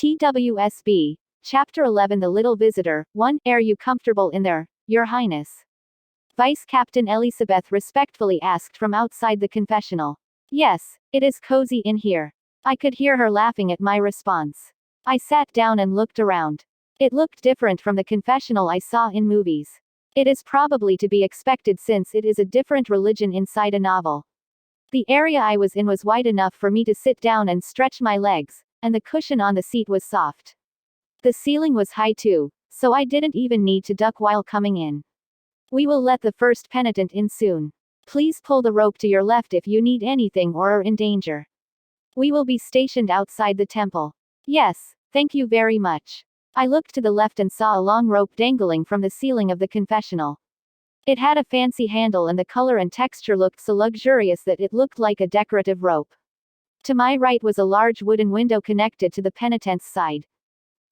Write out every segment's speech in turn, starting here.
TWSB. Chapter 11 The Little Visitor. 1. Are you comfortable in there, Your Highness? Vice Captain Elizabeth respectfully asked from outside the confessional. Yes, it is cozy in here. I could hear her laughing at my response. I sat down and looked around. It looked different from the confessional I saw in movies. It is probably to be expected since it is a different religion inside a novel. The area I was in was wide enough for me to sit down and stretch my legs, and the cushion on the seat was soft. The ceiling was high too, so I didn't even need to duck while coming in. We will let the first penitent in soon. Please pull the rope to your left if you need anything or are in danger. We will be stationed outside the temple. Yes, thank you very much. I looked to the left and saw a long rope dangling from the ceiling of the confessional. It had a fancy handle and the color and texture looked so luxurious that it looked like a decorative rope. To my right was a large wooden window connected to the penitent's side.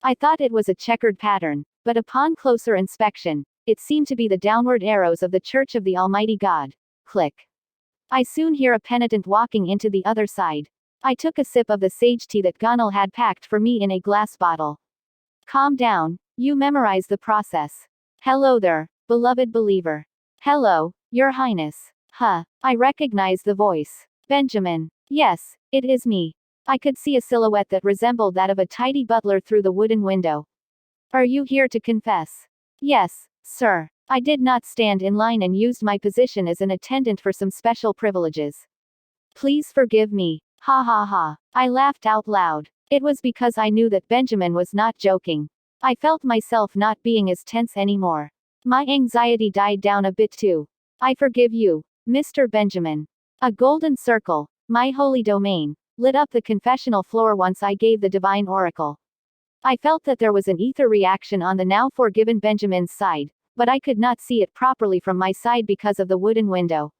I thought it was a checkered pattern, but upon closer inspection, it seemed to be the downward arrows of the Church of the Almighty God. Click. I soon hear a penitent walking into the other side. I took a sip of the sage tea that Gonal had packed for me in a glass bottle. Calm down, you memorize the process. Hello there, beloved believer. Hello, Your Highness. Huh, I recognize the voice. Benjamin. Yes, it is me. I could see a silhouette that resembled that of a tidy butler through the wooden window. Are you here to confess? Yes, sir. I did not stand in line and used my position as an attendant for some special privileges. Please forgive me. Ha ha ha. I laughed out loud. It was because I knew that Benjamin was not joking. I felt myself not being as tense anymore. My anxiety died down a bit too. I forgive you, Mr. Benjamin. A golden circle, my holy domain, lit up the confessional floor once I gave the divine oracle. I felt that there was an ether reaction on the now forgiven Benjamin's side, but I could not see it properly from my side because of the wooden window.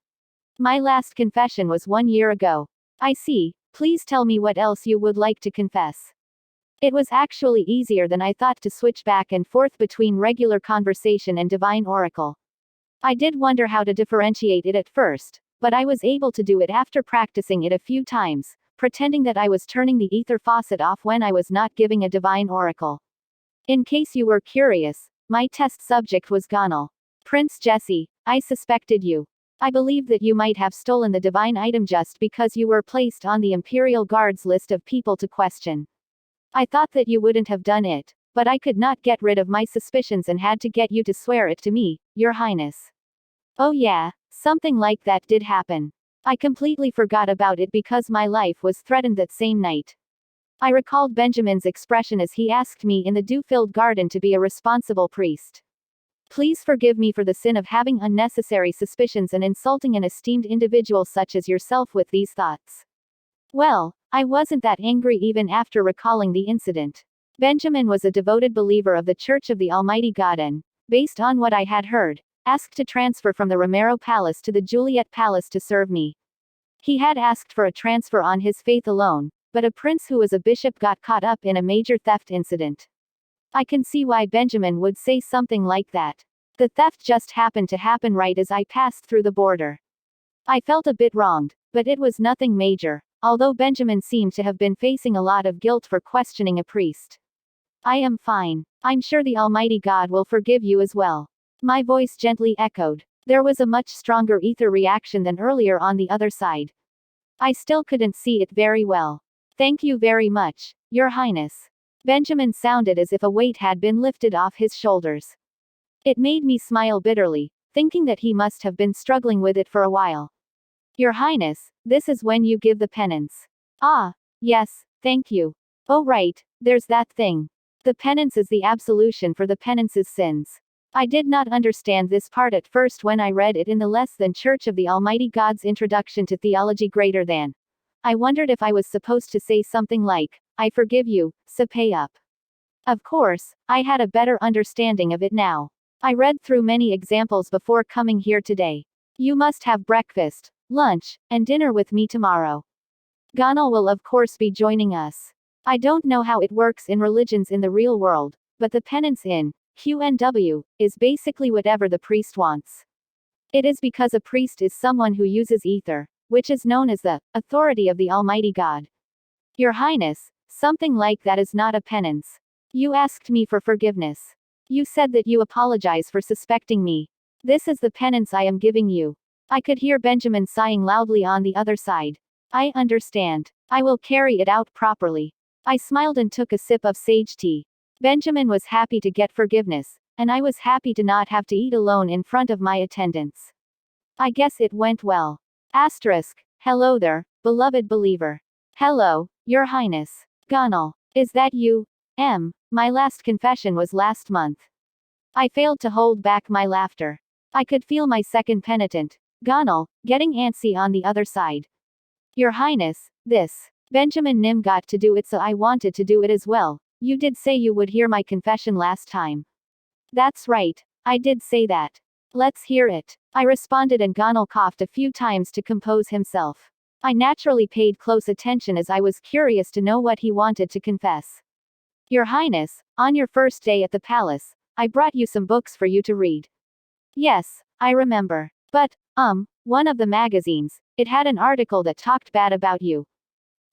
My last confession was 1 year ago. I see. Please tell me what else you would like to confess. It was actually easier than I thought to switch back and forth between regular conversation and divine oracle. I did wonder how to differentiate it at first, but I was able to do it after practicing it a few times, pretending that I was turning the ether faucet off when I was not giving a divine oracle. In case you were curious, my test subject was Gonal. Prince Jesse, I suspected you. I believe that you might have stolen the divine item just because you were placed on the Imperial Guard's list of people to question. I thought that you wouldn't have done it, but I could not get rid of my suspicions and had to get you to swear it to me, Your Highness. Oh yeah, something like that did happen. I completely forgot about it because my life was threatened that same night. I recalled Benjamin's expression as he asked me in the dew-filled garden to be a responsible priest. Please forgive me for the sin of having unnecessary suspicions and insulting an esteemed individual such as yourself with these thoughts. Well, I wasn't that angry even after recalling the incident. Benjamin was a devoted believer of the Church of the Almighty God and, based on what I had heard, asked to transfer from the Romero Palace to the Juliet Palace to serve me. He had asked for a transfer on his faith alone, but a prince who was a bishop got caught up in a major theft incident. I can see why Benjamin would say something like that. The theft just happened to happen right as I passed through the border. I felt a bit wronged, but it was nothing major, although Benjamin seemed to have been facing a lot of guilt for questioning a priest. I am fine. I'm sure the Almighty God will forgive you as well. My voice gently echoed. There was a much stronger ether reaction than earlier on the other side. I still couldn't see it very well. Thank you very much, Your Highness. Benjamin sounded as if a weight had been lifted off his shoulders. It made me smile bitterly, thinking that he must have been struggling with it for a while. Your Highness, this is when you give the penance. Ah, yes, thank you. Oh right, there's that thing. The penance is the absolution for the penance's sins. I did not understand this part at first when I read it in the Less Than Church of the Almighty God's Introduction to Theology Greater Than. I wondered if I was supposed to say something like, I forgive you, so pay up. Of course, I had a better understanding of it now. I read through many examples before coming here today. You must have breakfast, lunch, and dinner with me tomorrow. Gonal will of course be joining us. I don't know how it works in religions in the real world, but the penance in QNW is basically whatever the priest wants. It is because a priest is someone who uses ether, which is known as the authority of the Almighty God. Your Highness, Something like that is not a penance. You asked me for forgiveness. You said that you apologize for suspecting me. This is the penance I am giving you. I could hear Benjamin sighing loudly on the other side. I understand. I will carry it out properly. I smiled and took a sip of sage tea. Benjamin was happy to get forgiveness, and I was happy to not have to eat alone in front of my attendants. I guess it went well. Asterisk. Hello there, beloved believer. Hello, Your Highness. Gonal. Is that you? My last confession was last month. I failed to hold back my laughter. I could feel my second penitent, Gonal, getting antsy on the other side. Your Highness, this. Benjamin Nim got to do it, so I wanted to do it as well. You did say you would hear my confession last time. That's right, I did say that. Let's hear it. I responded, and Gonal coughed a few times to compose himself. I naturally paid close attention as I was curious to know what he wanted to confess. Your Highness, on your first day at the palace, I brought you some books for you to read. Yes, I remember. But, one of the magazines, it had an article that talked bad about you.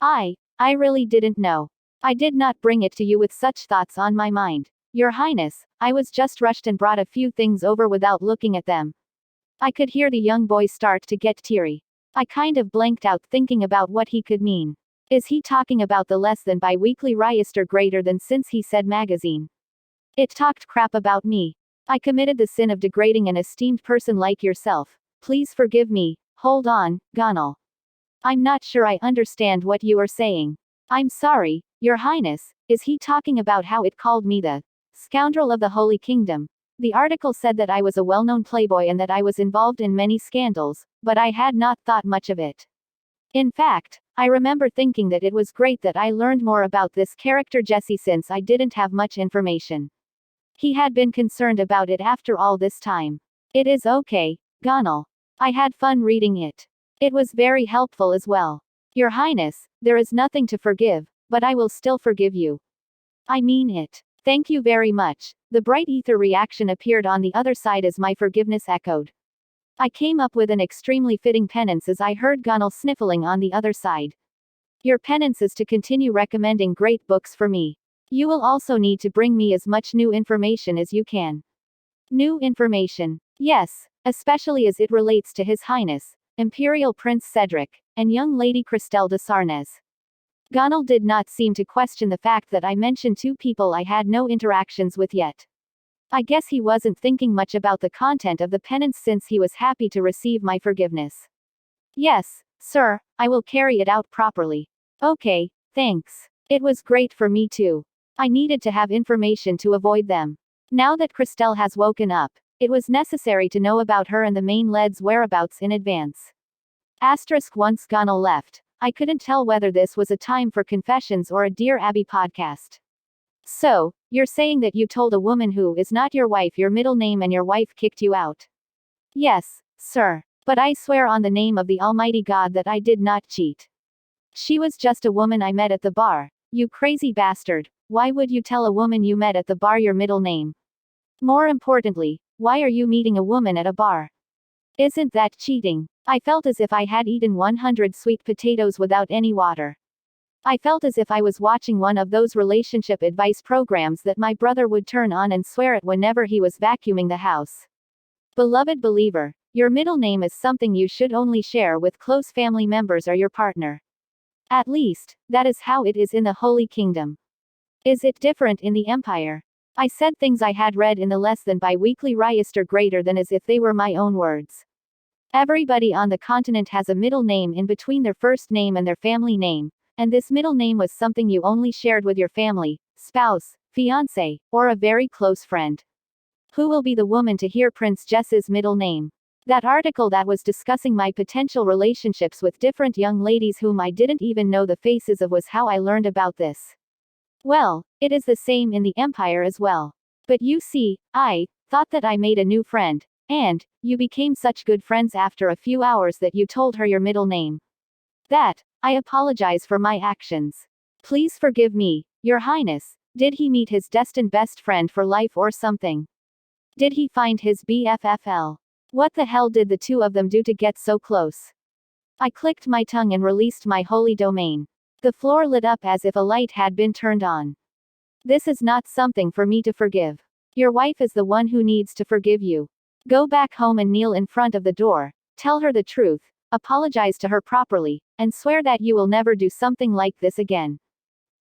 I really didn't know. I did not bring it to you with such thoughts on my mind. Your Highness, I was just rushed and brought a few things over without looking at them. I could hear the young boy start to get teary. I kind of blanked out thinking about what he could mean. Is he talking about the less than bi-weekly Register greater than, since he said magazine? It talked crap about me. I committed the sin of degrading an esteemed person like yourself. Please forgive me. Hold on, Gonal. I'm not sure I understand what you are saying. I'm sorry, Your Highness. Is he talking about how it called me the scoundrel of the Holy Kingdom? The article said that I was a well-known playboy and that I was involved in many scandals, but I had not thought much of it. In fact, I remember thinking that it was great that I learned more about this character Jesse, since I didn't have much information. He had been concerned about it after all this time. It is okay, Gonal. I had fun reading it. It was very helpful as well. Your Highness, there is nothing to forgive, but I will still forgive you. I mean it. Thank you very much. The bright ether reaction appeared on the other side as my forgiveness echoed. I came up with an extremely fitting penance as I heard Gonal sniffling on the other side. Your penance is to continue recommending great books for me. You will also need to bring me as much new information as you can. New information. Yes, especially as it relates to His Highness, Imperial Prince Cedric, and young Lady Cristelle de Sarnez. Gonal did not seem to question the fact that I mentioned two people I had no interactions with yet. I guess he wasn't thinking much about the content of the penance, since he was happy to receive my forgiveness. Yes, sir, I will carry it out properly. Okay, thanks. It was great for me too. I needed to have information to avoid them. Now that Cristelle has woken up, it was necessary to know about her and the main lead's whereabouts in advance. Asterisk. Once Gonal left, I couldn't tell whether this was a time for confessions or a Dear Abby podcast. So, you're saying that you told a woman who is not your wife your middle name and your wife kicked you out? Yes, sir. But I swear on the name of the Almighty God that I did not cheat. She was just a woman I met at the bar. You crazy bastard. Why would you tell a woman you met at the bar your middle name? More importantly, why are you meeting a woman at a bar? Isn't that cheating? I felt as if I had eaten 100 sweet potatoes without any water. I felt as if I was watching one of those relationship advice programs that my brother would turn on and swear at whenever he was vacuuming the house. Beloved believer, your middle name is something you should only share with close family members or your partner. At least, that is how it is in the Holy Kingdom. Is it different in the Empire? I said things I had read in the less than bi-weekly Register greater than as if they were my own words. Everybody on the continent has a middle name in between their first name and their family name, and this middle name was something you only shared with your family, spouse, fiancé, or a very close friend. Who will be the woman to hear Prince Jess's middle name? That article that was discussing my potential relationships with different young ladies whom I didn't even know the faces of was how I learned about this. Well, it is the same in the Empire as well. But you see, I thought that I made a new friend, and you became such good friends after a few hours that you told her your middle name. That, I apologize for my actions. Please forgive me, Your Highness. Did he meet his destined best friend for life or something? Did he find his BFFL? What the hell did the two of them do to get so close? I clicked my tongue and released my holy domain. The floor lit up as if a light had been turned on. This is not something for me to forgive. Your wife is the one who needs to forgive you. Go back home and kneel in front of the door, tell her the truth, apologize to her properly, and swear that you will never do something like this again.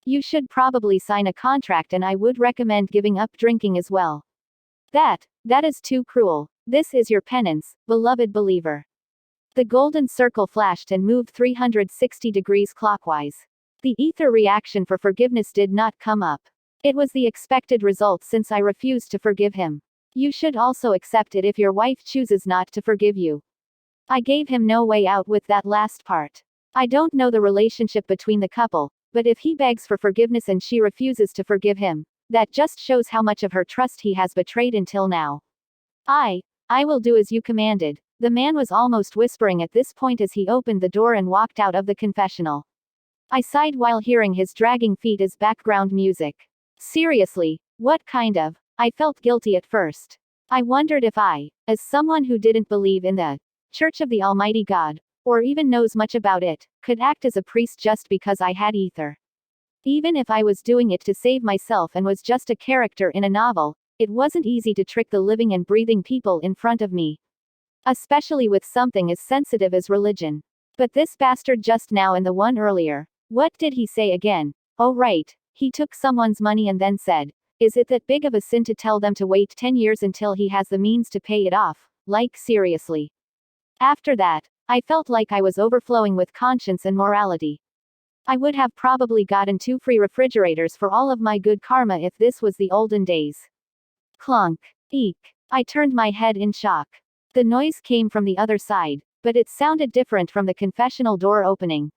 You should probably sign a contract, and I would recommend giving up drinking as well. That is too cruel. This is your penance, beloved believer. The golden circle flashed and moved 360 degrees clockwise. The ether reaction for forgiveness did not come up. It was the expected result since I refused to forgive him. You should also accept it if your wife chooses not to forgive you. I gave him no way out with that last part. I don't know the relationship between the couple, but if he begs for forgiveness and she refuses to forgive him, that just shows how much of her trust he has betrayed until now. I will do as you commanded. The man was almost whispering at this point as he opened the door and walked out of the confessional. I sighed while hearing his dragging feet as background music. Seriously, what kind of? I felt guilty at first. I wondered if I, as someone who didn't believe in the Church of the Almighty God, or even knows much about it, could act as a priest just because I had ether. Even if I was doing it to save myself and was just a character in a novel, it wasn't easy to trick the living and breathing people in front of me. Especially with something as sensitive as religion. But this bastard just now and the one earlier, what did he say again? Oh right, he took someone's money and then said, is it that big of a sin to tell them to wait 10 years until he has the means to pay it off? Like seriously. After that, I felt like I was overflowing with conscience and morality. I would have probably gotten 2 free refrigerators for all of my good karma if this was the olden days. Clunk. Eek. I turned my head in shock. The noise came from the other side, but it sounded different from the confessional door opening.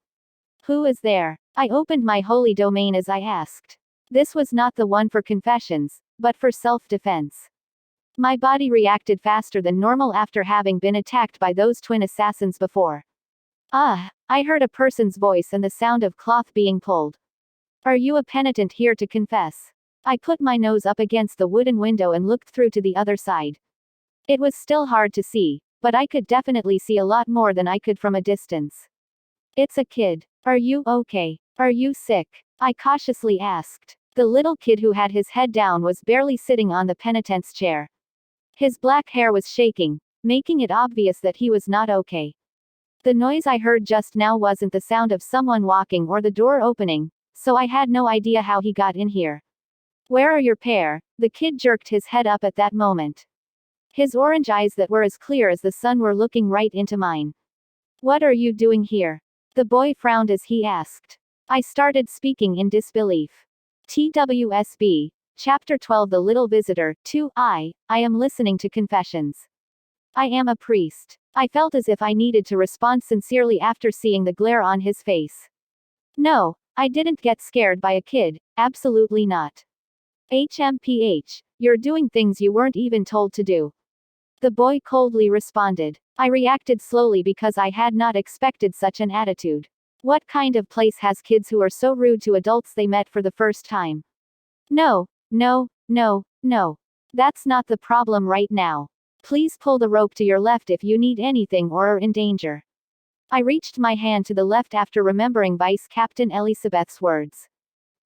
Who is there? I opened my holy domain as I asked. This was not the one for confessions, but for self-defense. My body reacted faster than normal after having been attacked by those twin assassins before. I heard a person's voice and the sound of cloth being pulled. Are you a penitent here to confess? I put my nose up against the wooden window and looked through to the other side. It was still hard to see, but I could definitely see a lot more than I could from a distance. It's a kid. Are you okay? Are you sick? I cautiously asked. The little kid who had his head down was barely sitting on the penitent's chair. His black hair was shaking, making it obvious that he was not okay. The noise I heard just now wasn't the sound of someone walking or the door opening, so I had no idea how he got in here. Where are your pair? The kid jerked his head up at that moment. His orange eyes that were as clear as the sun were looking right into mine. What are you doing here? The boy frowned as he asked. I started speaking in disbelief. TWSB. Chapter 12 The Little Visitor, 2. I am listening to confessions. I am a priest. I felt as if I needed to respond sincerely after seeing the glare on his face. No, I didn't get scared by a kid, absolutely not. HMPH, you're doing things you weren't even told to do. The boy coldly responded. I reacted slowly because I had not expected such an attitude. What kind of place has kids who are so rude to adults they met for the first time? No. That's not the problem right now. Please pull the rope to your left if you need anything or are in danger. I reached my hand to the left after remembering Vice Captain Elizabeth's words.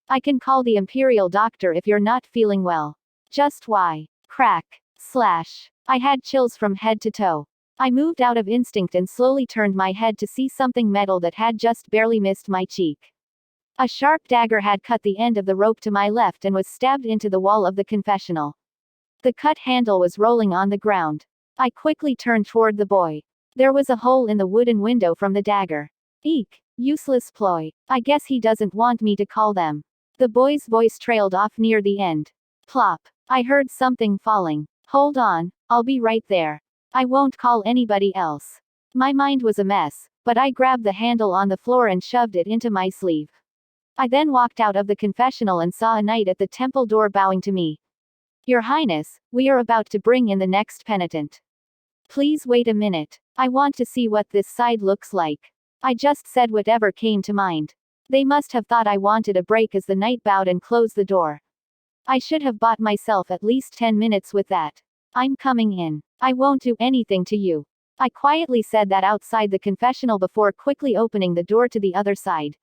I can call the Imperial Doctor if you're not feeling well. Just why? Crack. Slash. I had chills from head to toe. I moved out of instinct and slowly turned my head to see something metal that had just barely missed my cheek. A sharp dagger had cut the end of the rope to my left and was stabbed into the wall of the confessional. The cut handle was rolling on the ground. I quickly turned toward the boy. There was a hole in the wooden window from the dagger. Eek. Useless ploy. I guess he doesn't want me to call them. The boy's voice trailed off near the end. Plop. I heard something falling. Hold on, I'll be right there. I won't call anybody else. My mind was a mess, but I grabbed the handle on the floor and shoved it into my sleeve. I then walked out of the confessional and saw a knight at the temple door bowing to me. Your Highness, we are about to bring in the next penitent. Please wait a minute. I want to see what this side looks like. I just said whatever came to mind. They must have thought I wanted a break as the knight bowed and closed the door. I should have bought myself at least 10 minutes with that. I'm coming in. I won't do anything to you. I quietly said that outside the confessional before quickly opening the door to the other side.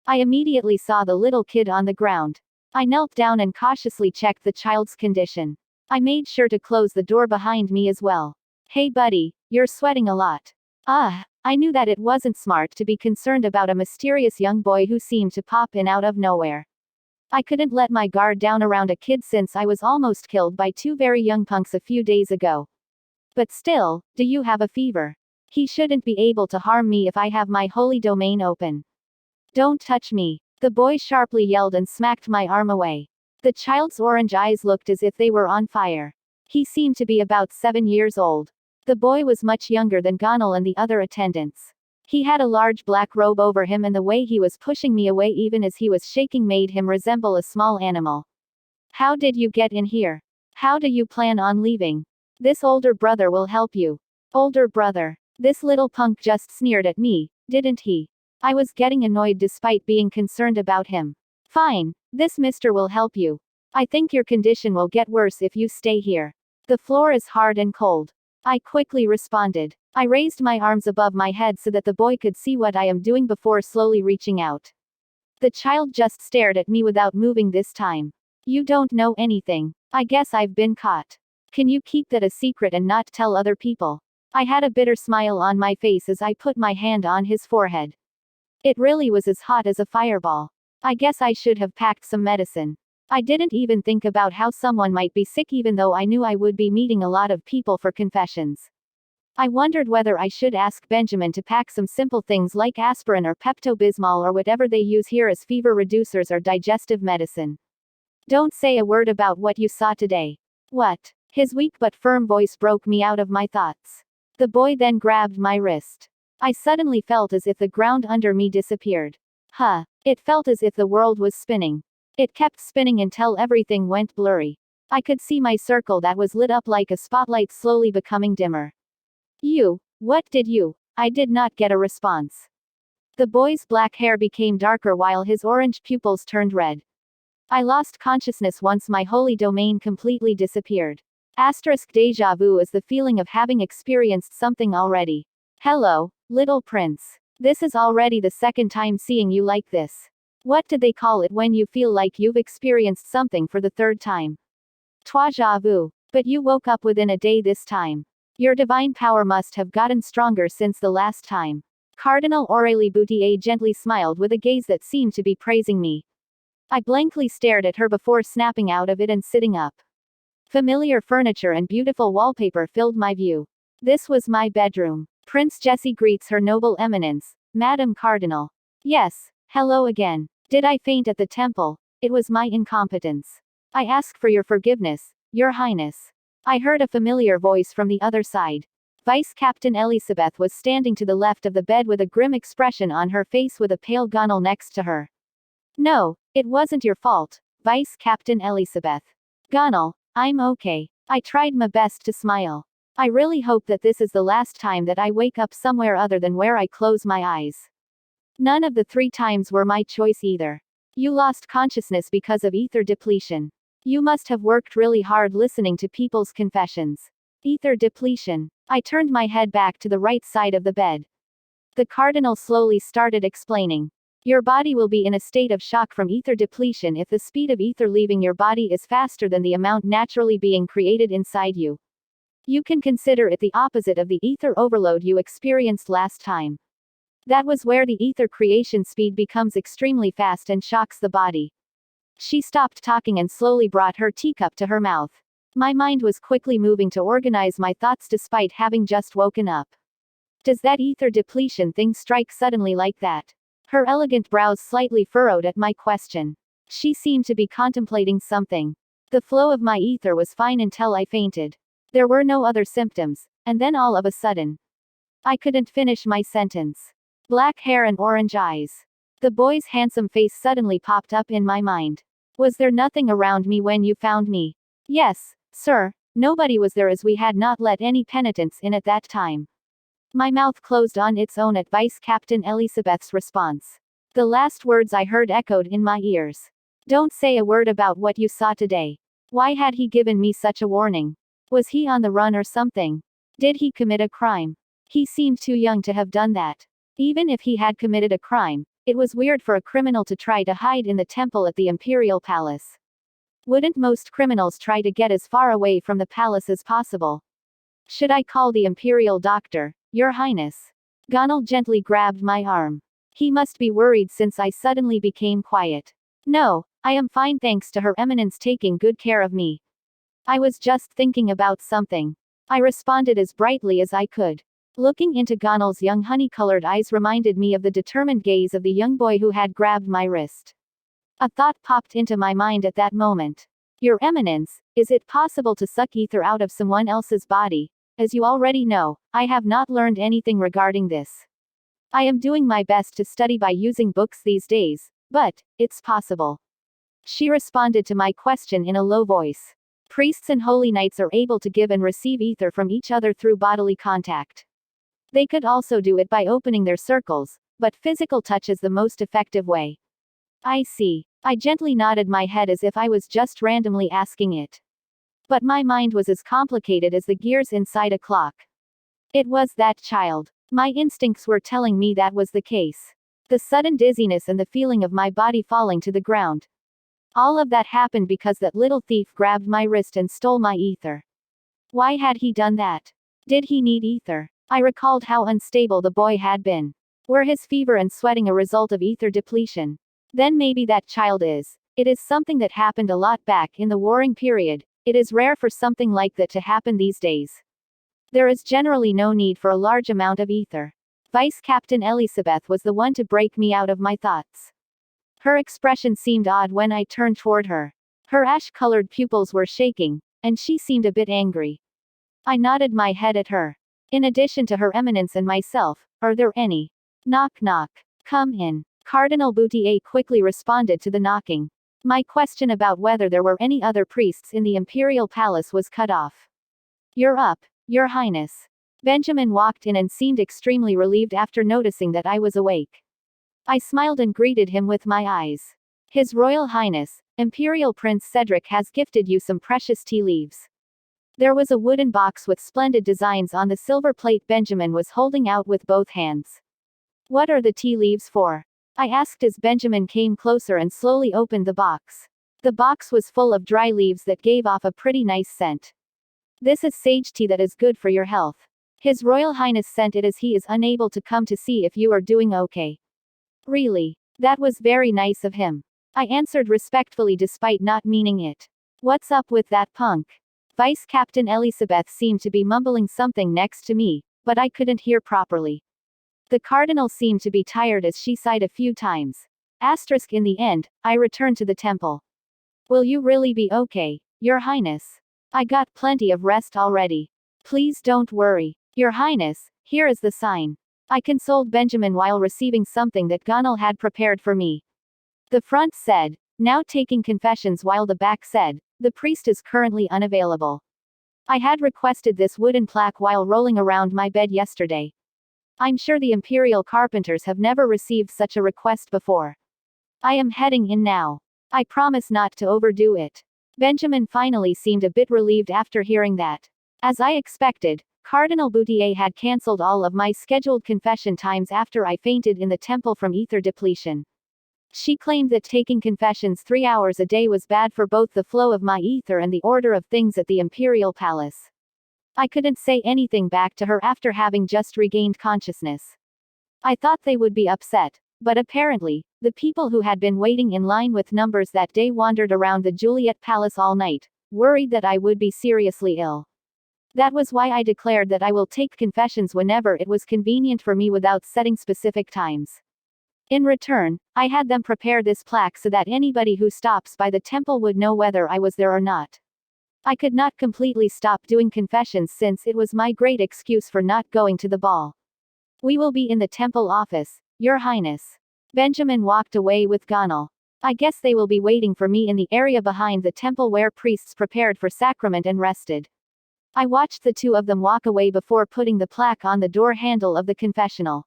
I immediately saw the little kid on the ground. I knelt down and cautiously checked the child's condition. I made sure to close the door behind me as well. Hey buddy, you're sweating a lot. I knew that it wasn't smart to be concerned about a mysterious young boy who seemed to pop in out of nowhere. I couldn't let my guard down around a kid since I was almost killed by two very young punks a few days ago. But still, do you have a fever? He shouldn't be able to harm me if I have my holy domain open. Don't touch me. The boy sharply yelled and smacked my arm away. The child's orange eyes looked as if they were on fire. He seemed to be about 7 years old. The boy was much younger than Gonal and the other attendants. He had a large black robe over him, and the way he was pushing me away even as he was shaking made him resemble a small animal. How did you get in here? How do you plan on leaving? This older brother will help you. Older brother. This little punk just sneered at me, didn't he? I was getting annoyed despite being concerned about him. Fine, this mister will help you. I think your condition will get worse if you stay here. The floor is hard and cold. I quickly responded. I raised my arms above my head so that the boy could see what I am doing before slowly reaching out. The child just stared at me without moving this time. You don't know anything. I guess I've been caught. Can you keep that a secret and not tell other people? I had a bitter smile on my face as I put my hand on his forehead. It really was as hot as a fireball. I guess I should have packed some medicine. I didn't even think about how someone might be sick even though I knew I would be meeting a lot of people for confessions. I wondered whether I should ask Benjamin to pack some simple things like aspirin or Pepto-Bismol or whatever they use here as fever reducers or digestive medicine. Don't say a word about what you saw today. What? His weak but firm voice broke me out of my thoughts. The boy then grabbed my wrist. I suddenly felt as if the ground under me disappeared. It felt as if the world was spinning. It kept spinning until everything went blurry. I could see my circle that was lit up like a spotlight slowly becoming dimmer. What did you? I did not get a response. The boy's black hair became darker while his orange pupils turned red. I lost consciousness once my holy domain completely disappeared. Deja vu is the feeling of having experienced something already. Hello, little prince. This is already the second time seeing you like this. What do they call it when you feel like you've experienced something for the third time? Déjà vu. But you woke up within a day this time. Your divine power must have gotten stronger since the last time. Cardinal Aurélie Boutier gently smiled with a gaze that seemed to be praising me. I blankly stared at her before snapping out of it and sitting up. Familiar furniture and beautiful wallpaper filled my view. This was my bedroom. Prince Jesse greets Her Noble Eminence, Madame Cardinal. Yes, hello again. Did I faint at the temple? It was my incompetence. I ask for your forgiveness, Your Highness. I heard a familiar voice from the other side. Vice Captain Elisabeth was standing to the left of the bed with a grim expression on her face with a pale Gonal next to her. No, it wasn't your fault, Vice Captain Elisabeth. Gonal, I'm okay. I tried my best to smile. I really hope that this is the last time that I wake up somewhere other than where I close my eyes. None of the 3 times were my choice either. You lost consciousness because of ether depletion. You must have worked really hard listening to people's confessions. Ether depletion. I turned my head back to the right side of the bed. The cardinal slowly started explaining. Your body will be in a state of shock from ether depletion if the speed of ether leaving your body is faster than the amount naturally being created inside you. You can consider it the opposite of the ether overload you experienced last time. That was where the ether creation speed becomes extremely fast and shocks the body. She stopped talking and slowly brought her teacup to her mouth. My mind was quickly moving to organize my thoughts despite having just woken up. Does that ether depletion thing strike suddenly like that? Her elegant brows slightly furrowed at my question. She seemed to be contemplating something. The flow of my ether was fine until I fainted. There were no other symptoms, and then all of a sudden. I couldn't finish my sentence. Black hair and orange eyes. The boy's handsome face suddenly popped up in my mind. Was there nothing around me when you found me? Yes, sir, nobody was there as we had not let any penitents in at that time. My mouth closed on its own at Vice Captain Elisabeth's response. The last words I heard echoed in my ears. Don't say a word about what you saw today. Why had he given me such a warning? Was he on the run or something? Did he commit a crime? He seemed too young to have done that. Even if he had committed a crime, It was weird for a criminal to try to hide in the temple at the Imperial Palace. Wouldn't most criminals try to get as far away from the palace as possible? Should I call the Imperial Doctor, Your Highness? Gonal gently grabbed my arm. He must be worried since I suddenly became quiet. No, I am fine thanks to Her Eminence taking good care of me. I was just thinking about something. I responded as brightly as I could. Looking into Gonal's young honey-colored eyes reminded me of the determined gaze of the young boy who had grabbed my wrist. A thought popped into my mind at that moment. Your Eminence, is it possible to suck ether out of someone else's body? As you already know, I have not learned anything regarding this. I am doing my best to study by using books these days, but it's possible. She responded to my question in a low voice. Priests and holy knights are able to give and receive ether from each other through bodily contact. They could also do it by opening their circles, but physical touch is the most effective way. I see. I gently nodded my head as if I was just randomly asking it. But my mind was as complicated as the gears inside a clock. It was that child. My instincts were telling me that was the case. The sudden dizziness and the feeling of my body falling to the ground. All of that happened because that little thief grabbed my wrist and stole my ether. Why had he done that? Did he need ether? I recalled how unstable the boy had been. Were his fever and sweating a result of ether depletion? Then maybe that child is. It is something that happened a lot back in the warring period. It is rare for something like that to happen these days. There is generally no need for a large amount of ether. Vice Captain Elizabeth was the one to break me out of my thoughts. Her expression seemed odd when I turned toward her. Her ash-colored pupils were shaking, and she seemed a bit angry. I nodded my head at her. In addition to Her Eminence and myself, are there any? Knock knock. Come in. Cardinal Boutier quickly responded to the knocking. My question about whether there were any other priests in the Imperial Palace was cut off. You're up, Your Highness. Benjamin walked in and seemed extremely relieved after noticing that I was awake. I smiled and greeted him with my eyes. His Royal Highness, Imperial Prince Cedric has gifted you some precious tea leaves. There was a wooden box with splendid designs on the silver plate Benjamin was holding out with both hands. What are the tea leaves for? I asked as Benjamin came closer and slowly opened the box. The box was full of dry leaves that gave off a pretty nice scent. This is sage tea that is good for your health. His Royal Highness sent it as he is unable to come to see if you are doing okay. Really? That was very nice of him. I answered respectfully despite not meaning it. What's up with that punk? Vice Captain Elizabeth seemed to be mumbling something next to me, but I couldn't hear properly. The Cardinal seemed to be tired as she sighed a few times. In the end, I returned to the temple. Will you really be okay, Your Highness? I got plenty of rest already. Please don't worry, Your Highness, here is the sign. I consoled Benjamin while receiving something that Gonal had prepared for me. The front said, now taking confessions, while the back said, the priest is currently unavailable. I had requested this wooden plaque while rolling around my bed yesterday. I'm sure the Imperial Carpenters have never received such a request before. I am heading in now. I promise not to overdo it. Benjamin finally seemed a bit relieved after hearing that. As I expected, Cardinal Boutier had cancelled all of my scheduled confession times after I fainted in the temple from ether depletion. She claimed that taking confessions 3 hours a day was bad for both the flow of my ether and the order of things at the Imperial Palace. I couldn't say anything back to her after having just regained consciousness. I thought they would be upset, but apparently, the people who had been waiting in line with numbers that day wandered around the Juliet Palace all night, worried that I would be seriously ill. That was why I declared that I will take confessions whenever it was convenient for me without setting specific times. In return, I had them prepare this plaque so that anybody who stops by the temple would know whether I was there or not. I could not completely stop doing confessions since it was my great excuse for not going to the ball. We will be in the temple office, Your Highness. Benjamin walked away with Gonal. I guess they will be waiting for me in the area behind the temple where priests prepared for sacrament and rested. I watched the two of them walk away before putting the plaque on the door handle of the confessional.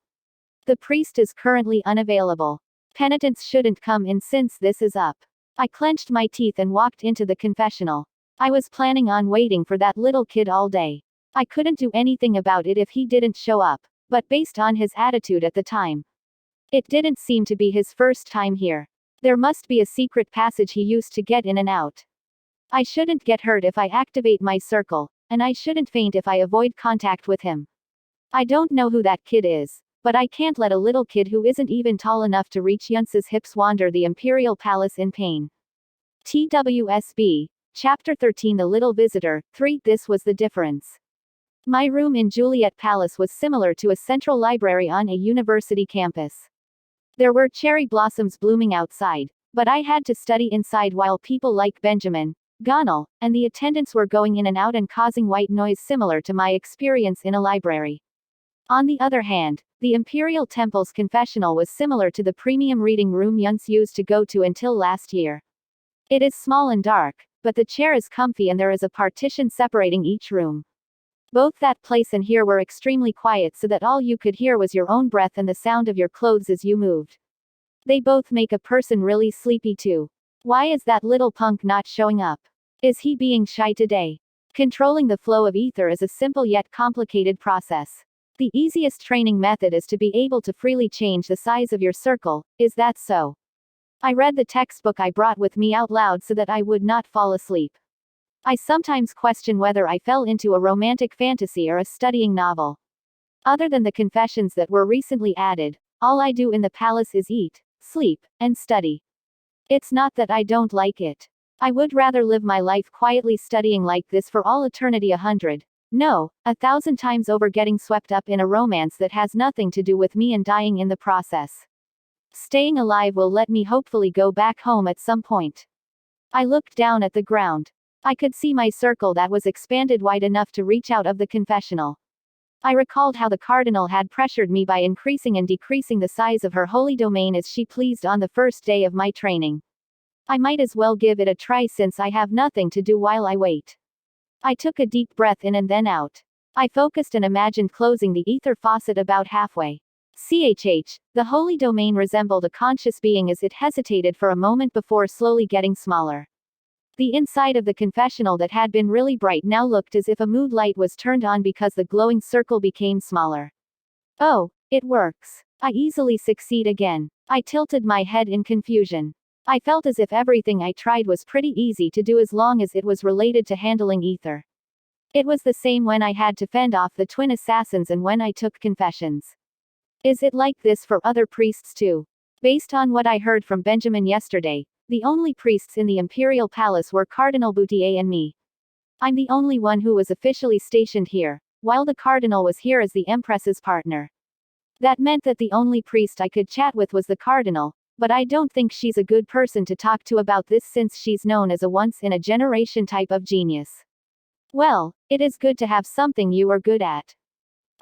The priest is currently unavailable. Penitents shouldn't come in since this is up. I clenched my teeth and walked into the confessional. I was planning on waiting for that little kid all day. I couldn't do anything about it if he didn't show up, but based on his attitude at the time, It didn't seem to be his first time here. There must be a secret passage he used to get in and out. I shouldn't get hurt if I activate my circle, and I shouldn't faint if I avoid contact with him. I don't know who that kid is, but I can't let a little kid who isn't even tall enough to reach Yunce's hips wander the Imperial Palace in pain. TWSB. Chapter 13 The Little Visitor. 3. This was the difference. My room in Juliet Palace was similar to a central library on a university campus. There were cherry blossoms blooming outside, but I had to study inside while people like Benjamin, Gonal, and the attendants were going in and out and causing white noise similar to my experience in a library. On the other hand, the Imperial Temple's confessional was similar to the premium reading room Yunce used to go to until last year. It is small and dark, but the chair is comfy and there is a partition separating each room. Both that place and here were extremely quiet so that all you could hear was your own breath and the sound of your clothes as you moved. They both make a person really sleepy too. Why is that little punk not showing up? Is he being shy today? Controlling the flow of ether is a simple yet complicated process. The easiest training method is to be able to freely change the size of your circle. Is that so? I read the textbook I brought with me out loud so that I would not fall asleep. I sometimes question whether I fell into a romantic fantasy or a studying novel. Other than the confessions that were recently added, all I do in the palace is eat, sleep, and study. It's not that I don't like it. I would rather live my life quietly studying like this for all eternity 1,000 times over getting swept up in a romance that has nothing to do with me and dying in the process. Staying alive will let me hopefully go back home at some point. I looked down at the ground. I could see my circle that was expanded wide enough to reach out of the confessional. I recalled how the cardinal had pressured me by increasing and decreasing the size of her holy domain as she pleased on the first day of my training. I might as well give it a try since I have nothing to do while I wait. I took a deep breath in and then out. I focused and imagined closing the ether faucet about halfway. The holy domain resembled a conscious being as it hesitated for a moment before slowly getting smaller. The inside of the confessional that had been really bright now looked as if a mood light was turned on because the glowing circle became smaller. Oh, it works. I easily succeed again. I tilted my head in confusion. I felt as if everything I tried was pretty easy to do as long as it was related to handling ether. It was the same when I had to fend off the twin assassins and when I took confessions. Is it like this for other priests too? Based on what I heard from Benjamin yesterday, the only priests in the Imperial Palace were Cardinal Boutier and me. I'm the only one who was officially stationed here, while the Cardinal was here as the Empress's partner. That meant that the only priest I could chat with was the Cardinal, but I don't think she's a good person to talk to about this since she's known as a once-in-a-generation type of genius. Well, it is good to have something you are good at.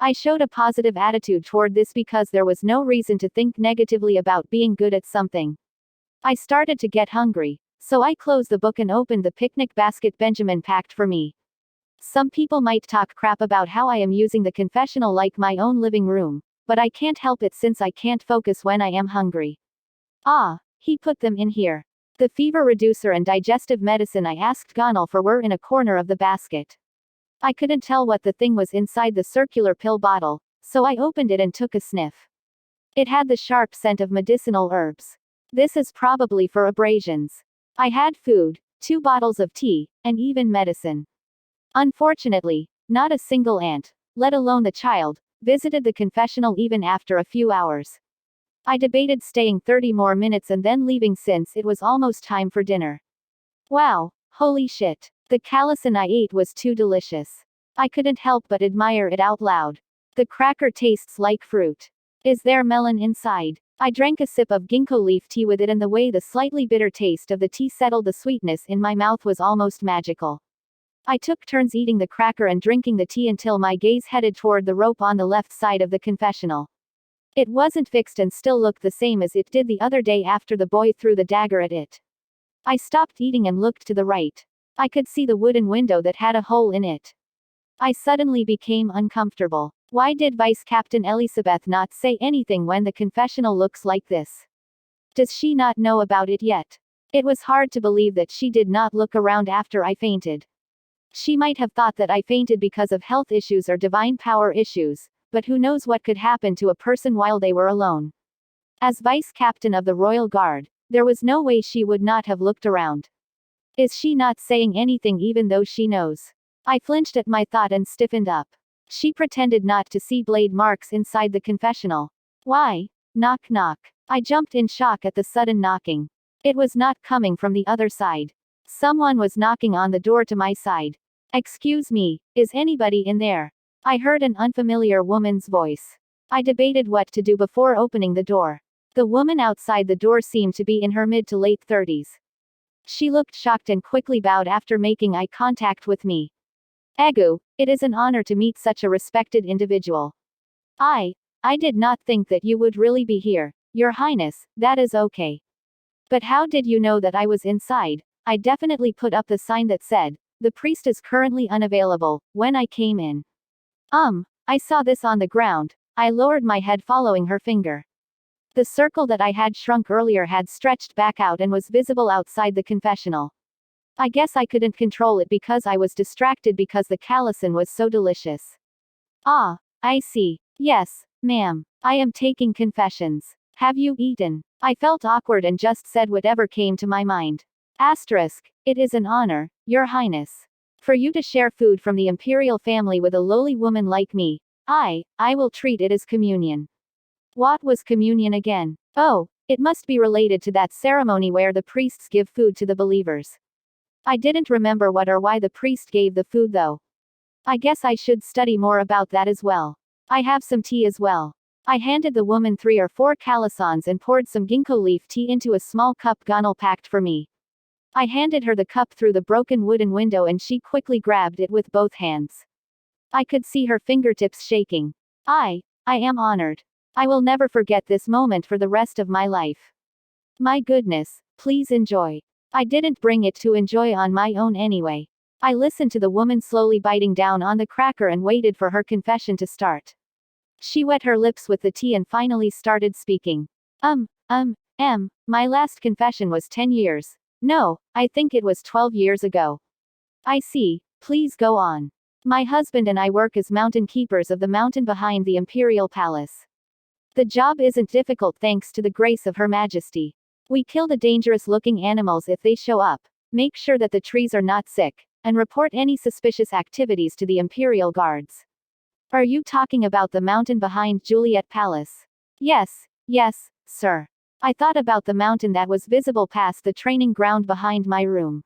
I showed a positive attitude toward this because there was no reason to think negatively about being good at something. I started to get hungry, so I closed the book and opened the picnic basket Benjamin packed for me. Some people might talk crap about how I am using the confessional like my own living room, but I can't help it since I can't focus when I am hungry. Ah, he put them in here. The fever reducer and digestive medicine I asked Gonal for were in a corner of the basket. I couldn't tell what the thing was inside the circular pill bottle, so I opened it and took a sniff. It had the sharp scent of medicinal herbs. This is probably for abrasions. I had food, 2 bottles of tea, and even medicine. Unfortunately, not a single aunt, let alone the child, visited the confessional even after a few hours. I debated staying 30 more minutes and then leaving since it was almost time for dinner. Wow, holy shit. The Callison I ate was too delicious. I couldn't help but admire it out loud. The cracker tastes like fruit. Is there melon inside? I drank a sip of ginkgo leaf tea with it and the way the slightly bitter taste of the tea settled the sweetness in my mouth was almost magical. I took turns eating the cracker and drinking the tea until my gaze headed toward the rope on the left side of the confessional. It wasn't fixed and still looked the same as it did the other day after the boy threw the dagger at it. I stopped eating and looked to the right. I could see the wooden window that had a hole in it. I suddenly became uncomfortable. Why did Vice Captain Elizabeth not say anything when the confessional looks like this? Does she not know about it yet? It was hard to believe that she did not look around after I fainted. She might have thought that I fainted because of health issues or divine power issues, but who knows what could happen to a person while they were alone. As vice captain of the royal guard, there was no way she would not have looked around. Is she not saying anything even though she knows? I flinched at my thought and stiffened up. She pretended not to see blade marks inside the confessional. Why? Knock knock. I jumped in shock at the sudden knocking. It was not coming from the other side. Someone was knocking on the door to my side. Excuse me, is anybody in there? I heard an unfamiliar woman's voice. I debated what to do before opening the door. The woman outside the door seemed to be in her mid to late 30s. She looked shocked and quickly bowed after making eye contact with me. Egu, it is an honor to meet such a respected individual. I did not think that you would really be here, Your Highness, that is okay. But how did you know that I was inside? I definitely put up the sign that said, the priest is currently unavailable, when I came in. I saw this on the ground. I lowered my head following her finger. The circle that I had shrunk earlier had stretched back out and was visible outside the confessional. I guess I couldn't control it because I was distracted because the callison was so delicious. Ah, I see. Yes, ma'am. I am taking confessions. Have you eaten? I felt awkward and just said whatever came to my mind. It is an honor, Your Highness. For you to share food from the imperial family with a lowly woman like me. I will treat it as communion. What was communion again? Oh, it must be related to that ceremony where the priests give food to the believers. I didn't remember what or why the priest gave the food though. I guess I should study more about that as well. I have some tea as well. I handed the woman 3 or 4 calisons and poured some ginkgo leaf tea into a small cup Gonal packed for me. I handed her the cup through the broken wooden window and she quickly grabbed it with both hands. I could see her fingertips shaking. I am honored. I will never forget this moment for the rest of my life. My goodness, please enjoy. I didn't bring it to enjoy on my own anyway. I listened to the woman slowly biting down on the cracker and waited for her confession to start. She wet her lips with the tea and finally started speaking. My last confession was 10 years. No, I think it was 12 years ago. I see, please go on. My husband and I work as mountain keepers of the mountain behind the imperial palace. The job isn't difficult thanks to the grace of Her Majesty. We kill the dangerous-looking animals if they show up, make sure that the trees are not sick, and report any suspicious activities to the imperial guards. Are you talking about the mountain behind Juliet Palace? Yes, sir. I thought about the mountain that was visible past the training ground behind my room.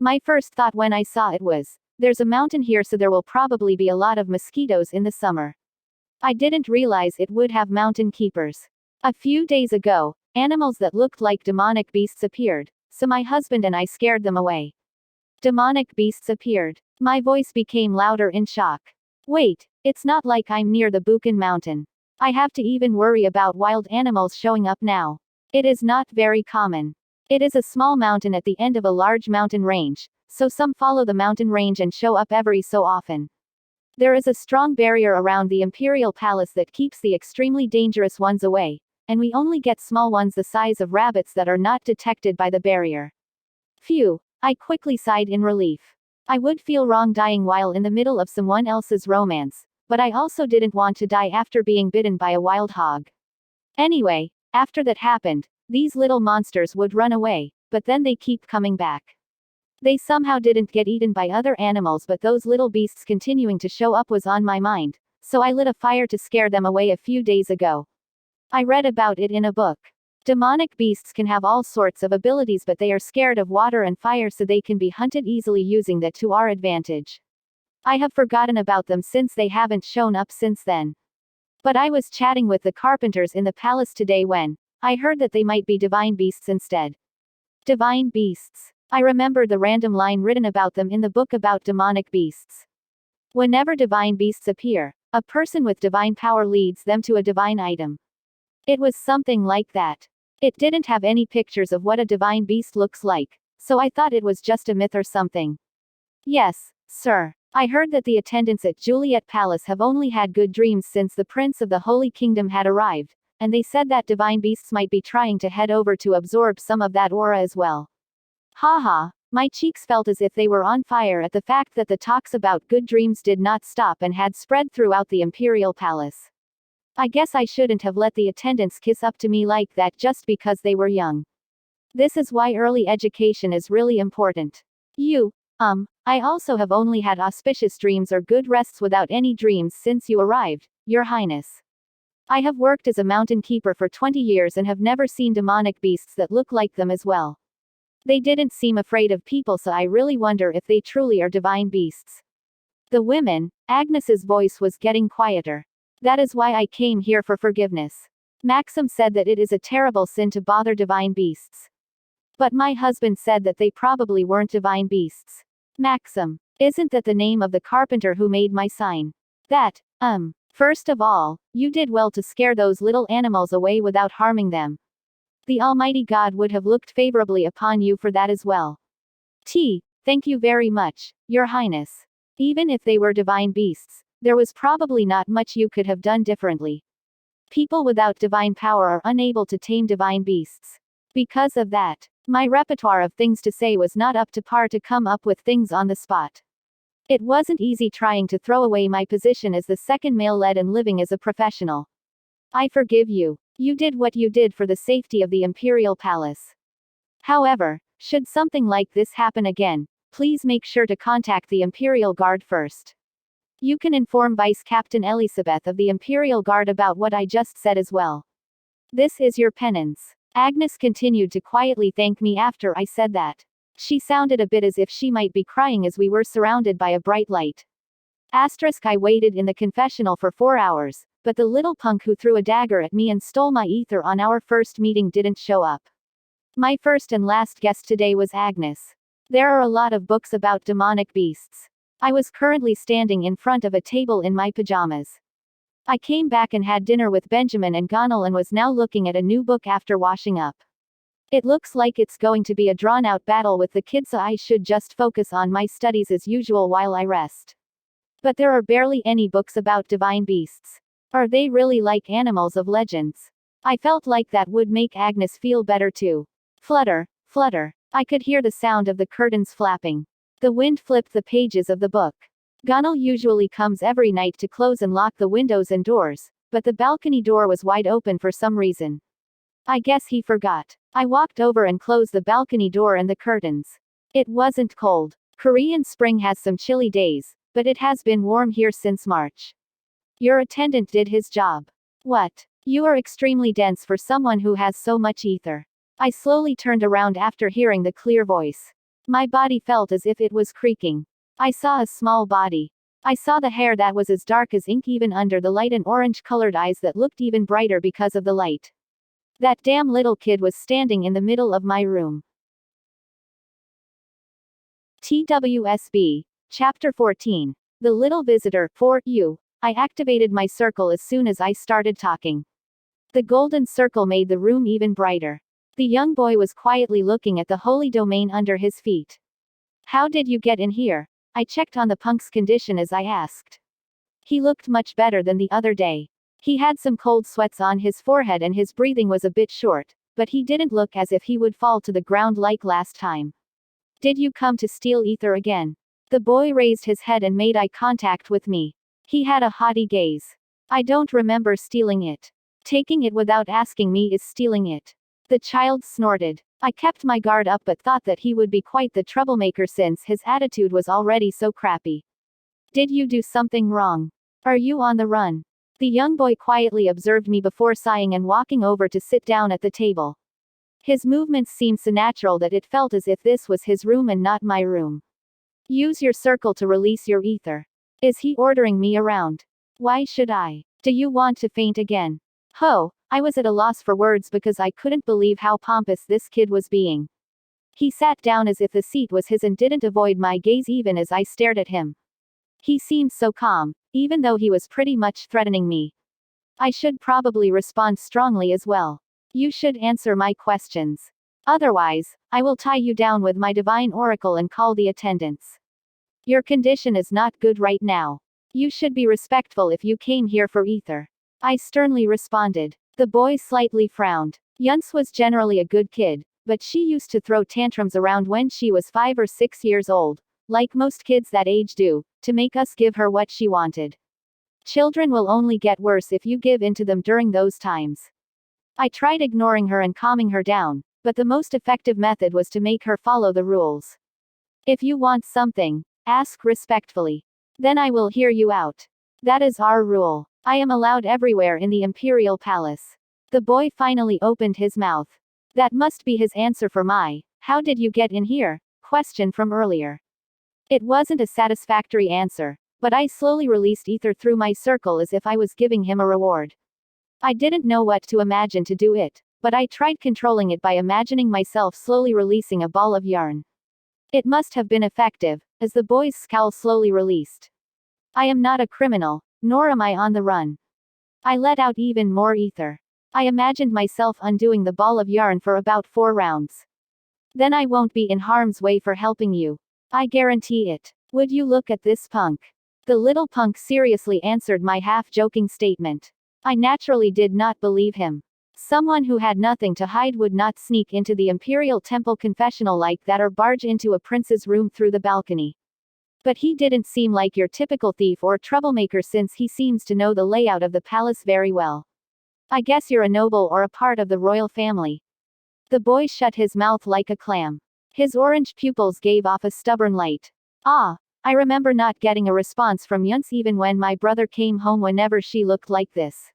My first thought when I saw it was, there's a mountain here so there will probably be a lot of mosquitoes in the summer. I didn't realize it would have mountain keepers. A few days ago, animals that looked like demonic beasts appeared, so my husband and I scared them away. Demonic beasts appeared. My voice became louder in shock. Wait, it's not like I'm near the Buchan Mountain. I have to even worry about wild animals showing up now. It is not very common. It is a small mountain at the end of a large mountain range, so some follow the mountain range and show up every so often. There is a strong barrier around the imperial palace that keeps the extremely dangerous ones away, and we only get small ones the size of rabbits that are not detected by the barrier. Phew, I quickly sighed in relief. I would feel wrong dying while in the middle of someone else's romance, but I also didn't want to die after being bitten by a wild hog. Anyway, after that happened, these little monsters would run away, but then they keep coming back. They somehow didn't get eaten by other animals, but those little beasts continuing to show up was on my mind, so I lit a fire to scare them away a few days ago. I read about it in a book. Demonic beasts can have all sorts of abilities, but they are scared of water and fire, so they can be hunted easily using that to our advantage. I have forgotten about them since they haven't shown up since then. But I was chatting with the carpenters in the palace today when I heard that they might be divine beasts instead. Divine beasts. I remembered the random line written about them in the book about demonic beasts. Whenever divine beasts appear, a person with divine power leads them to a divine item. It was something like that. It didn't have any pictures of what a divine beast looks like, so I thought it was just a myth or something. Yes, sir. I heard that the attendants at Juliet Palace have only had good dreams since the Prince of the Holy Kingdom had arrived, and they said that divine beasts might be trying to head over to absorb some of that aura as well. Haha, my cheeks felt as if they were on fire at the fact that the talks about good dreams did not stop and had spread throughout the imperial palace. I guess I shouldn't have let the attendants kiss up to me like that just because they were young. This is why early education is really important. I also have only had auspicious dreams or good rests without any dreams since you arrived, Your Highness. I have worked as a mountain keeper for 20 years and have never seen demonic beasts that look like them as well. They didn't seem afraid of people, so I really wonder if they truly are divine beasts. The women, Agnes's voice was getting quieter. That is why I came here for forgiveness. Maxim said that it is a terrible sin to bother divine beasts. But my husband said that they probably weren't divine beasts. Maxim, isn't that the name of the carpenter who made my sign? First of all, you did well to scare those little animals away without harming them. The Almighty God would have looked favorably upon you for that as well. Thank you very much, Your Highness. Even if they were divine beasts, there was probably not much you could have done differently. People without divine power are unable to tame divine beasts. Because of that, my repertoire of things to say was not up to par to come up with things on the spot. It wasn't easy trying to throw away my position as the second male-led and living as a professional. I forgive you. You did what you did for the safety of the Imperial Palace. However, should something like this happen again, please make sure to contact the Imperial Guard first. You can inform Vice Captain Elisabeth of the Imperial Guard about what I just said as well. This is your penance. Agnes continued to quietly thank me after I said that. She sounded a bit as if she might be crying as we were surrounded by a bright light. I waited in the confessional for 4 hours, but the little punk who threw a dagger at me and stole my ether on our first meeting didn't show up. My first and last guest today was Agnes. There are a lot of books about demonic beasts. I was currently standing in front of a table in my pajamas. I came back and had dinner with Benjamin and Gonal and was now looking at a new book after washing up. It looks like it's going to be a drawn-out battle with the kids, so I should just focus on my studies as usual while I rest. But there are barely any books about divine beasts. Are they really like animals of legends? I felt like that would make Agnes feel better too. Flutter, flutter. I could hear the sound of the curtains flapping. The wind flipped the pages of the book. Gonal usually comes every night to close and lock the windows and doors, but the balcony door was wide open for some reason. I guess he forgot. I walked over and closed the balcony door and the curtains. It wasn't cold. Korean spring has some chilly days, but it has been warm here since March. Your attendant did his job. What? You are extremely dense for someone who has so much ether. I slowly turned around after hearing the clear voice. My body felt as if it was creaking. I saw a small body. I saw the hair that was as dark as ink even under the light and orange-colored eyes that looked even brighter because of the light. That damn little kid was standing in the middle of my room. TWSB. Chapter 14. The Little Visitor. For you. I activated my circle as soon as I started talking. The golden circle made the room even brighter. The young boy was quietly looking at the holy domain under his feet. How did you get in here? I checked on the punk's condition as I asked. He looked much better than the other day. He had some cold sweats on his forehead and his breathing was a bit short, but he didn't look as if he would fall to the ground like last time. Did you come to steal ether again? The boy raised his head and made eye contact with me. He had a haughty gaze. I don't remember stealing it. Taking it without asking me is stealing it. The child snorted. I kept my guard up but thought that he would be quite the troublemaker since his attitude was already so crappy. Did you do something wrong? Are you on the run? The young boy quietly observed me before sighing and walking over to sit down at the table. His movements seemed so natural that it felt as if this was his room and not my room. Use your circle to release your ether. Is he ordering me around? Why should I? Do you want to faint again? Ho! I was at a loss for words because I couldn't believe how pompous this kid was being. He sat down as if the seat was his and didn't avoid my gaze even as I stared at him. He seemed so calm, even though he was pretty much threatening me. I should probably respond strongly as well. You should answer my questions. Otherwise, I will tie you down with my divine oracle and call the attendants. Your condition is not good right now. You should be respectful if you came here for ether. I sternly responded. The boy slightly frowned. Yunce was generally a good kid, but she used to throw tantrums around when she was 5 or 6 years old, like most kids that age do, to make us give her what she wanted. Children will only get worse if you give in to them during those times. I tried ignoring her and calming her down, but the most effective method was to make her follow the rules. If you want something, ask respectfully. Then I will hear you out. That is our rule. I am allowed everywhere in the imperial palace. The boy finally opened his mouth. That must be his answer for my, "How did you get in here?" question from earlier. It wasn't a satisfactory answer, but I slowly released ether through my circle as if I was giving him a reward. I didn't know what to imagine to do it, but I tried controlling it by imagining myself slowly releasing a ball of yarn. It must have been effective, as the boy's scowl slowly released. I am not a criminal, nor am I on the run. I let out even more ether. I imagined myself undoing the ball of yarn for about 4 rounds. Then I won't be in harm's way for helping you. I guarantee it. Would you look at this punk? The little punk seriously answered my half-joking statement. I naturally did not believe him. Someone who had nothing to hide would not sneak into the Imperial Temple confessional like that or barge into a prince's room through the balcony. But he didn't seem like your typical thief or troublemaker since he seems to know the layout of the palace very well. I guess you're a noble or a part of the royal family. The boy shut his mouth like a clam. His orange pupils gave off a stubborn light. Ah, I remember not getting a response from Yunce even when my brother came home whenever she looked like this.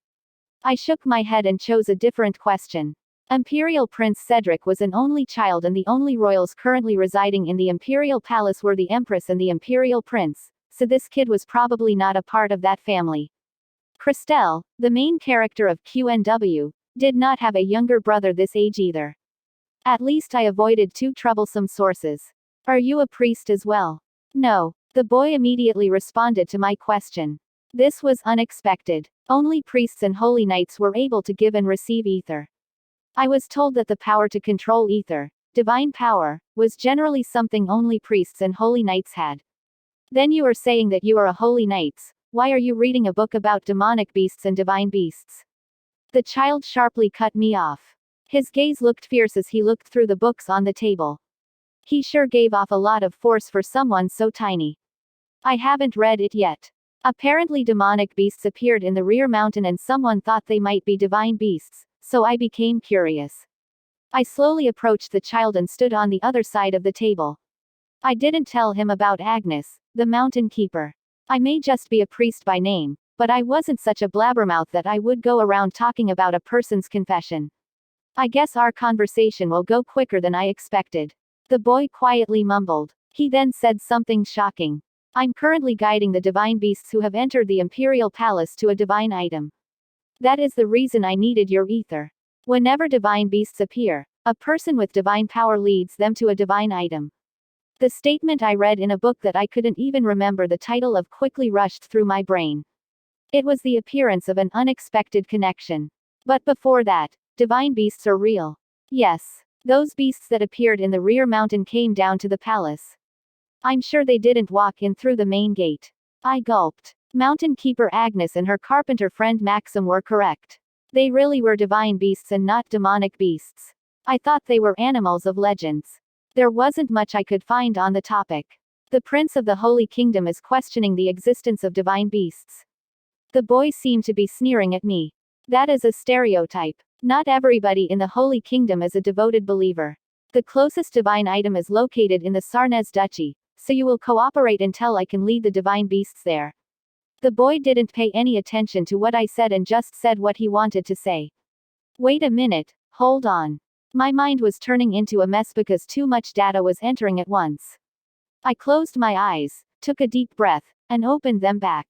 I shook my head and chose a different question. Imperial Prince Cedric was an only child and the only royals currently residing in the Imperial Palace were the Empress and the Imperial Prince, so this kid was probably not a part of that family. Cristelle, the main character of QNW, did not have a younger brother this age either. At least I avoided 2 troublesome sources. Are you a priest as well? No. The boy immediately responded to my question. This was unexpected. Only priests and holy knights were able to give and receive ether. I was told that the power to control ether, divine power, was generally something only priests and holy knights had. Then you are saying that you are a holy knight. Why are you reading a book about demonic beasts and divine beasts? The child sharply cut me off. His gaze looked fierce as he looked through the books on the table. He sure gave off a lot of force for someone so tiny. I haven't read it yet. Apparently demonic beasts appeared in the rear mountain and someone thought they might be divine beasts, so I became curious. I slowly approached the child and stood on the other side of the table. I didn't tell him about Agnes, the mountain keeper. I may just be a priest by name, but I wasn't such a blabbermouth that I would go around talking about a person's confession. I guess our conversation will go quicker than I expected. The boy quietly mumbled. He then said something shocking. I'm currently guiding the divine beasts who have entered the Imperial Palace to a divine item. That is the reason I needed your ether. Whenever divine beasts appear, a person with divine power leads them to a divine item. The statement I read in a book that I couldn't even remember the title of quickly rushed through my brain. It was the appearance of an unexpected connection. But before that, divine beasts are real. Yes. Those beasts that appeared in the rear mountain came down to the palace. I'm sure they didn't walk in through the main gate. I gulped. Mountain Keeper Agnes and her carpenter friend Maxim were correct. They really were divine beasts and not demonic beasts. I thought they were animals of legends. There wasn't much I could find on the topic. The Prince of the Holy Kingdom is questioning the existence of divine beasts. The boy seemed to be sneering at me. That is a stereotype. Not everybody in the Holy Kingdom is a devoted believer. The closest divine item is located in the Sarnez Duchy, so you will cooperate until I can lead the divine beasts there. The boy didn't pay any attention to what I said and just said what he wanted to say. Wait a minute, hold on. My mind was turning into a mess because too much data was entering at once. I closed my eyes, took a deep breath, and opened them back.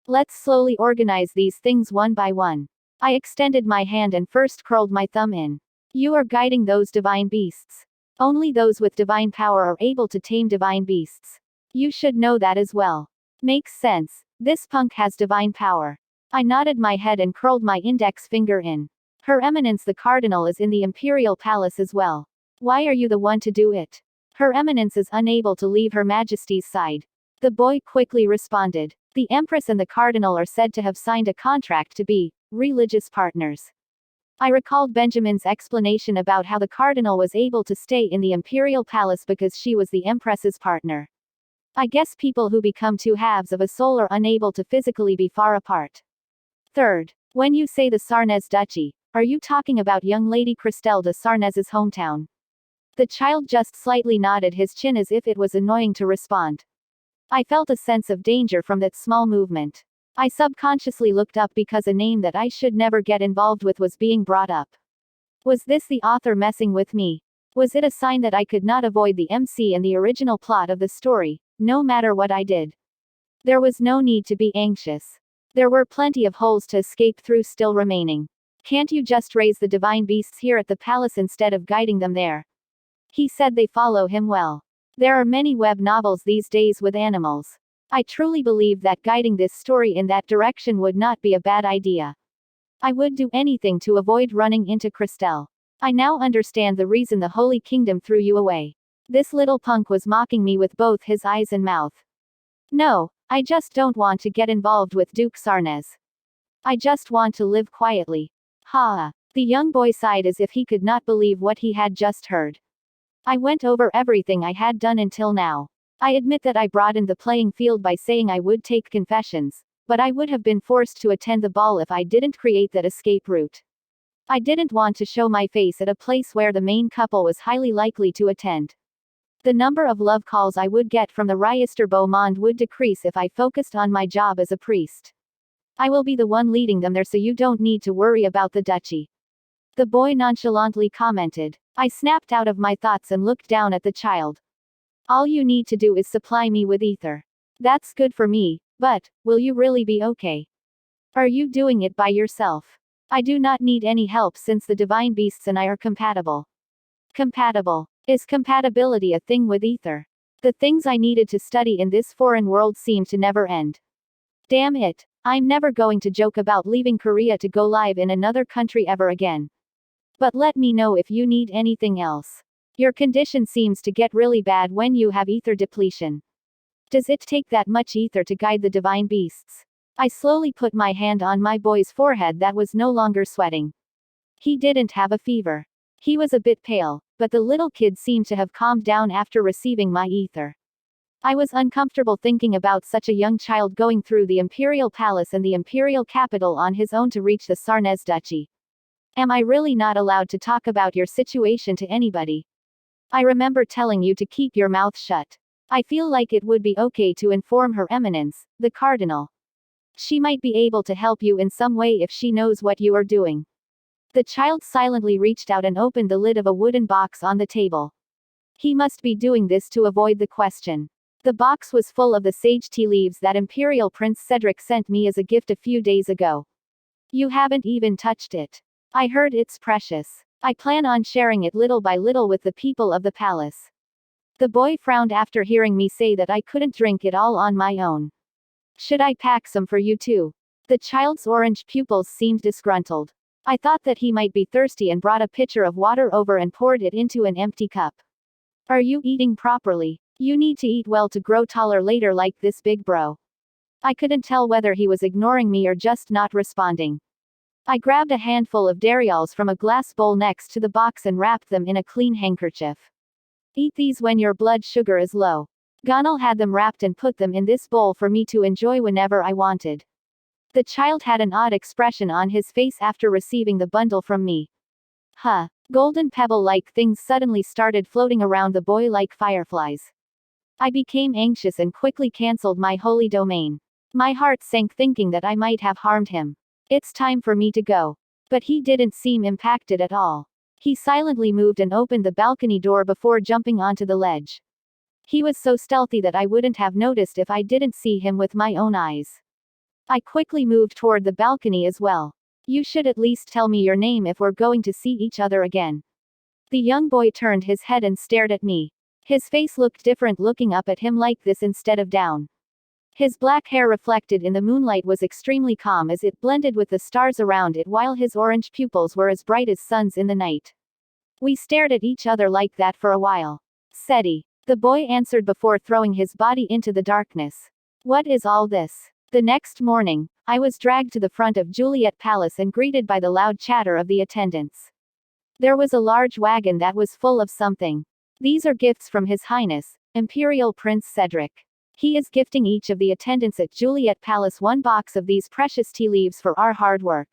Let's slowly organize these things one by one. I extended my hand and first curled my thumb in. You are guiding those divine beasts. Only those with divine power are able to tame divine beasts. You should know that as well. Makes sense. This punk has divine power. I nodded my head and curled my index finger in. Her Eminence the Cardinal is in the Imperial Palace as well. Why are you the one to do it? Her Eminence is unable to leave Her Majesty's side. The boy quickly responded. The Empress and the Cardinal are said to have signed a contract to be religious partners. I recalled Benjamin's explanation about how the Cardinal was able to stay in the Imperial Palace because she was the Empress's partner. I guess people who become two halves of a soul are unable to physically be far apart. Third, when you say the Sarnez Duchy, are you talking about young Lady Cristelle de Sarnez's hometown? The child just slightly nodded his chin as if it was annoying to respond. I felt a sense of danger from that small movement. I subconsciously looked up because a name that I should never get involved with was being brought up. Was this the author messing with me? Was it a sign that I could not avoid the MC and the original plot of the story, no matter what I did? There was no need to be anxious. There were plenty of holes to escape through still remaining. Can't you just raise the divine beasts here at the palace instead of guiding them there? He said they follow him well. There are many web novels these days with animals. I truly believe that guiding this story in that direction would not be a bad idea. I would do anything to avoid running into Cristelle. I now understand the reason the Holy Kingdom threw you away. This little punk was mocking me with both his eyes and mouth. No, I just don't want to get involved with Duke Sarnez. I just want to live quietly. Ha! The young boy sighed as if he could not believe what he had just heard. I went over everything I had done until now. I admit that I broadened the playing field by saying I would take confessions, but I would have been forced to attend the ball if I didn't create that escape route. I didn't want to show my face at a place where the main couple was highly likely to attend. The number of love calls I would get from the Riester Beau Monde would decrease if I focused on my job as a priest. I will be the one leading them there, so you don't need to worry about the duchy. The boy nonchalantly commented. I snapped out of my thoughts and looked down at the child. All you need to do is supply me with ether. That's good for me, but will you really be okay? Are you doing it by yourself? I do not need any help since the divine beasts and I are compatible. Compatible. Is compatibility a thing with ether? The things I needed to study in this foreign world seem to never end. Damn it. I'm never going to joke about leaving Korea to go live in another country ever again. But let me know if you need anything else. Your condition seems to get really bad when you have ether depletion. Does it take that much ether to guide the divine beasts? I slowly put my hand on my boy's forehead that was no longer sweating. He didn't have a fever. He was a bit pale, but the little kid seemed to have calmed down after receiving my ether. I was uncomfortable thinking about such a young child going through the imperial palace and the imperial capital on his own to reach the Sarnez Duchy. Am I really not allowed to talk about your situation to anybody? I remember telling you to keep your mouth shut. I feel like it would be okay to inform Her Eminence, the Cardinal. She might be able to help you in some way if she knows what you are doing. The child silently reached out and opened the lid of a wooden box on the table. He must be doing this to avoid the question. The box was full of the sage tea leaves that Imperial Prince Cedric sent me as a gift a few days ago. You haven't even touched it. I heard it's precious. I plan on sharing it little by little with the people of the palace. The boy frowned after hearing me say that I couldn't drink it all on my own. Should I pack some for you too? The child's orange pupils seemed disgruntled. I thought that he might be thirsty and brought a pitcher of water over and poured it into an empty cup. Are you eating properly? You need to eat well to grow taller later like this big bro. I couldn't tell whether he was ignoring me or just not responding. I grabbed a handful of cereals from a glass bowl next to the box and wrapped them in a clean handkerchief. Eat these when your blood sugar is low. Gonal had them wrapped and put them in this bowl for me to enjoy whenever I wanted. The child had an odd expression on his face after receiving the bundle from me. Huh. Golden pebble-like things suddenly started floating around the boy like fireflies. I became anxious and quickly cancelled my holy domain. My heart sank thinking that I might have harmed him. It's time for me to go. But he didn't seem impacted at all. He silently moved and opened the balcony door before jumping onto the ledge. He was so stealthy that I wouldn't have noticed if I didn't see him with my own eyes. I quickly moved toward the balcony as well. You should at least tell me your name if we're going to see each other again. The young boy turned his head and stared at me. His face looked different looking up at him like this instead of down. His black hair reflected in the moonlight was extremely calm as it blended with the stars around it, while his orange pupils were as bright as suns in the night. We stared at each other like that for a while. Seti. The boy answered before throwing his body into the darkness. What is all this? The next morning, I was dragged to the front of Juliet Palace and greeted by the loud chatter of the attendants. There was a large wagon that was full of something. These are gifts from His Highness, Imperial Prince Cedric. He is gifting each of the attendants at Juliet Palace one box of these precious tea leaves for our hard work.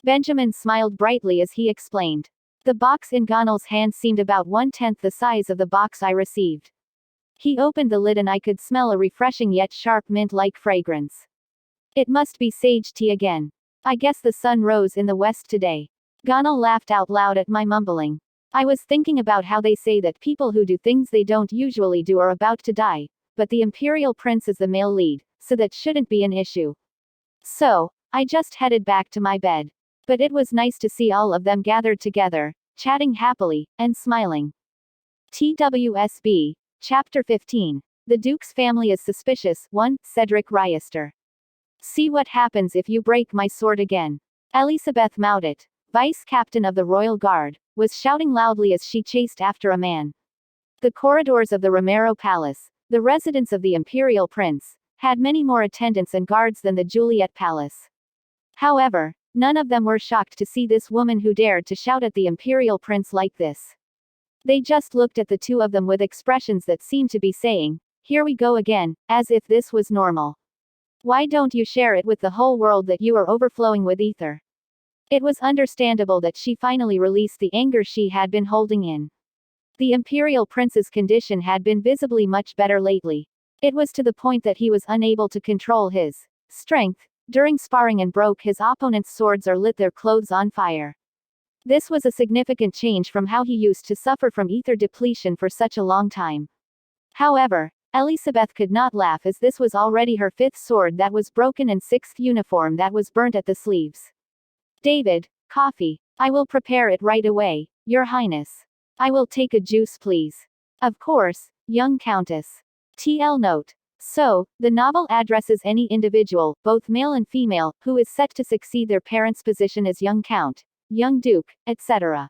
Benjamin smiled brightly as he explained. The box in Gonal's hand seemed about 1/10 the size of the box I received. He opened the lid and I could smell a refreshing yet sharp mint-like fragrance. It must be sage tea again. I guess the sun rose in the west today. Gonal laughed out loud at my mumbling. I was thinking about how they say that people who do things they don't usually do are about to die, but the Imperial Prince is the male lead, so that shouldn't be an issue. So, I just headed back to my bed. But it was nice to see all of them gathered together, chatting happily, and smiling. TWSB, Chapter 15. The Duke's family is suspicious. 1. Cedric Ryester. See what happens if you break my sword again. Elizabeth Moudet, Vice Captain of the Royal Guard, was shouting loudly as she chased after a man. The corridors of the Romero Palace, the residence of the Imperial Prince, had many more attendants and guards than the Juliet Palace. However, none of them were shocked to see this woman who dared to shout at the Imperial Prince like this. They just looked at the two of them with expressions that seemed to be saying, "Here we go again," as if this was normal. Why don't you share it with the whole world that you are overflowing with ether? It was understandable that she finally released the anger she had been holding in. The Imperial Prince's condition had been visibly much better lately. It was to the point that he was unable to control his strength during sparring and broke his opponent's swords or lit their clothes on fire. This was a significant change from how he used to suffer from ether depletion for such a long time. However, Elizabeth could not laugh as this was already her 5th sword that was broken and 6th uniform that was burnt at the sleeves. David, coffee. I will prepare it right away, Your Highness. I will take a juice please. Of course, young Countess. TL note. So, the novel addresses any individual, both male and female, who is set to succeed their parents' position as young count, young duke, etc.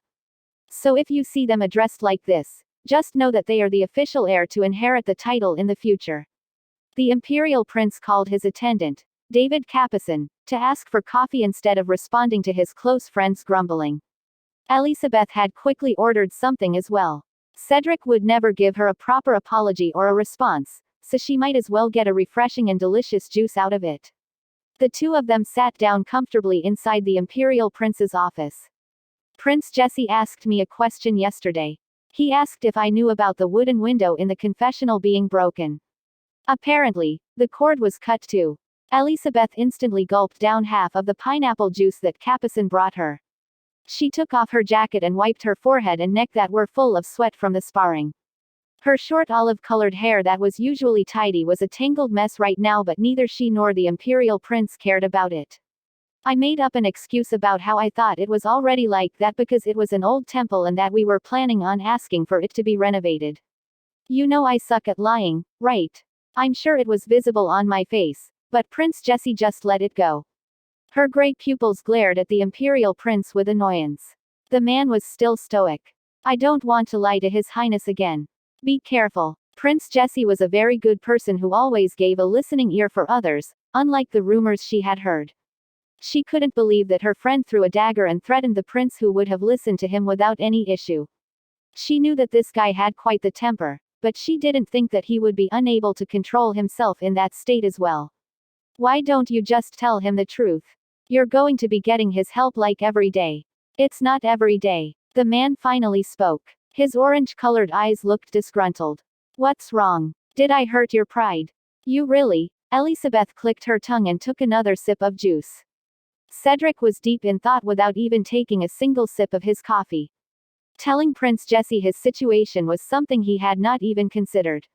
So if you see them addressed like this, just know that they are the official heir to inherit the title in the future. The Imperial Prince called his attendant, David Capison, to ask for coffee instead of responding to his close friend's grumbling. Elizabeth had quickly ordered something as well. Cedric would never give her a proper apology or a response, so she might as well get a refreshing and delicious juice out of it. The two of them sat down comfortably inside the Imperial Prince's office. Prince Jesse asked me a question yesterday. He asked if I knew about the wooden window in the confessional being broken. Apparently, the cord was cut too. Elizabeth instantly gulped down half of the pineapple juice that Capison brought her. She took off her jacket and wiped her forehead and neck that were full of sweat from the sparring. Her short olive-colored hair that was usually tidy was a tangled mess right now, but neither she nor the Imperial Prince cared about it. I made up an excuse about how I thought it was already like that because it was an old temple and that we were planning on asking for it to be renovated. You know I suck at lying, right? I'm sure it was visible on my face, but Prince Jesse just let it go. Her gray pupils glared at the Imperial Prince with annoyance. The man was still stoic. I don't want to lie to His Highness again. Be careful. Prince Jesse was a very good person who always gave a listening ear for others, unlike the rumors she had heard. She couldn't believe that her friend threw a dagger and threatened the prince, who would have listened to him without any issue. She knew that this guy had quite the temper, but she didn't think that he would be unable to control himself in that state as well. Why don't you just tell him the truth? You're going to be getting his help like every day. It's not every day. The man finally spoke. His orange-colored eyes looked disgruntled. What's wrong? Did I hurt your pride? You really? Elizabeth clicked her tongue and took another sip of juice. Cedric was deep in thought without even taking a single sip of his coffee. Telling Prince Jesse his situation was something he had not even considered.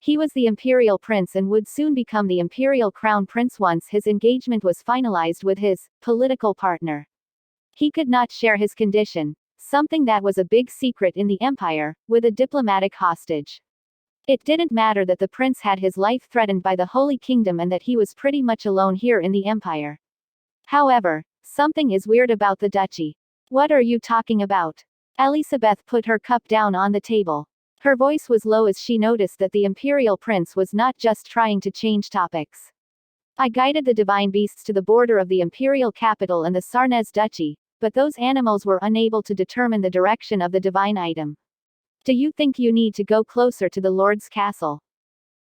He was the Imperial Prince and would soon become the Imperial Crown Prince once his engagement was finalized with his political partner. He could not share his condition, something that was a big secret in the Empire, with a diplomatic hostage. It didn't matter that the prince had his life threatened by the Holy Kingdom and that he was pretty much alone here in the Empire. However, something is weird about the duchy. What are you talking about? Elizabeth put her cup down on the table. Her voice was low as she noticed that the Imperial Prince was not just trying to change topics. I guided the divine beasts to the border of the Imperial capital and the Sarnez Duchy, but those animals were unable to determine the direction of the divine item. Do you think you need to go closer to the Lord's castle?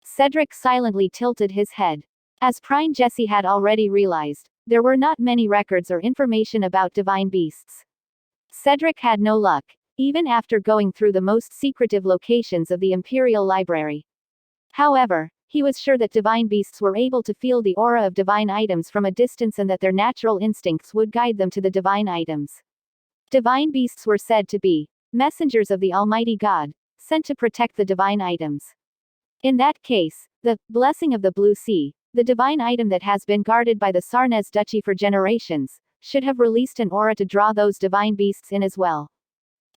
Cedric silently tilted his head. As Prime Jesse had already realized, there were not many records or information about divine beasts. Cedric had no luck, even after going through the most secretive locations of the Imperial Library. However, he was sure that divine beasts were able to feel the aura of divine items from a distance and that their natural instincts would guide them to the divine items. Divine beasts were said to be messengers of the Almighty God, sent to protect the divine items. In that case, the blessing of the Blue Sea, the divine item that has been guarded by the Sarnez Duchy for generations, should have released an aura to draw those divine beasts in as well.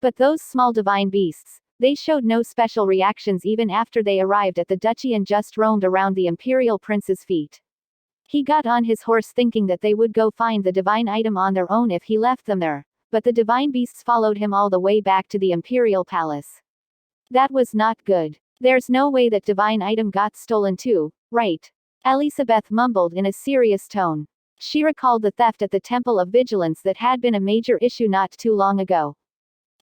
But those small divine beasts, they showed no special reactions even after they arrived at the duchy and just roamed around the imperial prince's feet. He got on his horse thinking that they would go find the divine item on their own if he left them there, but the divine beasts followed him all the way back to the imperial palace. That was not good. There's no way that divine item got stolen too, right? Elizabeth mumbled in a serious tone. She recalled the theft at the Temple of Vigilance that had been a major issue not too long ago.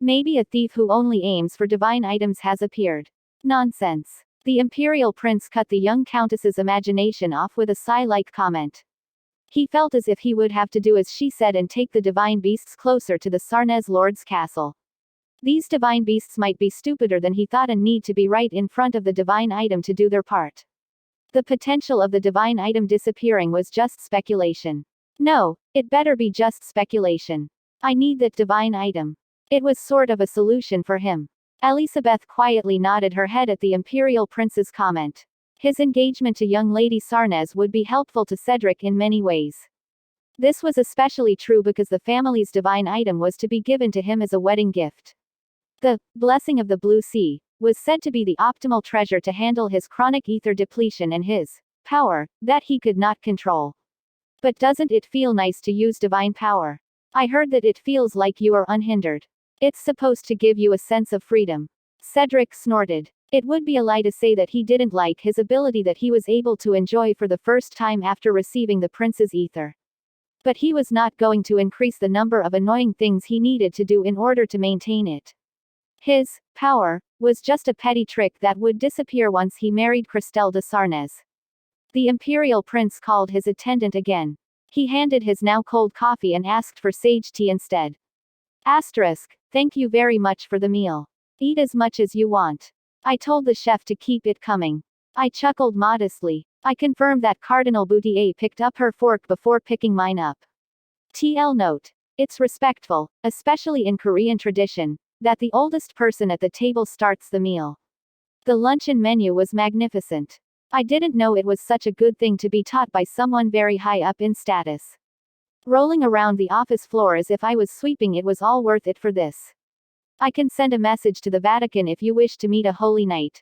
Maybe a thief who only aims for divine items has appeared. Nonsense. The imperial prince cut the young countess's imagination off with a sigh-like comment. He felt as if he would have to do as she said and take the divine beasts closer to the Sarnez Lord's castle. These divine beasts might be stupider than he thought and need to be right in front of the divine item to do their part. The potential of the divine item disappearing was just speculation. No, it better be just speculation. I need that divine item. It was sort of a solution for him. Elizabeth quietly nodded her head at the imperial prince's comment. His engagement to young Lady Sarnez would be helpful to Cedric in many ways. This was especially true because the family's divine item was to be given to him as a wedding gift. The blessing of the Blue Sea was said to be the optimal treasure to handle his chronic ether depletion and his power that he could not control. But doesn't it feel nice to use divine power? I heard that it feels like you are unhindered. It's supposed to give you a sense of freedom. Cedric snorted. It would be a lie to say that he didn't like his ability that he was able to enjoy for the first time after receiving the prince's ether. But he was not going to increase the number of annoying things he needed to do in order to maintain it. His power was just a petty trick that would disappear once he married Cristelle de Sarnez. The imperial prince called his attendant again. He handed his now cold coffee and asked for sage tea instead. Thank you very much for the meal. Eat as much as you want. I told the chef to keep it coming. I chuckled modestly. I confirmed that Cardinal Boutier picked up her fork before picking mine up. TL note. It's respectful, especially in Korean tradition, that the oldest person at the table starts the meal. The luncheon menu was magnificent. I didn't know it was such a good thing to be taught by someone very high up in status. Rolling around the office floor as if I was sweeping, it was all worth it for this. I can send a message to the Vatican if you wish to meet a holy knight.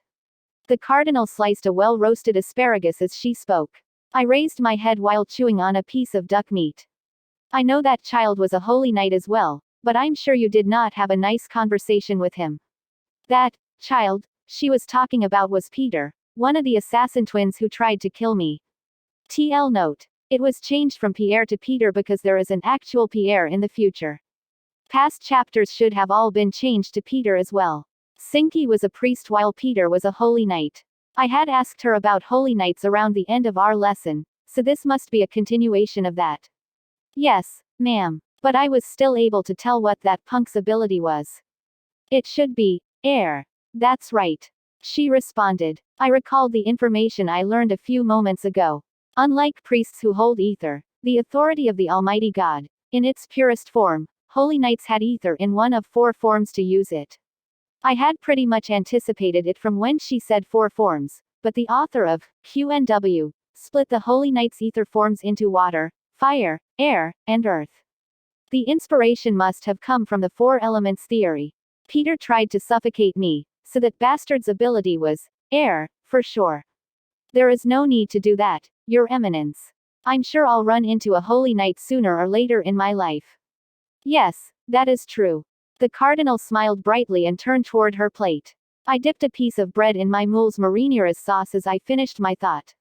The cardinal sliced a well-roasted asparagus as she spoke. I raised my head while chewing on a piece of duck meat. I know that child was a holy knight as well, but I'm sure you did not have a nice conversation with him. That child she was talking about was Peter, one of the assassin twins who tried to kill me. TL note. It was changed from Pierre to Peter because there is an actual Pierre in the future. Past chapters should have all been changed to Peter as well. Sinky was a priest while Peter was a holy knight. I had asked her about holy knights around the end of our lesson, so this must be a continuation of that. Yes, ma'am. But I was still able to tell what that punk's ability was. It should be air. That's right. She responded. I recalled the information I learned a few moments ago. Unlike priests who hold ether, the authority of the Almighty God, in its purest form, holy knights had ether in one of 4 forms to use it. I had pretty much anticipated it from when she said 4 forms, but the author of QNW split the holy knight's ether forms into water, fire, air, and earth. The inspiration must have come from the 4 elements theory. Peter tried to suffocate me, so that bastard's ability was air, for sure. There is no need to do that, Your Eminence. I'm sure I'll run into a holy knight sooner or later in my life. Yes, that is true. The cardinal smiled brightly and turned toward her plate. I dipped a piece of bread in my moules marinera's sauce as I finished my thought.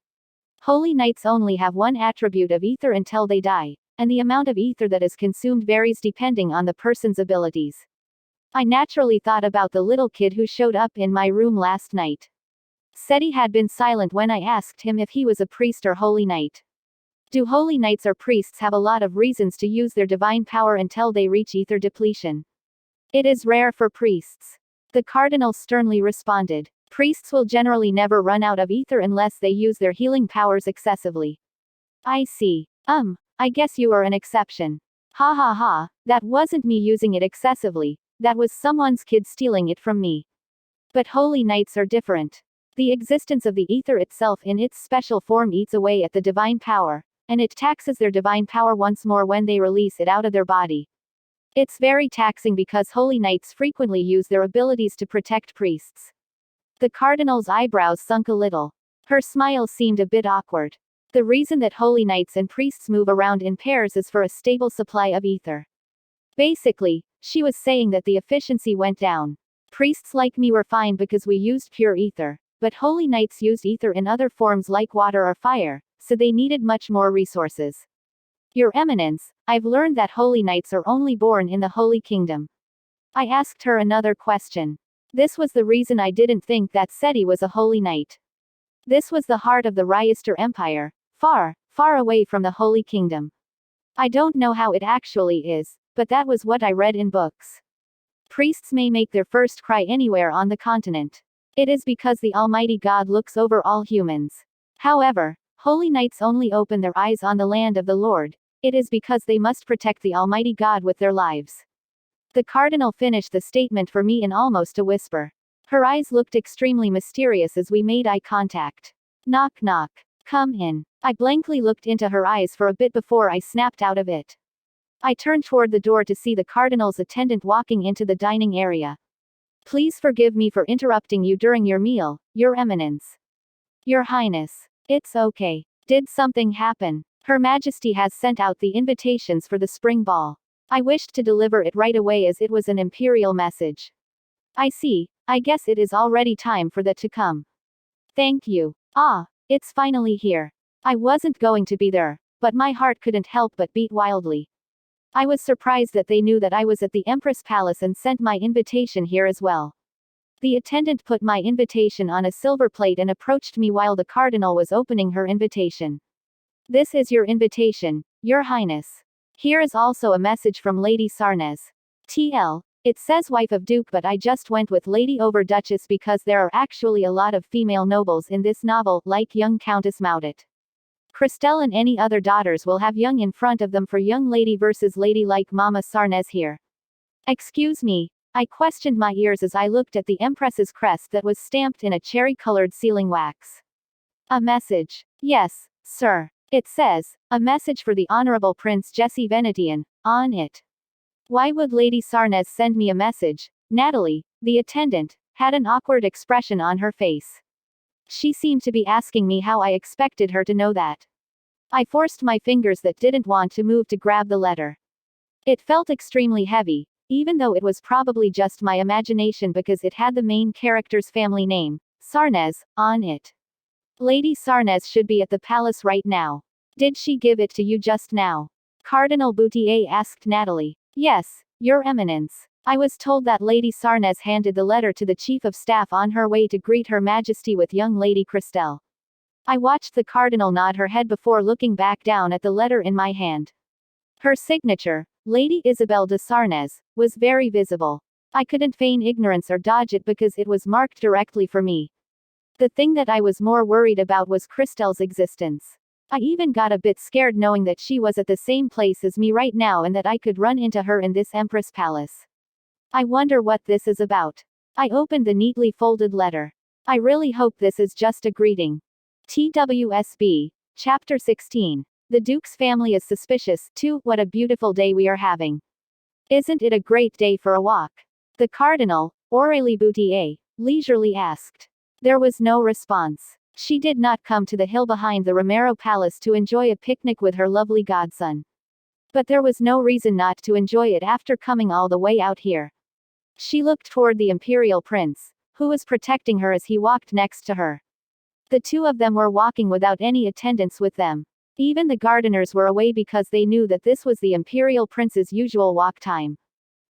Holy knights only have one attribute of ether until they die, and the amount of ether that is consumed varies depending on the person's abilities. I naturally thought about the little kid who showed up in my room last night. Seti had been silent when I asked him if he was a priest or holy knight. Do holy knights or priests have a lot of reasons to use their divine power until they reach ether depletion? It is rare for priests. The cardinal sternly responded. Priests will generally never run out of ether unless they use their healing powers excessively. I see. I guess you are an exception. Ha ha ha, that wasn't me using it excessively, that was someone's kid stealing it from me. But holy knights are different. The existence of the ether itself in its special form eats away at the divine power, and it taxes their divine power once more when they release it out of their body. It's very taxing because holy knights frequently use their abilities to protect priests. The cardinal's eyebrows sunk a little. Her smile seemed a bit awkward. The reason that holy knights and priests move around in pairs is for a stable supply of ether. Basically, she was saying that the efficiency went down. Priests like me were fine because we used pure ether, but holy knights used ether in other forms like water or fire, so they needed much more resources. Your Eminence, I've learned that holy knights are only born in the Holy Kingdom. I asked her another question. This was the reason I didn't think that Seti was a holy knight. This was the heart of the Raister Empire, far, far away from the Holy Kingdom. I don't know how it actually is, but that was what I read in books. Priests may make their first cry anywhere on the continent. It is because the Almighty God looks over all humans. However, holy knights only open their eyes on the land of the Lord. It is because they must protect the Almighty God with their lives. The cardinal finished the statement for me in almost a whisper. Her eyes looked extremely mysterious as we made eye contact. Knock knock. Come in. I blankly looked into her eyes for a bit before I snapped out of it. I turned toward the door to see the cardinal's attendant walking into the dining area. Please forgive me for interrupting you during your meal, Your Eminence. Your Highness. It's okay. Did something happen? Her Majesty has sent out the invitations for the spring ball. I wished to deliver it right away as it was an imperial message. I see, I guess it is already time for that to come. Thank you. Ah, it's finally here. I wasn't going to be there, but my heart couldn't help but beat wildly. I was surprised that they knew that I was at the Empress Palace and sent my invitation here as well. The attendant put my invitation on a silver plate and approached me while the cardinal was opening her invitation. This is your invitation, Your Highness. Here is also a message from Lady Sarnez. TL. It says wife of Duke, but I just went with Lady over Duchess because there are actually a lot of female nobles in this novel, like young Countess Maudet. Cristelle and any other daughters will have young in front of them for young lady versus lady like Mama Sarnez here. Excuse me. I questioned my ears as I looked at the Empress's crest that was stamped in a cherry-colored sealing wax. A message. Yes, sir. It says, a message for the Honorable Prince Jesse Venetian, on it. Why would Lady Sarnez send me a message? Natalie, the attendant, had an awkward expression on her face. She seemed to be asking me how I expected her to know that. I forced my fingers that didn't want to move to grab the letter. It felt extremely heavy, even though it was probably just my imagination because it had the main character's family name, Sarnez, on it. Lady Sarnez should be at the palace right now. Did she give it to you just now? Cardinal Boutier asked Natalie. Yes, Your Eminence. I was told that Lady Sarnez handed the letter to the Chief of Staff on her way to greet Her Majesty with young Lady Cristelle. I watched the cardinal nod her head before looking back down at the letter in my hand. Her signature, Lady Isabelle de Sarnez, was very visible. I couldn't feign ignorance or dodge it because it was marked directly for me. The thing that I was more worried about was Cristelle's existence. I even got a bit scared knowing that she was at the same place as me right now and that I could run into her in this Empress Palace. I wonder what this is about. I opened the neatly folded letter. I really hope this is just a greeting. TWSB. Chapter 16. The Duke's family is suspicious, too. What a beautiful day we are having. Isn't it a great day for a walk? The Cardinal, Aurélie Boutier, leisurely asked. There was no response. She did not come to the hill behind the Romero Palace to enjoy a picnic with her lovely godson. But there was no reason not to enjoy it after coming all the way out here. She looked toward the Imperial Prince, who was protecting her as he walked next to her. The two of them were walking without any attendants with them. Even the gardeners were away because they knew that this was the Imperial Prince's usual walk time.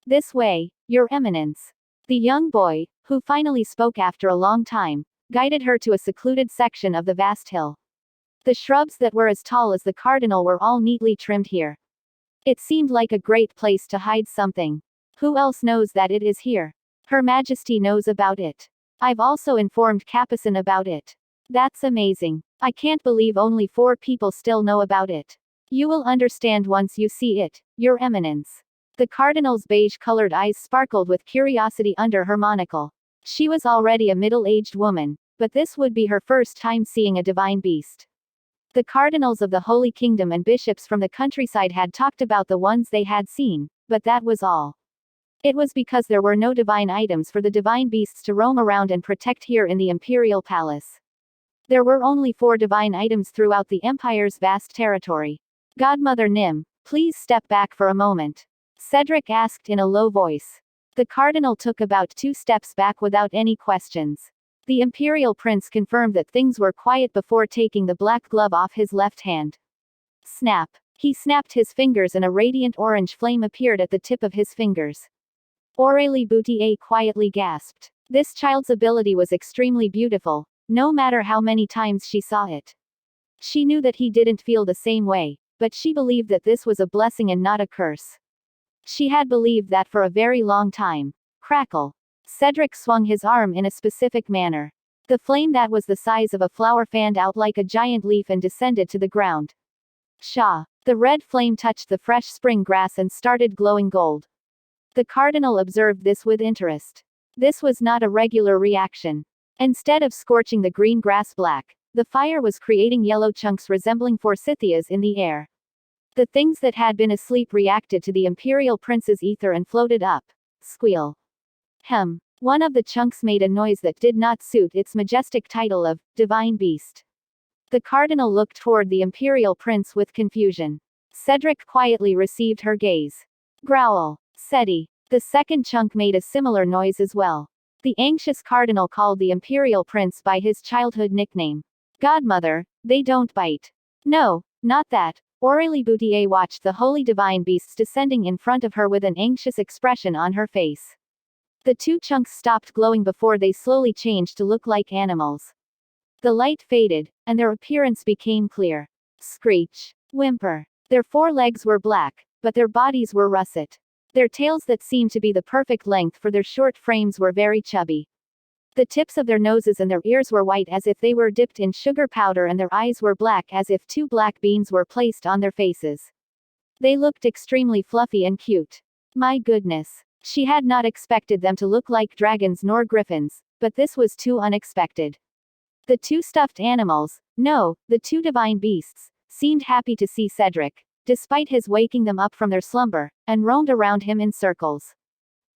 This way, Your Eminence. The young boy, who finally spoke after a long time, guided her to a secluded section of the vast hill. The shrubs that were as tall as the cardinal were all neatly trimmed here. It seemed like a great place to hide something. Who else knows that it is here? Her Majesty knows about it. I've also informed Capucin about it. That's amazing. I can't believe only 4 people still know about it. You will understand once you see it, Your Eminence. The cardinal's beige-colored eyes sparkled with curiosity under her monocle. She was already a middle-aged woman, but this would be her first time seeing a divine beast. The cardinals of the Holy Kingdom and bishops from the countryside had talked about the ones they had seen, but that was all. It was because there were no divine items for the divine beasts to roam around and protect here in the imperial palace. There were only 4 divine items throughout the empire's vast territory. Godmother Nim, please step back for a moment. Cedric asked in a low voice. The cardinal took about 2 steps back without any questions. The imperial prince confirmed that things were quiet before taking the black glove off his left hand. Snap. He snapped his fingers and a radiant orange flame appeared at the tip of his fingers. Aurélie Boutier quietly gasped. This child's ability was extremely beautiful, no matter how many times she saw it. She knew that he didn't feel the same way, but she believed that this was a blessing and not a curse. She had believed that for a very long time. Crackle. Cedric swung his arm in a specific manner. The flame that was the size of a flower fanned out like a giant leaf and descended to the ground. Shah. The red flame touched the fresh spring grass and started glowing gold. The cardinal observed this with interest. This was not a regular reaction. Instead of scorching the green grass black, the fire was creating yellow chunks resembling forsythias in the air. The things that had been asleep reacted to the imperial prince's ether and floated up. Squeal. One of the chunks made a noise that did not suit its majestic title of divine beast. The cardinal looked toward the imperial prince with confusion. Cedric quietly received her gaze. Growl. Seti. The second chunk made a similar noise as well. The anxious cardinal called the imperial prince by his childhood nickname. Godmother, they don't bite. No, not that. Aurélie Boutier watched the holy divine beasts descending in front of her with an anxious expression on her face. The 2 chunks stopped glowing before they slowly changed to look like animals. The light faded, and their appearance became clear. Screech. Whimper. Their 4 legs were black, but their bodies were russet. Their tails that seemed to be the perfect length for their short frames were very chubby. The tips of their noses and their ears were white as if they were dipped in sugar powder and their eyes were black as if 2 black beans were placed on their faces. They looked extremely fluffy and cute. My goodness. She had not expected them to look like dragons nor griffins, but this was too unexpected. The 2 stuffed animals, no, the 2 divine beasts, seemed happy to see Cedric, despite his waking them up from their slumber, and roamed around him in circles.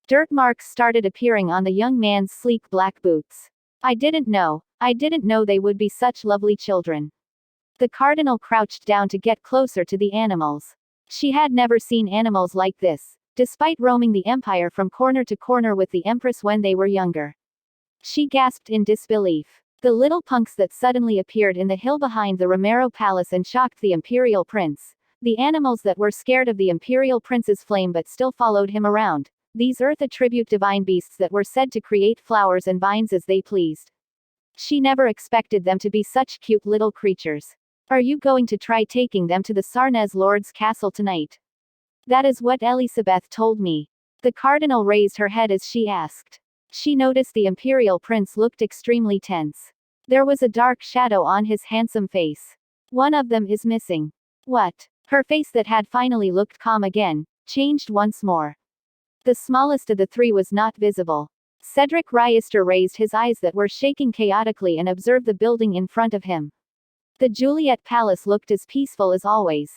Dirt marks started appearing on the young man's sleek black boots. I didn't know they would be such lovely children. The cardinal crouched down to get closer to the animals. She had never seen animals like this, despite roaming the empire from corner to corner with the empress when they were younger. She gasped in disbelief. The little punks that suddenly appeared in the hill behind the Romero Palace and shocked the imperial prince. The animals that were scared of the imperial prince's flame but still followed him around. These earth attribute divine beasts that were said to create flowers and vines as they pleased. She never expected them to be such cute little creatures. Are you going to try taking them to the Sarnez Lord's castle tonight? That is what Elisabeth told me. The cardinal raised her head as she asked. She noticed the imperial prince looked extremely tense. There was a dark shadow on his handsome face. One of them is missing. What? Her face that had finally looked calm again, changed once more. The smallest of the 3 was not visible. Cedric Ryester raised his eyes that were shaking chaotically and observed the building in front of him. The Juliet Palace looked as peaceful as always.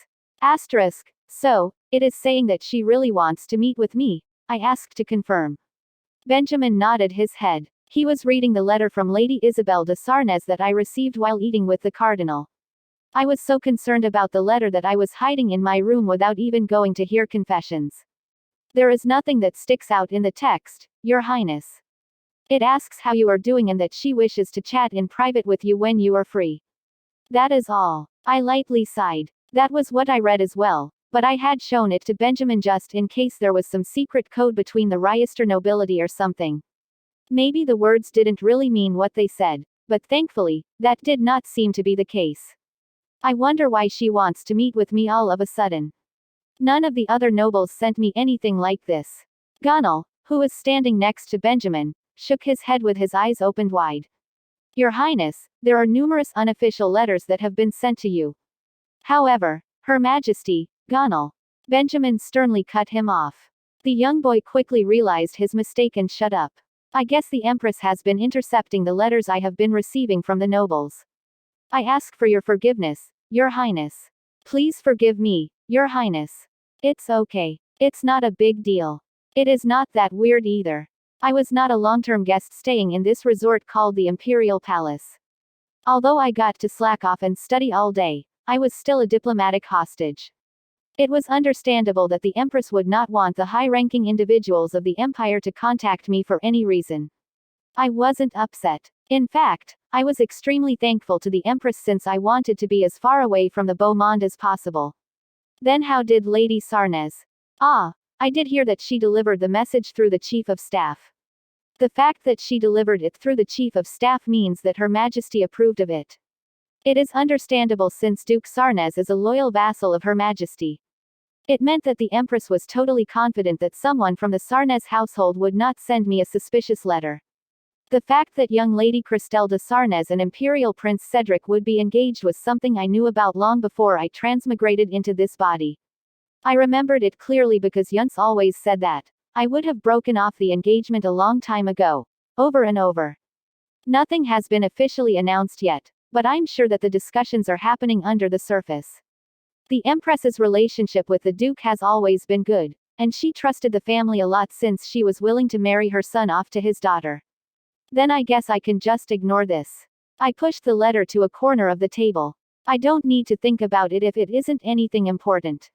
So, it is saying that she really wants to meet with me, I asked to confirm. Benjamin nodded his head. He was reading the letter from Lady Isabel de Sarnez that I received while eating with the cardinal. I was so concerned about the letter that I was hiding in my room without even going to hear confessions. There is nothing that sticks out in the text, Your Highness. It asks how you are doing and that she wishes to chat in private with you when you are free. That is all. I lightly sighed. That was what I read as well, but I had shown it to Benjamin just in case there was some secret code between the Ryester nobility or something. Maybe the words didn't really mean what they said, but thankfully, that did not seem to be the case. I wonder why she wants to meet with me all of a sudden. None of the other nobles sent me anything like this. Gonal, who was standing next to Benjamin, shook his head with his eyes opened wide. Your Highness, there are numerous unofficial letters that have been sent to you. However, Her Majesty, Gonal. Benjamin sternly cut him off. The young boy quickly realized his mistake and shut up. I guess the Empress has been intercepting the letters I have been receiving from the nobles. I ask for your forgiveness, Your Highness. Please forgive me, Your Highness. It's okay. It's not a big deal. It is not that weird either. I was not a long-term guest staying in this resort called the Imperial Palace. Although I got to slack off and study all day, I was still a diplomatic hostage. It was understandable that the Empress would not want the high-ranking individuals of the Empire to contact me for any reason. I wasn't upset. In fact, I was extremely thankful to the Empress since I wanted to be as far away from the beau monde as possible. Then how did Lady Sarnez? Ah, I did hear that she delivered the message through the Chief of Staff. The fact that she delivered it through the Chief of Staff means that Her Majesty approved of it. It is understandable since Duke Sarnez is a loyal vassal of Her Majesty. It meant that the Empress was totally confident that someone from the Sarnez household would not send me a suspicious letter. The fact that young Lady Cristelle de Sarnez and Imperial Prince Cedric would be engaged was something I knew about long before I transmigrated into this body. I remembered it clearly because Yuns always said that I would have broken off the engagement a long time ago, over and over. Nothing has been officially announced yet, but I'm sure that the discussions are happening under the surface. The Empress's relationship with the Duke has always been good, and she trusted the family a lot since she was willing to marry her son off to his daughter. Then I guess I can just ignore this. I pushed the letter to a corner of the table. I don't need to think about it if it isn't anything important.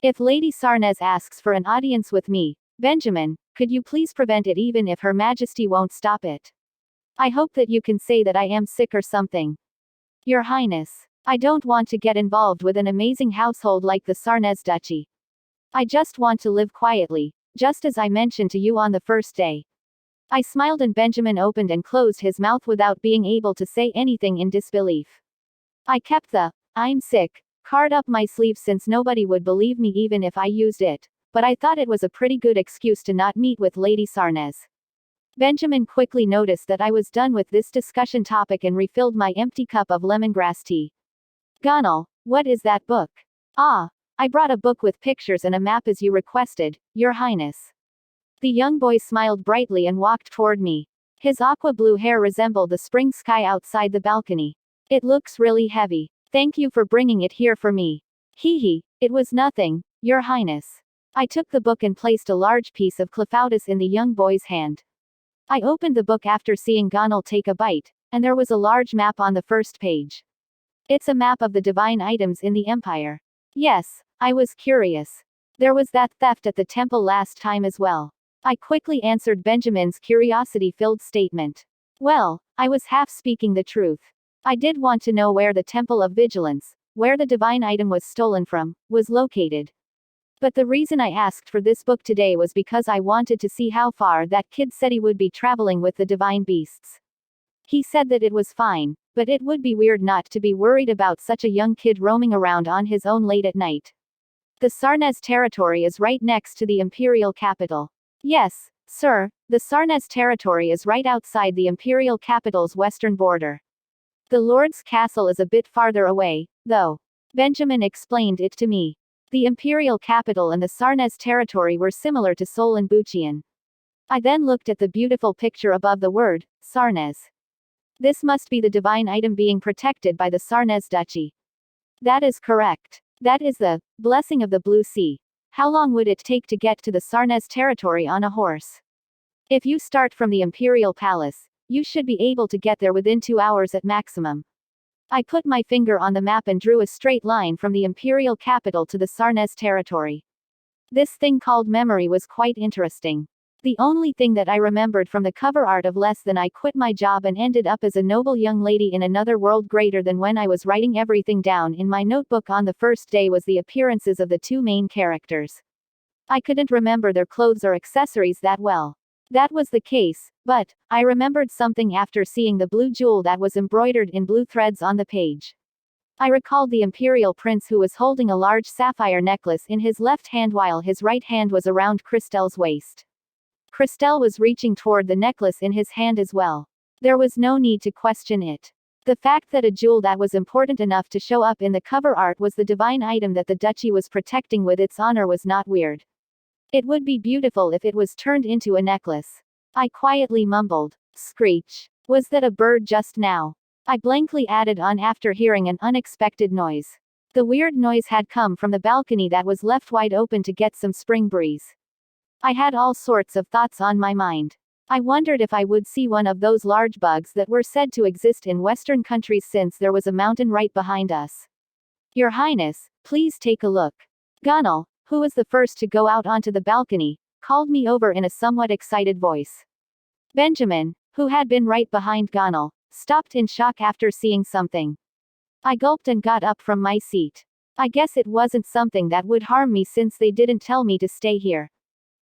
If Lady Sarnez asks for an audience with me, Benjamin, could you please prevent it even if Her Majesty won't stop it? I hope that you can say that I am sick or something. Your Highness, I don't want to get involved with an amazing household like the Sarnez Duchy. I just want to live quietly, just as I mentioned to you on the first day. I smiled and Benjamin opened and closed his mouth without being able to say anything in disbelief. I kept the "I'm sick" card up my sleeve since nobody would believe me even if I used it, but I thought it was a pretty good excuse to not meet with Lady Sarnez. Benjamin quickly noticed that I was done with this discussion topic and refilled my empty cup of lemongrass tea. Gonal, what is that book? Ah, I brought a book with pictures and a map as you requested, Your Highness. The young boy smiled brightly and walked toward me. His aqua blue hair resembled the spring sky outside the balcony. It looks really heavy. Thank you for bringing it here for me. Hee, it was nothing, Your Highness. I took the book and placed a large piece of clefautus in the young boy's hand. I opened the book after seeing Gonal take a bite, and there was a large map on the first page. It's a map of the divine items in the Empire. Yes, I was curious. There was that theft at the temple last time as well. I quickly answered Benjamin's curiosity-filled statement. Well, I was half speaking the truth. I did want to know where the Temple of Vigilance, where the divine item was stolen from, was located. But the reason I asked for this book today was because I wanted to see how far that kid said he would be traveling with the divine beasts. He said that it was fine, but it would be weird not to be worried about such a young kid roaming around on his own late at night. The Sarnez territory is right next to the imperial capital. Yes, sir, the Sarnez territory is right outside the imperial capital's western border. The Lord's castle is a bit farther away, though. Benjamin explained it to me. The imperial capital and the Sarnez territory were similar to Seoul and Bucheon. I then looked at the beautiful picture above the word, Sarnez. This must be the divine item being protected by the Sarnez Duchy. That is correct. That is the blessing of the Blue Sea. How long would it take to get to the Sarnez territory on a horse? If you start from the Imperial Palace, you should be able to get there within 2 hours at maximum. I put my finger on the map and drew a straight line from the imperial capital to the Sarnez territory. This thing called memory was quite interesting. The only thing that I remembered from the cover art of Less Than I Quit My Job and Ended Up as a Noble Young Lady in Another World greater than when I was writing everything down in my notebook on the first day was the appearances of the two main characters. I couldn't remember their clothes or accessories that well. That was the case, but I remembered something after seeing the blue jewel that was embroidered in blue threads on the page. I recalled the imperial prince who was holding a large sapphire necklace in his left hand while his right hand was around Cristelle's waist. Cristelle was reaching toward the necklace in his hand as well. There was no need to question it. The fact that a jewel that was important enough to show up in the cover art was the divine item that the duchy was protecting with its honor was not weird. It would be beautiful if it was turned into a necklace. I quietly mumbled. Screech. Was that a bird just now? I blankly added on after hearing an unexpected noise. The weird noise had come from the balcony that was left wide open to get some spring breeze. I had all sorts of thoughts on my mind. I wondered if I would see one of those large bugs that were said to exist in Western countries since there was a mountain right behind us. Your Highness, please take a look. Gonal, who was the first to go out onto the balcony, called me over in a somewhat excited voice. Benjamin, who had been right behind Gonal, stopped in shock after seeing something. I gulped and got up from my seat. I guess it wasn't something that would harm me since they didn't tell me to stay here.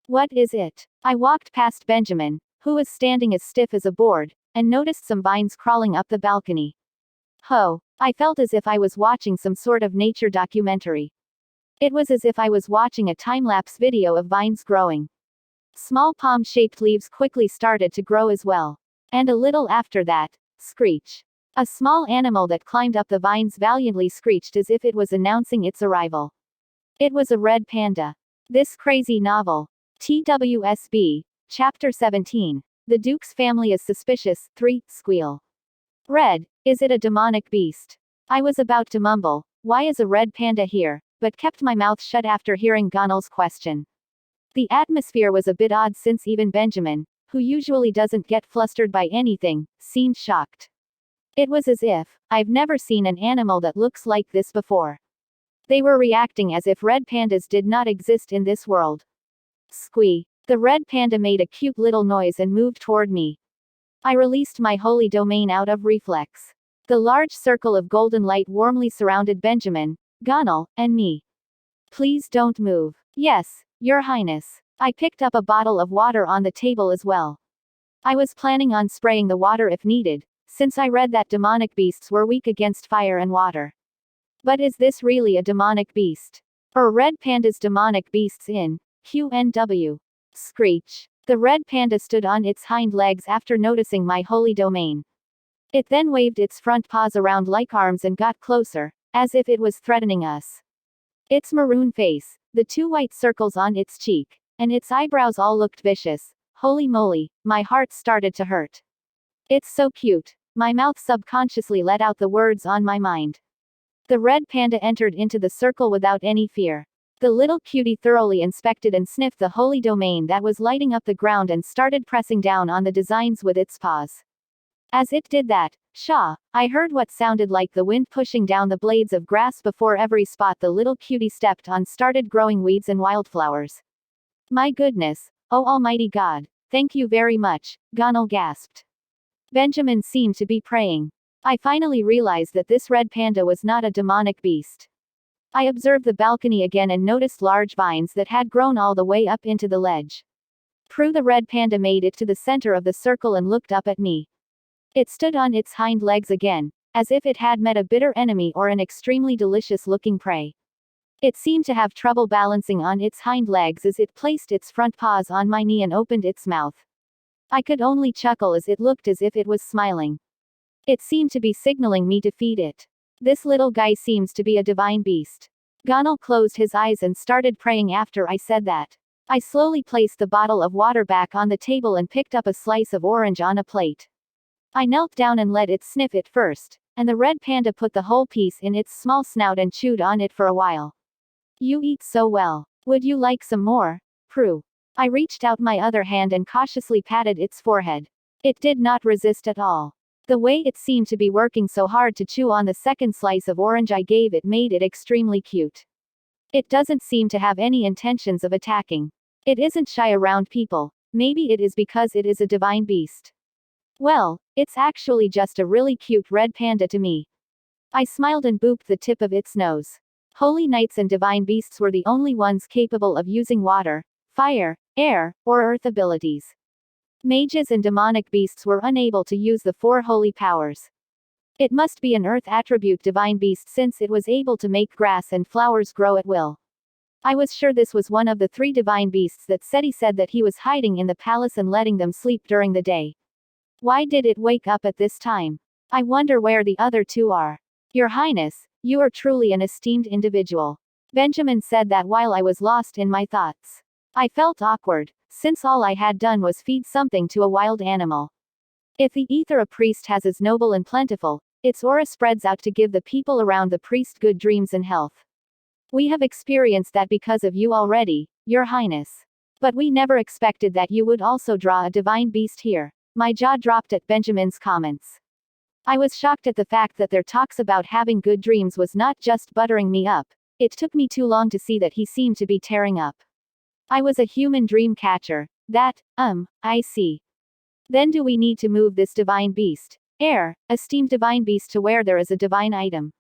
What is it? I walked past Benjamin, who was standing as stiff as a board, and noticed some vines crawling up the balcony. Ho! I felt as if I was watching some sort of nature documentary. It was as if I was watching a time-lapse video of vines growing. Small palm-shaped leaves quickly started to grow as well. And a little after that, screech. A small animal that climbed up the vines valiantly screeched as if it was announcing its arrival. It was a red panda. This crazy novel. TWSB. Chapter 17. The Duke's family is suspicious. 3. Squeal. Red. Is it a demonic beast? I was about to mumble, why is a red panda here, but kept my mouth shut after hearing Gonal's question. The atmosphere was a bit odd since even Benjamin, who usually doesn't get flustered by anything, seemed shocked. It was as if, I've never seen an animal that looks like this before. They were reacting as if red pandas did not exist in this world. Squee. The red panda made a cute little noise and moved toward me. I released my holy domain out of reflex. The large circle of golden light warmly surrounded Benjamin, Gonal, and me. Please don't move. Yes, Your Highness. I picked up a bottle of water on the table as well. I was planning on spraying the water if needed, since I read that demonic beasts were weak against fire and water. But is this really a demonic beast? Or red pandas demonic beasts in QNW? Screech. The red panda stood on its hind legs after noticing my holy domain. It then waved its front paws around like arms and got closer, as if it was threatening us. Its maroon face, the 2 white circles on its cheek, and its eyebrows all looked vicious. Holy moly, my heart started to hurt. It's so cute. My mouth subconsciously let out the words on my mind. The red panda entered into the circle without any fear. The little cutie thoroughly inspected and sniffed the holy domain that was lighting up the ground and started pressing down on the designs with its paws. As it did that, I heard what sounded like the wind pushing down the blades of grass before every spot the little cutie stepped on started growing weeds and wildflowers. My goodness, oh almighty God, thank you very much, Gonal gasped. Benjamin seemed to be praying. I finally realized that this red panda was not a demonic beast. I observed the balcony again and noticed large vines that had grown all the way up into the ledge. Prue the red panda made it to the center of the circle and looked up at me. It stood on its hind legs again, as if it had met a bitter enemy or an extremely delicious-looking prey. It seemed to have trouble balancing on its hind legs as it placed its front paws on my knee and opened its mouth. I could only chuckle as it looked as if it was smiling. It seemed to be signaling me to feed it. This little guy seems to be a divine beast. Gonal closed his eyes and started praying after I said that. I slowly placed the bottle of water back on the table and picked up a slice of orange on a plate. I knelt down and let it sniff it first, and the red panda put the whole piece in its small snout and chewed on it for a while. You eat so well. Would you like some more, Prue? I reached out my other hand and cautiously patted its forehead. It did not resist at all. The way it seemed to be working so hard to chew on the second slice of orange I gave it made it extremely cute. It doesn't seem to have any intentions of attacking. It isn't shy around people. Maybe it is because it is a divine beast. Well, it's actually just a really cute red panda to me. I smiled and booped the tip of its nose. Holy knights and divine beasts were the only ones capable of using water, fire, air, or earth abilities. Mages and demonic beasts were unable to use the 4 holy powers. It must be an earth attribute divine beast since it was able to make grass and flowers grow at will. I was sure this was one of the 3 divine beasts that Seti said that he was hiding in the palace and letting them sleep during the day. Why did it wake up at this time? I wonder where the other 2 are. Your Highness, you are truly an esteemed individual. Benjamin said that while I was lost in my thoughts. I felt awkward, since all I had done was feed something to a wild animal. If the ether a priest has is noble and plentiful, its aura spreads out to give the people around the priest good dreams and health. We have experienced that because of you already, Your Highness. But we never expected that you would also draw a divine beast here. My jaw dropped at Benjamin's comments. I was shocked at the fact that their talks about having good dreams was not just buttering me up. It took me too long to see that he seemed to be tearing up. I was a human dream catcher. I see. Then do we need to move this divine beast, esteemed divine beast, to where there is a divine item?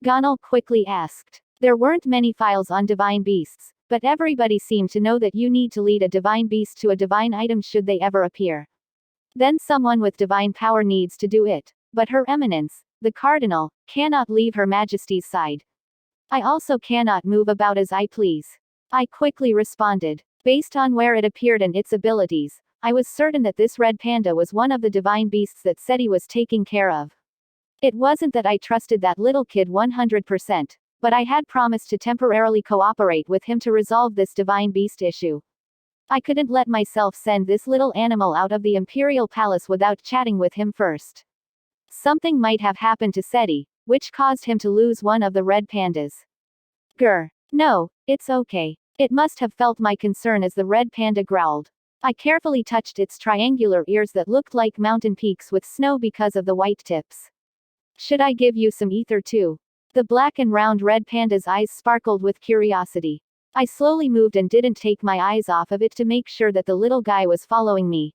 Gonal quickly asked. There weren't many files on divine beasts, but everybody seemed to know that you need to lead a divine beast to a divine item should they ever appear. Then someone with divine power needs to do it, but Her Eminence, the Cardinal, cannot leave Her Majesty's side. I also cannot move about as I please. I quickly responded. Based on where it appeared and its abilities, I was certain that this red panda was one of the divine beasts that Seti was taking care of. It wasn't that I trusted that little kid 100%, but I had promised to temporarily cooperate with him to resolve this divine beast issue. I couldn't let myself send this little animal out of the Imperial Palace without chatting with him first. Something might have happened to Seti, which caused him to lose one of the red pandas. Grr. No, it's okay. It must have felt my concern as the red panda growled. I carefully touched its triangular ears that looked like mountain peaks with snow because of the white tips. Should I give you some ether too? The black and round red panda's eyes sparkled with curiosity. I slowly moved and didn't take my eyes off of it to make sure that the little guy was following me.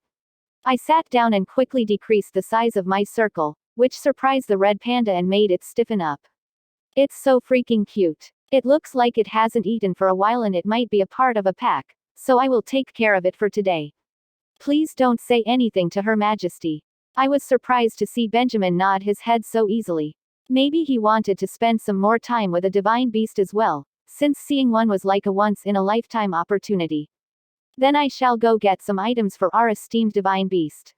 I sat down and quickly decreased the size of my circle, which surprised the red panda and made it stiffen up. It's so freaking cute. It looks like it hasn't eaten for a while and it might be a part of a pack. So I will take care of it for today. Please don't say anything to Her Majesty. I was surprised to see Benjamin nod his head so easily. Maybe he wanted to spend some more time with a divine beast as well, since seeing one was like a once-in-a-lifetime opportunity. Then I shall go get some items for our esteemed divine beast.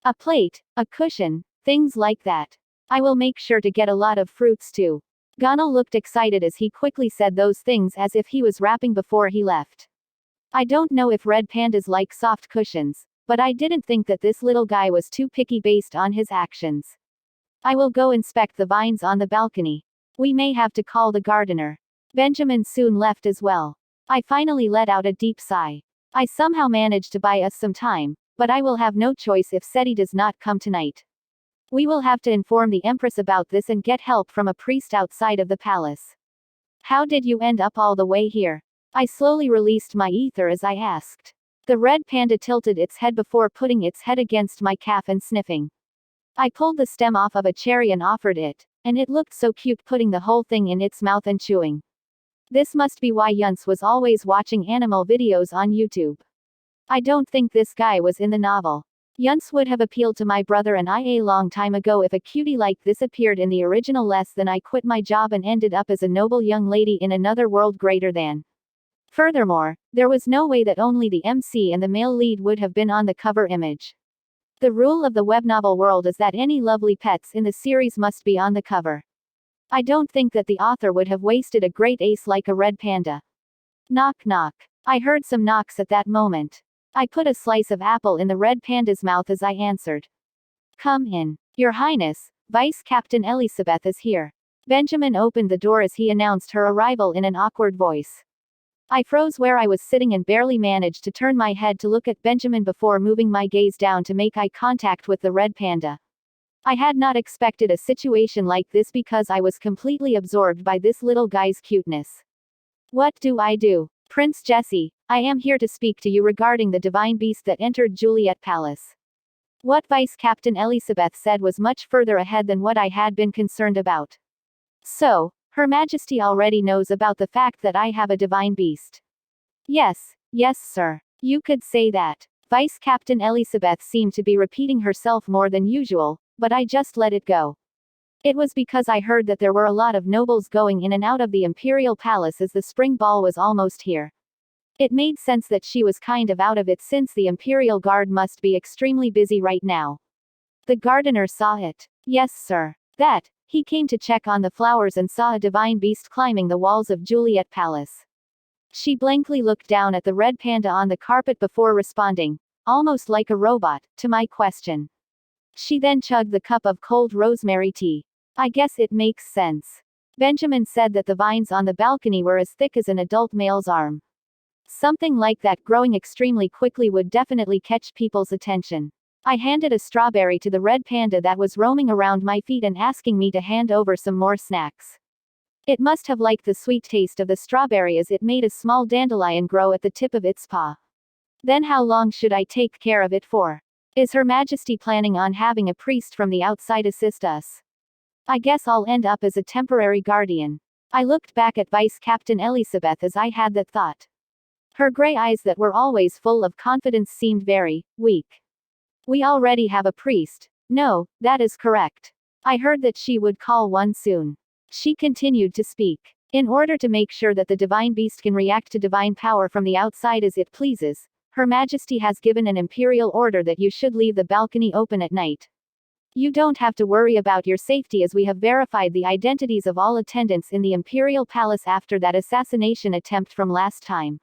A plate, a cushion, things like that. I will make sure to get a lot of fruits too. Gonal looked excited as he quickly said those things as if he was wrapping before he left. I don't know if red pandas like soft cushions, but I didn't think that this little guy was too picky based on his actions. I will go inspect the vines on the balcony. We may have to call the gardener. Benjamin soon left as well. I finally let out a deep sigh. I somehow managed to buy us some time, but I will have no choice if Seti does not come tonight. We will have to inform the Empress about this and get help from a priest outside of the palace. How did you end up all the way here? I slowly released my ether as I asked. The red panda tilted its head before putting its head against my calf and sniffing. I pulled the stem off of a cherry and offered it, and it looked so cute putting the whole thing in its mouth and chewing. This must be why Yuns was always watching animal videos on YouTube. I don't think this guy was in the novel. Yuns would have appealed to my brother and I a long time ago if a cutie like this appeared in the original. Less than I quit my job and ended up as a noble young lady in another world greater than. Furthermore, there was no way that only the MC and the male lead would have been on the cover image. The rule of the web novel world is that any lovely pets in the series must be on the cover. I don't think that the author would have wasted a great ace like a red panda. Knock knock. I heard some knocks at that moment. I put a slice of apple in the red panda's mouth as I answered. Come in. Your Highness, Vice Captain Elisabeth is here. Benjamin opened the door as he announced her arrival in an awkward voice. I froze where I was sitting and barely managed to turn my head to look at Benjamin before moving my gaze down to make eye contact with the red panda. I had not expected a situation like this because I was completely absorbed by this little guy's cuteness. What do I do? Prince Jesse, I am here to speak to you regarding the divine beast that entered Juliet Palace. What Vice Captain Elisabeth said was much further ahead than what I had been concerned about. So, Her Majesty already knows about the fact that I have a divine beast. Yes, sir. You could say that. Vice Captain Elizabeth seemed to be repeating herself more than usual, but I just let it go. It was because I heard that there were a lot of nobles going in and out of the Imperial Palace as the spring ball was almost here. It made sense that she was kind of out of it since the Imperial Guard must be extremely busy right now. The gardener saw it. Yes, sir. That. He came to check on the flowers and saw a divine beast climbing the walls of Juliet Palace. She blankly looked down at the red panda on the carpet before responding, almost like a robot, to my question. She then chugged the cup of cold rosemary tea. I guess it makes sense. Benjamin said that the vines on the balcony were as thick as an adult male's arm. Something like that growing extremely quickly would definitely catch people's attention. I handed a strawberry to the red panda that was roaming around my feet and asking me to hand over some more snacks. It must have liked the sweet taste of the strawberry as it made a small dandelion grow at the tip of its paw. Then how long should I take care of it for? Is Her Majesty planning on having a priest from the outside assist us? I guess I'll end up as a temporary guardian. I looked back at Vice Captain Elizabeth as I had that thought. Her gray eyes that were always full of confidence seemed very weak. We already have a priest. No, that is correct. I heard that she would call one soon. She continued to speak. In order to make sure that the divine beast can react to divine power from the outside as it pleases, Her Majesty has given an imperial order that you should leave the balcony open at night. You don't have to worry about your safety as we have verified the identities of all attendants in the Imperial Palace after that assassination attempt from last time.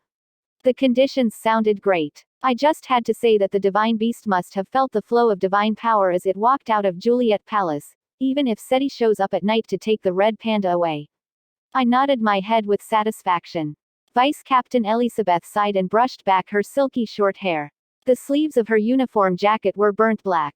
The conditions sounded great. I just had to say that the divine beast must have felt the flow of divine power as it walked out of Juliet Palace, even if SETI shows up at night to take the red panda away. I nodded my head with satisfaction. Vice Captain Elizabeth sighed and brushed back her silky short hair. The sleeves of her uniform jacket were burnt black.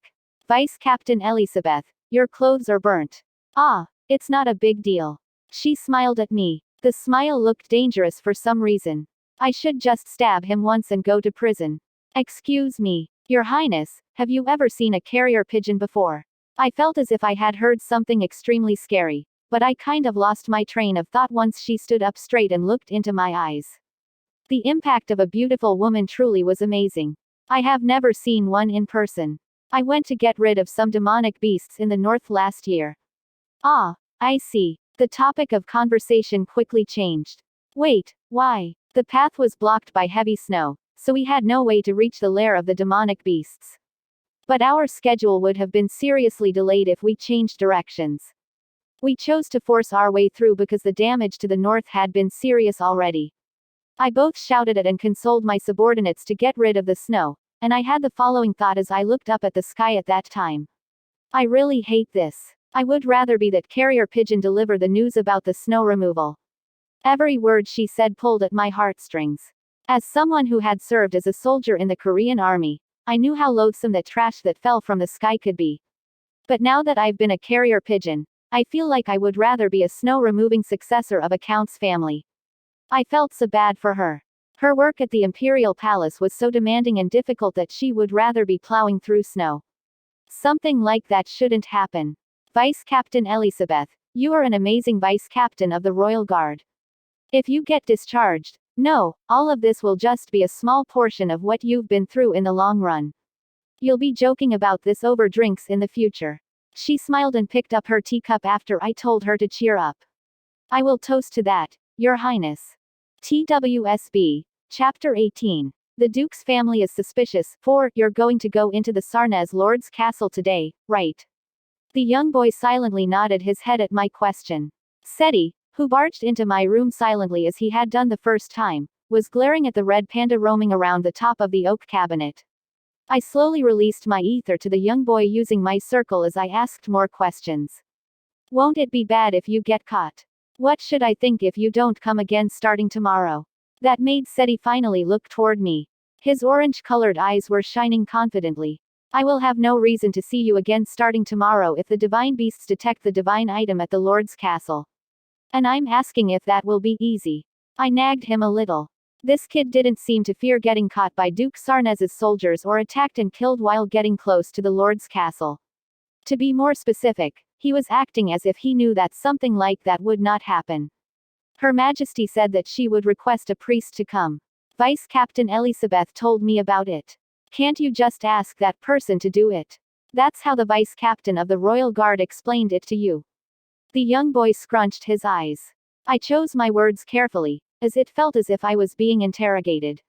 Vice Captain Elizabeth, your clothes are burnt. Ah, it's not a big deal. She smiled at me. The smile looked dangerous for some reason. I should just stab him once and go to prison. Excuse me, Your Highness, have you ever seen a carrier pigeon before? I felt as if I had heard something extremely scary, but I kind of lost my train of thought once she stood up straight and looked into my eyes. The impact of a beautiful woman truly was amazing. I have never seen one in person. I went to get rid of some demonic beasts in the north last year. Ah, I see. The topic of conversation quickly changed. Wait, why? The path was blocked by heavy snow, so we had no way to reach the lair of the demonic beasts. But our schedule would have been seriously delayed if we changed directions. We chose to force our way through because the damage to the north had been serious already. I both shouted at and consoled my subordinates to get rid of the snow, and I had the following thought as I looked up at the sky at that time. I really hate this. I would rather be that carrier pigeon deliver the news about the snow removal. Every word she said pulled at my heartstrings. As someone who had served as a soldier in the Korean army, I knew how loathsome that trash that fell from the sky could be. But now that I've been a carrier pigeon, I feel like I would rather be a snow-removing successor of a count's family. I felt so bad for her. Her work at the Imperial Palace was so demanding and difficult that she would rather be plowing through snow. Something like that shouldn't happen. Vice Captain Elizabeth, you are an amazing Vice Captain of the Royal Guard. If you get discharged, no, all of this will just be a small portion of what you've been through in the long run. You'll be joking about this over drinks in the future. She smiled and picked up her teacup after I told her to cheer up. I will toast to that, Your Highness. TWSB. Chapter 18. The Duke's family is suspicious. 4. You're going to go into the Sarnez Lord's castle today, right? The young boy silently nodded his head at my question. SETI, who barged into my room silently as he had done the first time, was glaring at the red panda roaming around the top of the oak cabinet. I slowly released my ether to the young boy using my circle as I asked more questions. Won't it be bad if you get caught? What should I think if you don't come again starting tomorrow? That made SETI finally look toward me. His orange-colored eyes were shining confidently. I will have no reason to see you again starting tomorrow if the divine beasts detect the divine item at the Lord's castle. And I'm asking if that will be easy. I nagged him a little. This kid didn't seem to fear getting caught by Duke Sarnez's soldiers or attacked and killed while getting close to the Lord's castle. To be more specific, he was acting as if he knew that something like that would not happen. Her Majesty said that she would request a priest to come. Vice Captain Elizabeth told me about it. Can't you just ask that person to do it? That's how the vice captain of the Royal Guard explained it to you. The young boy scrunched his eyes. I chose my words carefully, as it felt as if I was being interrogated.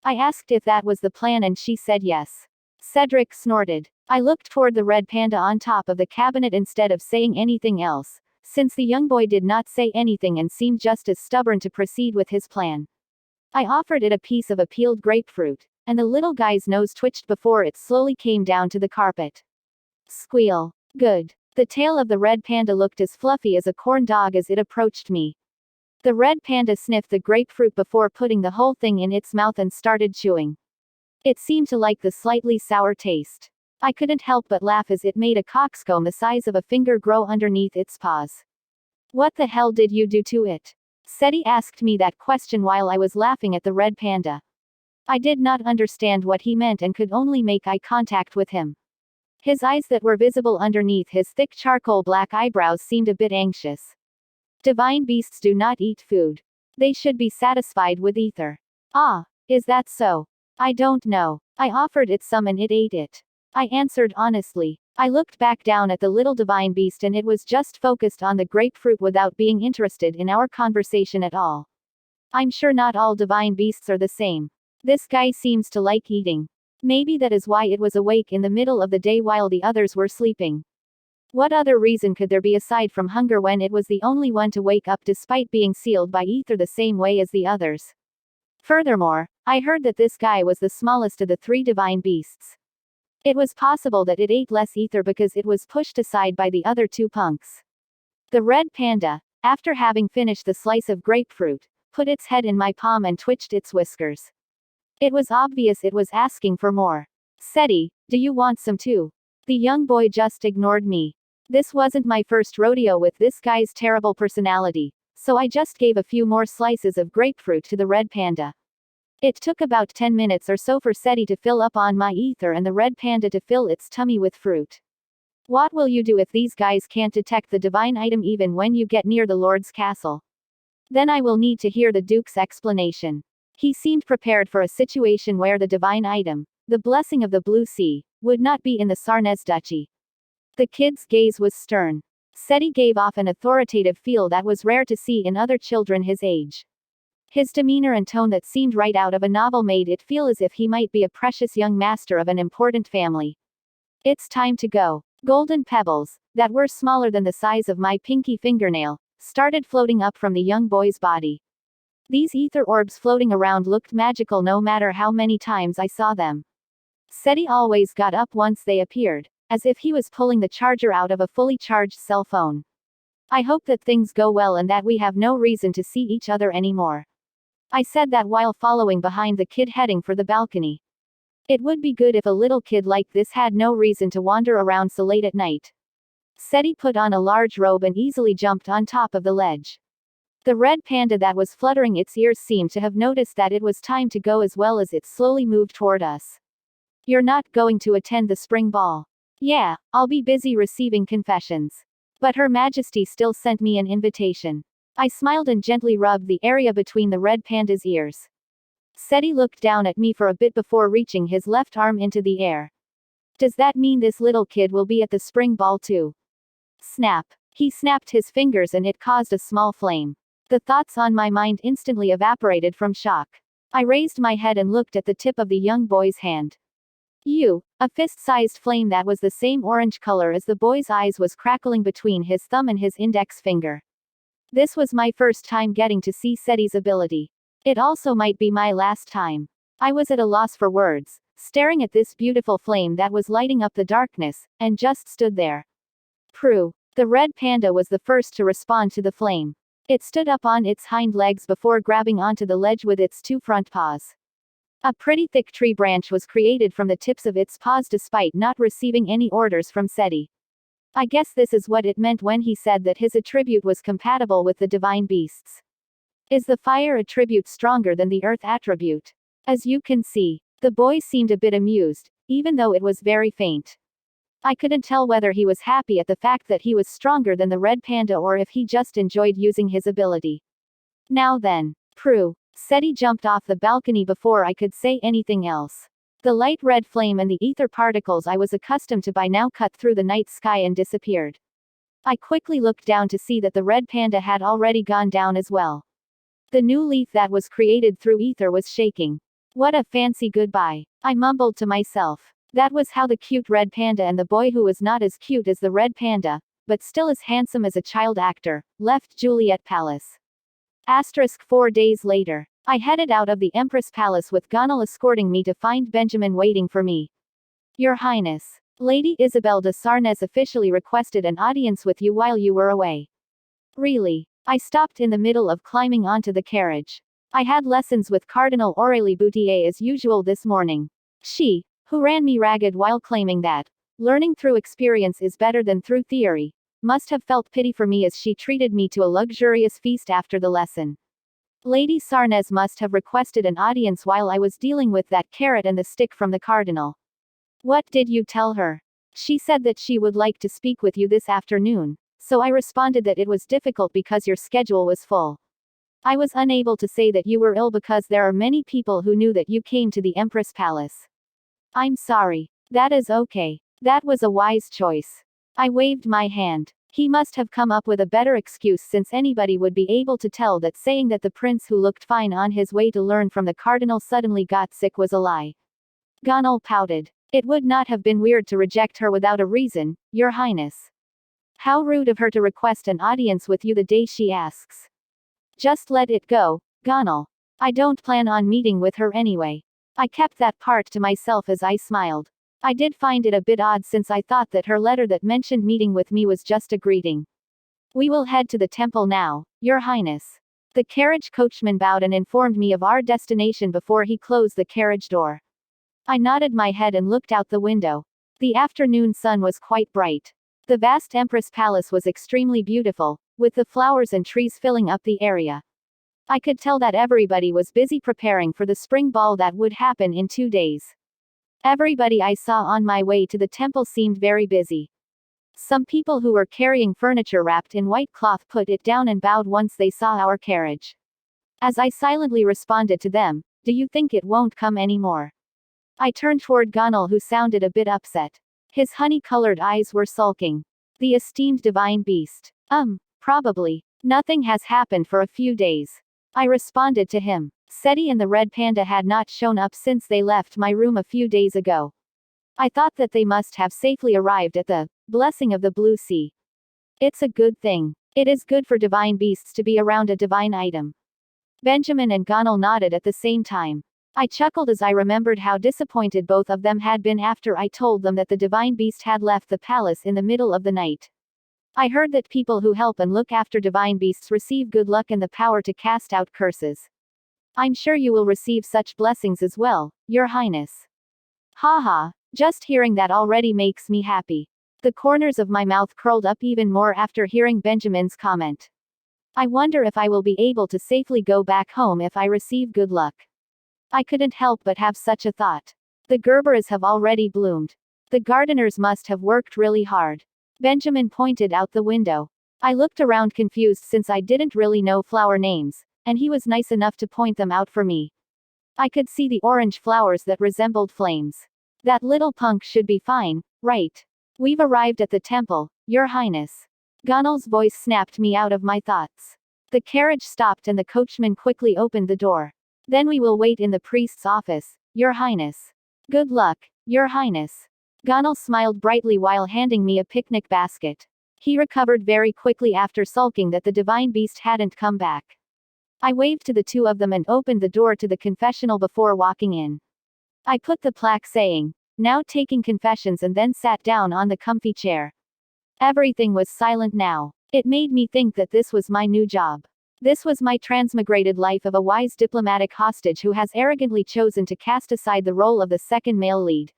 I asked if that was the plan and she said yes. Cedric snorted. I looked toward the red panda on top of the cabinet instead of saying anything else, since the young boy did not say anything and seemed just as stubborn to proceed with his plan. I offered it a piece of a peeled grapefruit, and the little guy's nose twitched before it slowly came down to the carpet. Squeal. Good. The tail of the red panda looked as fluffy as a corn dog as it approached me. The red panda sniffed the grapefruit before putting the whole thing in its mouth and started chewing. It seemed to like the slightly sour taste. I couldn't help but laugh as it made a coxcomb the size of a finger grow underneath its paws. What the hell did you do to it? Seti asked me that question while I was laughing at the red panda. I did not understand what he meant and could only make eye contact with him. His eyes that were visible underneath his thick charcoal black eyebrows seemed a bit anxious. Divine beasts do not eat food. They should be satisfied with ether. Ah, is that so? I don't know. I offered it some and it ate it. I answered honestly. I looked back down at the little divine beast and it was just focused on the grapefruit without being interested in our conversation at all. I'm sure not all divine beasts are the same. This guy seems to like eating. Maybe that is why it was awake in the middle of the day while the others were sleeping. What other reason could there be aside from hunger when it was the only one to wake up despite being sealed by ether the same way as the others? Furthermore, I heard that this guy was the smallest of the three divine beasts. It was possible that it ate less ether because it was pushed aside by the other two punks. The red panda, after having finished the slice of grapefruit, put its head in my palm and twitched its whiskers. It was obvious it was asking for more. Seti, do you want some too? The young boy just ignored me. This wasn't my first rodeo with this guy's terrible personality, so I just gave a few more slices of grapefruit to the red panda. It took about 10 minutes or so for Seti to fill up on my ether and the red panda to fill its tummy with fruit. What will you do if these guys can't detect the divine item even when you get near the Lord's castle? Then I will need to hear the Duke's explanation. He seemed prepared for a situation where the divine item, the blessing of the Blue Sea, would not be in the Sarnez Duchy. The kid's gaze was stern. Seti gave off an authoritative feel that was rare to see in other children his age. His demeanor and tone that seemed right out of a novel made it feel as if he might be a precious young master of an important family. It's time to go. Golden pebbles, that were smaller than the size of my pinky fingernail, started floating up from the young boy's body. These ether orbs floating around looked magical no matter how many times I saw them. Seti always got up once they appeared, as if he was pulling the charger out of a fully charged cell phone. I hope that things go well and that we have no reason to see each other anymore. I said that while following behind the kid heading for the balcony. It would be good if a little kid like this had no reason to wander around so late at night. Seti put on a large robe and easily jumped on top of the ledge. The red panda that was fluttering its ears seemed to have noticed that it was time to go as well as it slowly moved toward us. You're not going to attend the spring ball. Yeah, I'll be busy receiving confessions. But Her Majesty still sent me an invitation. I smiled and gently rubbed the area between the red panda's ears. Seti looked down at me for a bit before reaching his left arm into the air. Does that mean this little kid will be at the spring ball too? Snap. He snapped his fingers and it caused a small flame. The thoughts on my mind instantly evaporated from shock. I raised my head and looked at the tip of the young boy's hand. A fist-sized flame that was the same orange color as the boy's eyes was crackling between his thumb and his index finger. This was my first time getting to see Seti's ability. It also might be my last time. I was at a loss for words, staring at this beautiful flame that was lighting up the darkness, and just stood there. Prue. The red panda was the first to respond to the flame. It stood up on its hind legs before grabbing onto the ledge with its two front paws. A pretty thick tree branch was created from the tips of its paws despite not receiving any orders from Seti. I guess this is what it meant when he said that his attribute was compatible with the divine beasts. Is the fire attribute stronger than the earth attribute? As you can see, the boy seemed a bit amused, even though it was very faint. I couldn't tell whether he was happy at the fact that he was stronger than the red panda or if he just enjoyed using his ability. Now then, Prue. Seti jumped off the balcony before I could say anything else. The light red flame and the ether particles I was accustomed to by now cut through the night sky and disappeared. I quickly looked down to see that the red panda had already gone down as well. The new leaf that was created through ether was shaking. What a fancy goodbye, I mumbled to myself. That was how the cute red panda and the boy who was not as cute as the red panda, but still as handsome as a child actor, left Juliet Palace. Asterisk 4 days later. I headed out of the Empress Palace with Gonal escorting me to find Benjamin waiting for me. Your Highness. Lady Isabel de Sarnez officially requested an audience with you while you were away. Really? I stopped in the middle of climbing onto the carriage. I had lessons with Cardinal Aurélie Boutier as usual this morning. She, who ran me ragged while claiming that learning through experience is better than through theory, must have felt pity for me as she treated me to a luxurious feast after the lesson. Lady Sarnez must have requested an audience while I was dealing with that carrot and the stick from the cardinal. What did you tell her? She said that she would like to speak with you this afternoon, so I responded that it was difficult because your schedule was full. I was unable to say that you were ill because there are many people who knew that you came to the Empress Palace. I'm sorry. That is okay. That was a wise choice. I waved my hand. He must have come up with a better excuse since anybody would be able to tell that saying that the prince who looked fine on his way to learn from the cardinal suddenly got sick was a lie. Gonal pouted. It would not have been weird to reject her without a reason, Your Highness. How rude of her to request an audience with you the day she asks. Just let it go, Gonal. I don't plan on meeting with her anyway. I kept that part to myself as I smiled. I did find it a bit odd since I thought that her letter that mentioned meeting with me was just a greeting. We will head to the temple now, Your Highness. The carriage coachman bowed and informed me of our destination before he closed the carriage door. I nodded my head and looked out the window. The afternoon sun was quite bright. The vast Empress Palace was extremely beautiful, with the flowers and trees filling up the area. I could tell that everybody was busy preparing for the spring ball that would happen in 2 days. Everybody I saw on my way to the temple seemed very busy. Some people who were carrying furniture wrapped in white cloth put it down and bowed once they saw our carriage. As I silently responded to them, do you think it won't come anymore? I turned toward Gonal who sounded a bit upset. His honey-colored eyes were sulking. The esteemed divine beast. Probably. Nothing has happened for a few days. I responded to him. Seti and the red panda had not shown up since they left my room a few days ago. I thought that they must have safely arrived at the blessing of the blue sea. It's a good thing. It is good for divine beasts to be around a divine item. Benjamin and Gonal nodded at the same time. I chuckled as I remembered how disappointed both of them had been after I told them that the divine beast had left the palace in the middle of the night. I heard that people who help and look after divine beasts receive good luck and the power to cast out curses. I'm sure you will receive such blessings as well, Your Highness. Haha, just hearing that already makes me happy. The corners of my mouth curled up even more after hearing Benjamin's comment. I wonder if I will be able to safely go back home if I receive good luck. I couldn't help but have such a thought. The gerberas have already bloomed. The gardeners must have worked really hard. Benjamin pointed out the window. I looked around confused since I didn't really know flower names, and he was nice enough to point them out for me. I could see the orange flowers that resembled flames. That little punk should be fine, right? We've arrived at the temple, Your Highness. Gonal's voice snapped me out of my thoughts. The carriage stopped and the coachman quickly opened the door. Then we will wait in the priest's office, Your Highness. Good luck, Your Highness. Gonal smiled brightly while handing me a picnic basket. He recovered very quickly after sulking that the divine beast hadn't come back. I waved to the two of them and opened the door to the confessional before walking in. I put the plaque saying, "Now taking confessions," and then sat down on the comfy chair. Everything was silent now. It made me think that this was my new job. This was my transmigrated life of a wise diplomatic hostage who has arrogantly chosen to cast aside the role of the second male lead.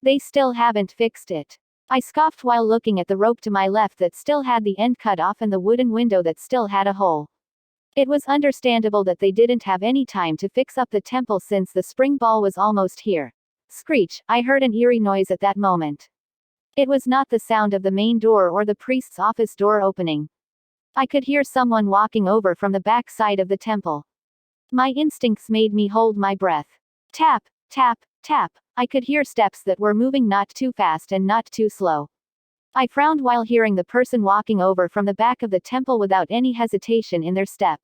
They still haven't fixed it. I scoffed while looking at the rope to my left that still had the end cut off and the wooden window that still had a hole. It was understandable that they didn't have any time to fix up the temple since the spring ball was almost here. Screech, I heard an eerie noise at that moment. It was not the sound of the main door or the priest's office door opening. I could hear someone walking over from the back side of the temple. My instincts made me hold my breath. Tap, tap, Tap. I could hear steps that were moving not too fast and not too slow. I frowned while hearing the person walking over from the back of the temple without any hesitation in their step.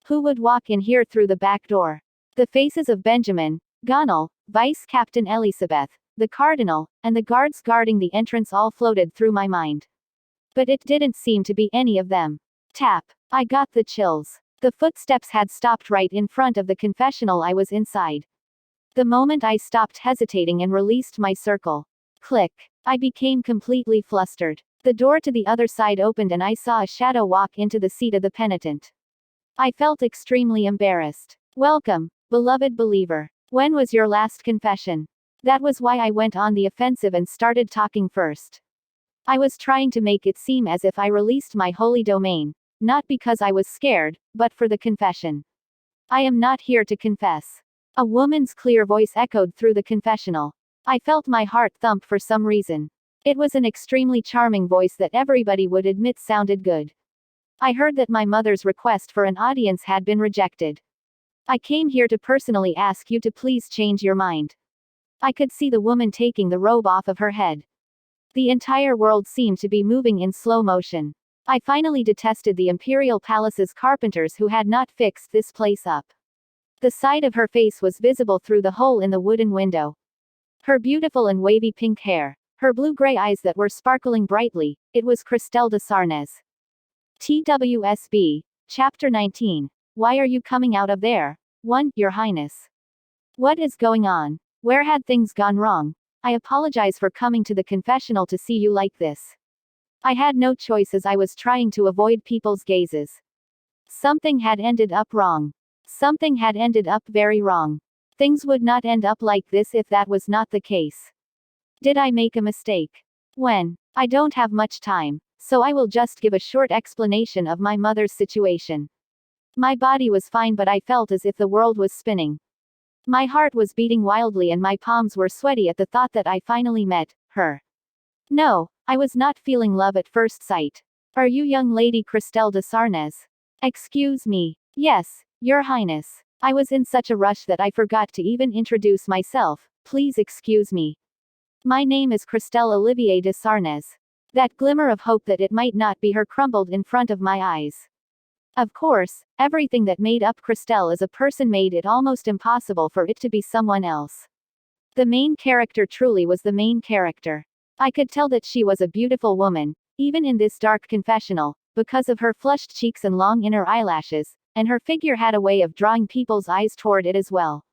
Who would walk in here through the back door? The faces of Benjamin, Gonal, Vice Captain Elizabeth, the Cardinal, and the guards guarding the entrance all floated through my mind. But it didn't seem to be any of them. Tap. I got the chills. The footsteps had stopped right in front of the confessional I was inside. The moment I stopped hesitating and released my circle. Click. I became completely flustered. The door to the other side opened and I saw a shadow walk into the seat of the penitent. I felt extremely embarrassed. Welcome, beloved believer. When was your last confession? That was why I went on the offensive and started talking first. I was trying to make it seem as if I released my holy domain, not because I was scared, but for the confession. I am not here to confess. A woman's clear voice echoed through the confessional. I felt my heart thump for some reason. It was an extremely charming voice that everybody would admit sounded good. I heard that my mother's request for an audience had been rejected. I came here to personally ask you to please change your mind. I could see the woman taking the robe off of her head. The entire world seemed to be moving in slow motion. I finally detested the Imperial Palace's carpenters who had not fixed this place up. The side of her face was visible through the hole in the wooden window. Her beautiful and wavy pink hair, her blue-gray eyes that were sparkling brightly, it was Cristelle de Sarnez. TWSB, Chapter 19. Why are you coming out of there? 1. Your Highness. What is going on? Where had things gone wrong? I apologize for coming to the confessional to see you like this. I had no choice as I was trying to avoid people's gazes. Something had ended up wrong. Something had ended up very wrong. Things would not end up like this if that was not the case. Did I make a mistake? When? I don't have much time, so I will just give a short explanation of my mother's situation. My body was fine, but I felt as if the world was spinning. My heart was beating wildly and my palms were sweaty at the thought that I finally met her. No, I was not feeling love at first sight. Are you young lady Cristelle de Sarnez? Excuse me. Yes, Your Highness. I was in such a rush that I forgot to even introduce myself. Please excuse me. My name is Cristelle Olivier de Sarnez. That glimmer of hope that it might not be her crumbled in front of my eyes. Of course, everything that made up Cristelle as a person made it almost impossible for it to be someone else. The main character truly was the main character. I could tell that she was a beautiful woman, even in this dark confessional, because of her flushed cheeks and long inner eyelashes, and her figure had a way of drawing people's eyes toward it as well.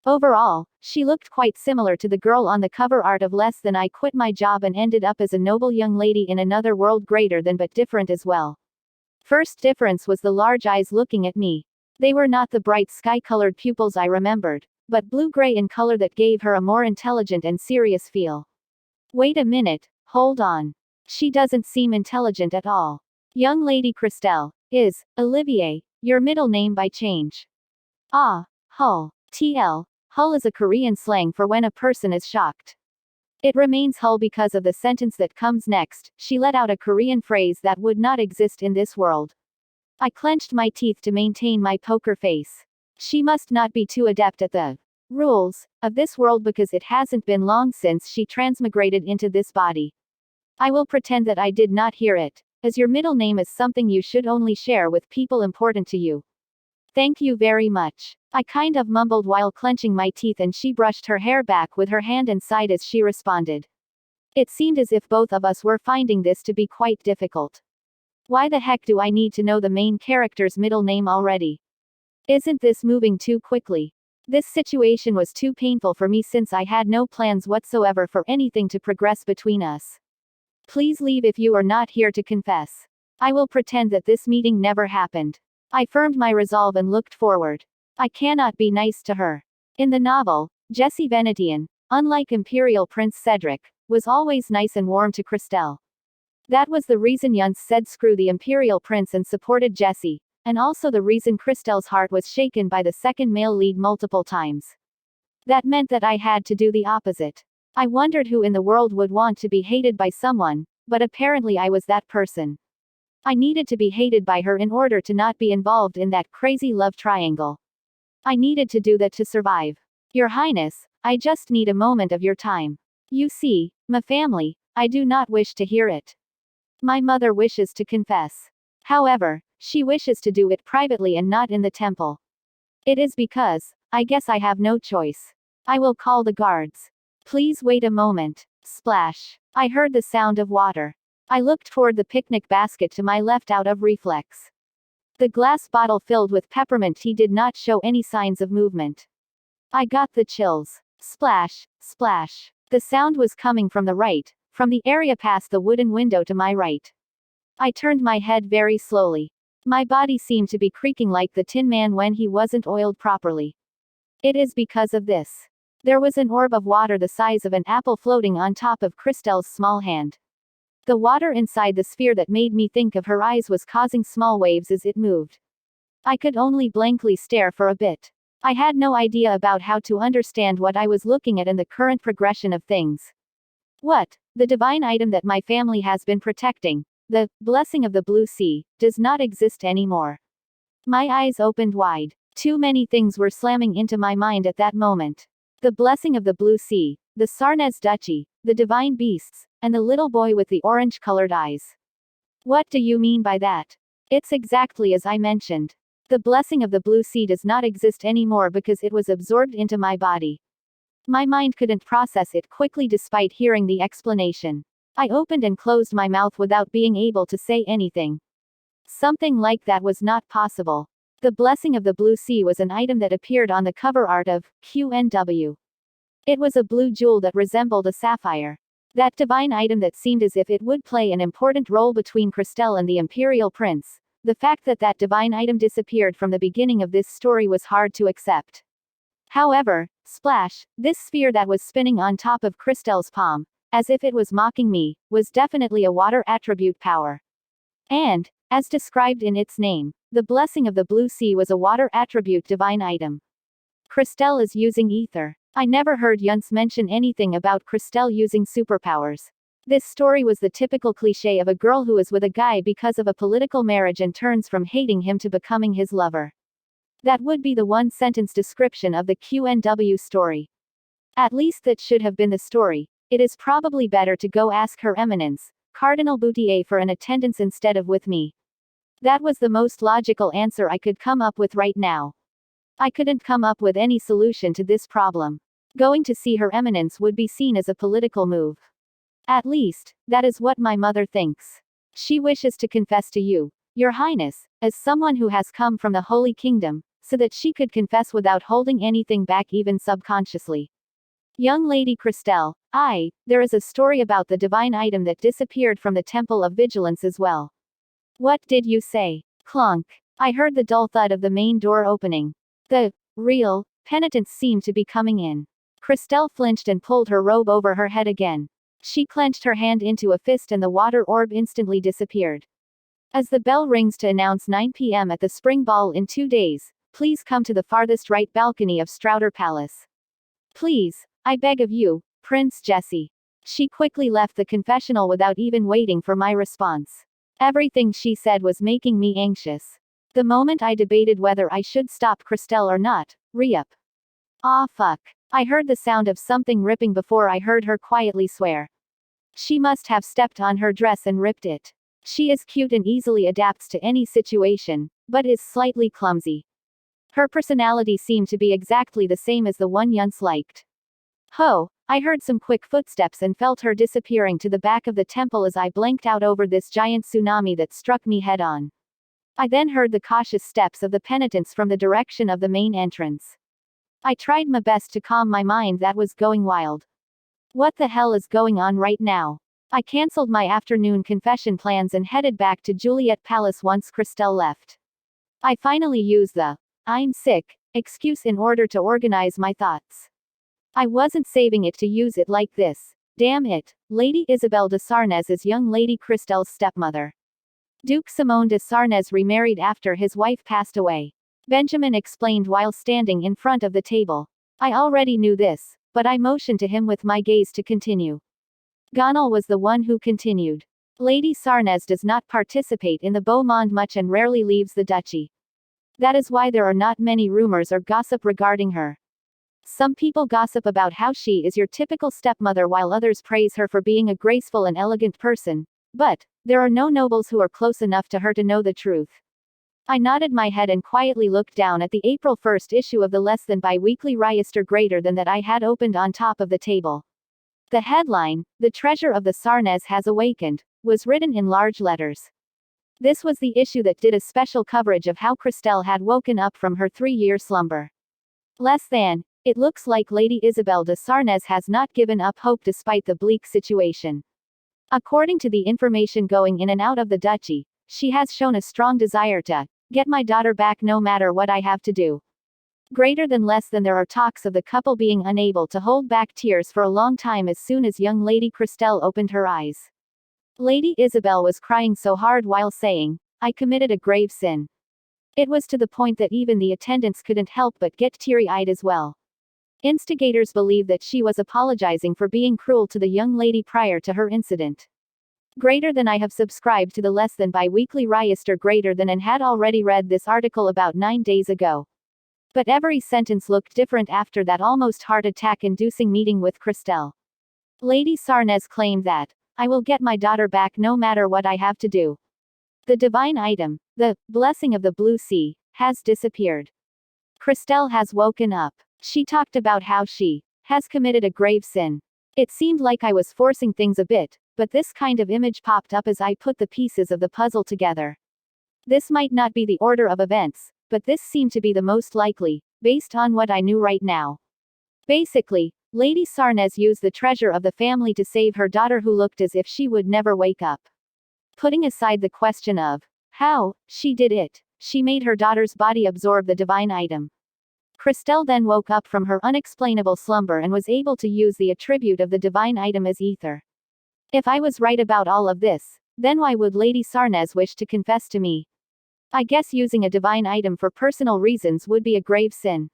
Overall, she looked quite similar to the girl on the cover art of Less Than I Quit My Job and ended up as a noble young lady in another world greater than but different as well. First difference was the large eyes looking at me. They were not the bright sky-colored pupils I remembered, but blue-gray in color that gave her a more intelligent and serious feel. Wait a minute, hold on. She doesn't seem intelligent at all. Young lady Cristelle, is Olivier your middle name by change? Ah, Hull. TL. Hull is a Korean slang for when a person is shocked. It remains Hull because of the sentence that comes next. She let out a Korean phrase that would not exist in this world. I clenched my teeth to maintain my poker face. She must not be too adept at the rules of this world because it hasn't been long since she transmigrated into this body. I will pretend that I did not hear it, as your middle name is something you should only share with people important to you. Thank you very much. I kind of mumbled while clenching my teeth and she brushed her hair back with her hand and sighed as she responded. It seemed as if both of us were finding this to be quite difficult. Why the heck do I need to know the main character's middle name already? Isn't this moving too quickly? This situation was too painful for me since I had no plans whatsoever for anything to progress between us. Please leave if you are not here to confess. I will pretend that this meeting never happened. I firmed my resolve and looked forward. I cannot be nice to her. In the novel, Jessie Venetian, unlike Imperial Prince Cedric, was always nice and warm to Cristelle. That was the reason Yunce said screw the Imperial Prince and supported Jessie, and also the reason Cristelle's heart was shaken by the second male lead multiple times. That meant that I had to do the opposite. I wondered who in the world would want to be hated by someone, but apparently I was that person. I needed to be hated by her in order to not be involved in that crazy love triangle. I needed to do that to survive. Your Highness, I just need a moment of your time. You see, my family, I do not wish to hear it. My mother wishes to confess. However, she wishes to do it privately and not in the temple. It is because, I guess I have no choice. I will call the guards. Please wait a moment. Splash. I heard the sound of water. I looked toward the picnic basket to my left out of reflex. The glass bottle filled with peppermint tea did not show any signs of movement. I got the chills. Splash, splash. The sound was coming from the right, from the area past the wooden window to my right. I turned my head very slowly. My body seemed to be creaking like the Tin Man when he wasn't oiled properly. It is because of this. There was an orb of water the size of an apple floating on top of Cristelle's small hand. The water inside the sphere that made me think of her eyes was causing small waves as it moved. I could only blankly stare for a bit. I had no idea about how to understand what I was looking at and the current progression of things. What? The divine item that my family has been protecting, the blessing of the blue sea, does not exist anymore. My eyes opened wide. Too many things were slamming into my mind at that moment. The blessing of the blue sea, the Sarnez duchy, the divine beasts, and the little boy with the orange-colored eyes. What do you mean by that? It's exactly as I mentioned. The blessing of the blue sea does not exist anymore because it was absorbed into my body. My mind couldn't process it quickly despite hearing the explanation. I opened and closed my mouth without being able to say anything. Something like that was not possible. The blessing of the blue sea was an item that appeared on the cover art of QNW. It was a blue jewel that resembled a sapphire. That divine item that seemed as if it would play an important role between Cristelle and the Imperial Prince. The fact that that divine item disappeared from the beginning of this story was hard to accept. However, splash, this sphere that was spinning on top of Cristelle's palm, as if it was mocking me, was definitely a water attribute power. And, as described in its name, the blessing of the blue sea was a water attribute divine item. Cristelle is using ether. I never heard Yuns mention anything about Cristelle using superpowers. This story was the typical cliché of a girl who is with a guy because of a political marriage and turns from hating him to becoming his lover. That would be the one-sentence description of the QNW story. At least that should have been the story. It is probably better to go ask Her Eminence, Cardinal Boutier, for an attendance instead of with me. That was the most logical answer I could come up with right now. I couldn't come up with any solution to this problem. Going to see Her Eminence would be seen as a political move. At least, that is what my mother thinks. She wishes to confess to you, Your Highness, as someone who has come from the Holy Kingdom, so that she could confess without holding anything back even subconsciously. Young Lady Cristelle, there is a story about the divine item that disappeared from the Temple of Vigilance as well. What did you say? Clunk. I heard the dull thud of the main door opening. The real penitents seemed to be coming in. Cristelle flinched and pulled her robe over her head again. She clenched her hand into a fist and the water orb instantly disappeared. As the bell rings to announce 9 p.m. at the spring ball in 2 days, please come to the farthest right balcony of Strouder Palace. Please, I beg of you, Prince Jesse. She quickly left the confessional without even waiting for my response. Everything she said was making me anxious. The moment I debated whether I should stop Cristelle or not, re-up. Ah fuck. I heard the sound of something ripping before I heard her quietly swear. She must have stepped on her dress and ripped it. She is cute and easily adapts to any situation, but is slightly clumsy. Her personality seemed to be exactly the same as the one Yuns liked. Ho! I heard some quick footsteps and felt her disappearing to the back of the temple as I blanked out over this giant tsunami that struck me head on. I then heard the cautious steps of the penitents from the direction of the main entrance. I tried my best to calm my mind that was going wild. What the hell is going on right now? I cancelled my afternoon confession plans and headed back to Juliet Palace once Cristelle left. I finally used the "I'm sick" excuse in order to organize my thoughts. I wasn't saving it to use it like this. Damn it, Lady Isabelle de Sarnez is young Lady Cristelle's stepmother. Duke Simone de Sarnez remarried after his wife passed away. Benjamin explained while standing in front of the table. I already knew this, but I motioned to him with my gaze to continue. Gonal was the one who continued. Lady Sarnez does not participate in the beau monde much and rarely leaves the duchy. That is why there are not many rumors or gossip regarding her. Some people gossip about how she is your typical stepmother while others praise her for being a graceful and elegant person. But there are no nobles who are close enough to her to know the truth. I nodded my head and quietly looked down at the April 1st issue of the less than bi-weekly Register greater than that I had opened on top of the table. The headline, "The Treasure of the Sarnez Has Awakened," was written in large letters. This was the issue that did a special coverage of how Cristelle had woken up from her 3-year slumber. It looks like Lady Isabel de Sarnez has not given up hope despite the bleak situation. According to the information going in and out of the duchy, she has shown a strong desire to get my daughter back no matter what I have to do. Greater than less than there are talks of the couple being unable to hold back tears for a long time as soon as young Lady Cristelle opened her eyes. Lady Isabel was crying so hard while saying, "I committed a grave sin." It was to the point that even the attendants couldn't help but get teary-eyed as well. Instigators believe that she was apologizing for being cruel to the young lady prior to her incident. Greater than I have subscribed to the less than bi-weekly Register greater than and had already read this article about 9 days ago. But every sentence looked different after that almost heart attack-inducing meeting with Cristelle. Lady Sarnez claimed that, "I will get my daughter back no matter what I have to do." The divine item, the blessing of the blue sea, has disappeared. Cristelle has woken up. She talked about how she has committed a grave sin. It seemed like I was forcing things a bit, but this kind of image popped up as I put the pieces of the puzzle together. This might not be the order of events, but this seemed to be the most likely, based on what I knew right now. Basically, Lady Sarnez used the treasure of the family to save her daughter who looked as if she would never wake up. Putting aside the question of how she did it, she made her daughter's body absorb the divine item. Cristelle then woke up from her unexplainable slumber and was able to use the attribute of the divine item as ether. If I was right about all of this, then why would Lady Sarnez wish to confess to me? I guess using a divine item for personal reasons would be a grave sin.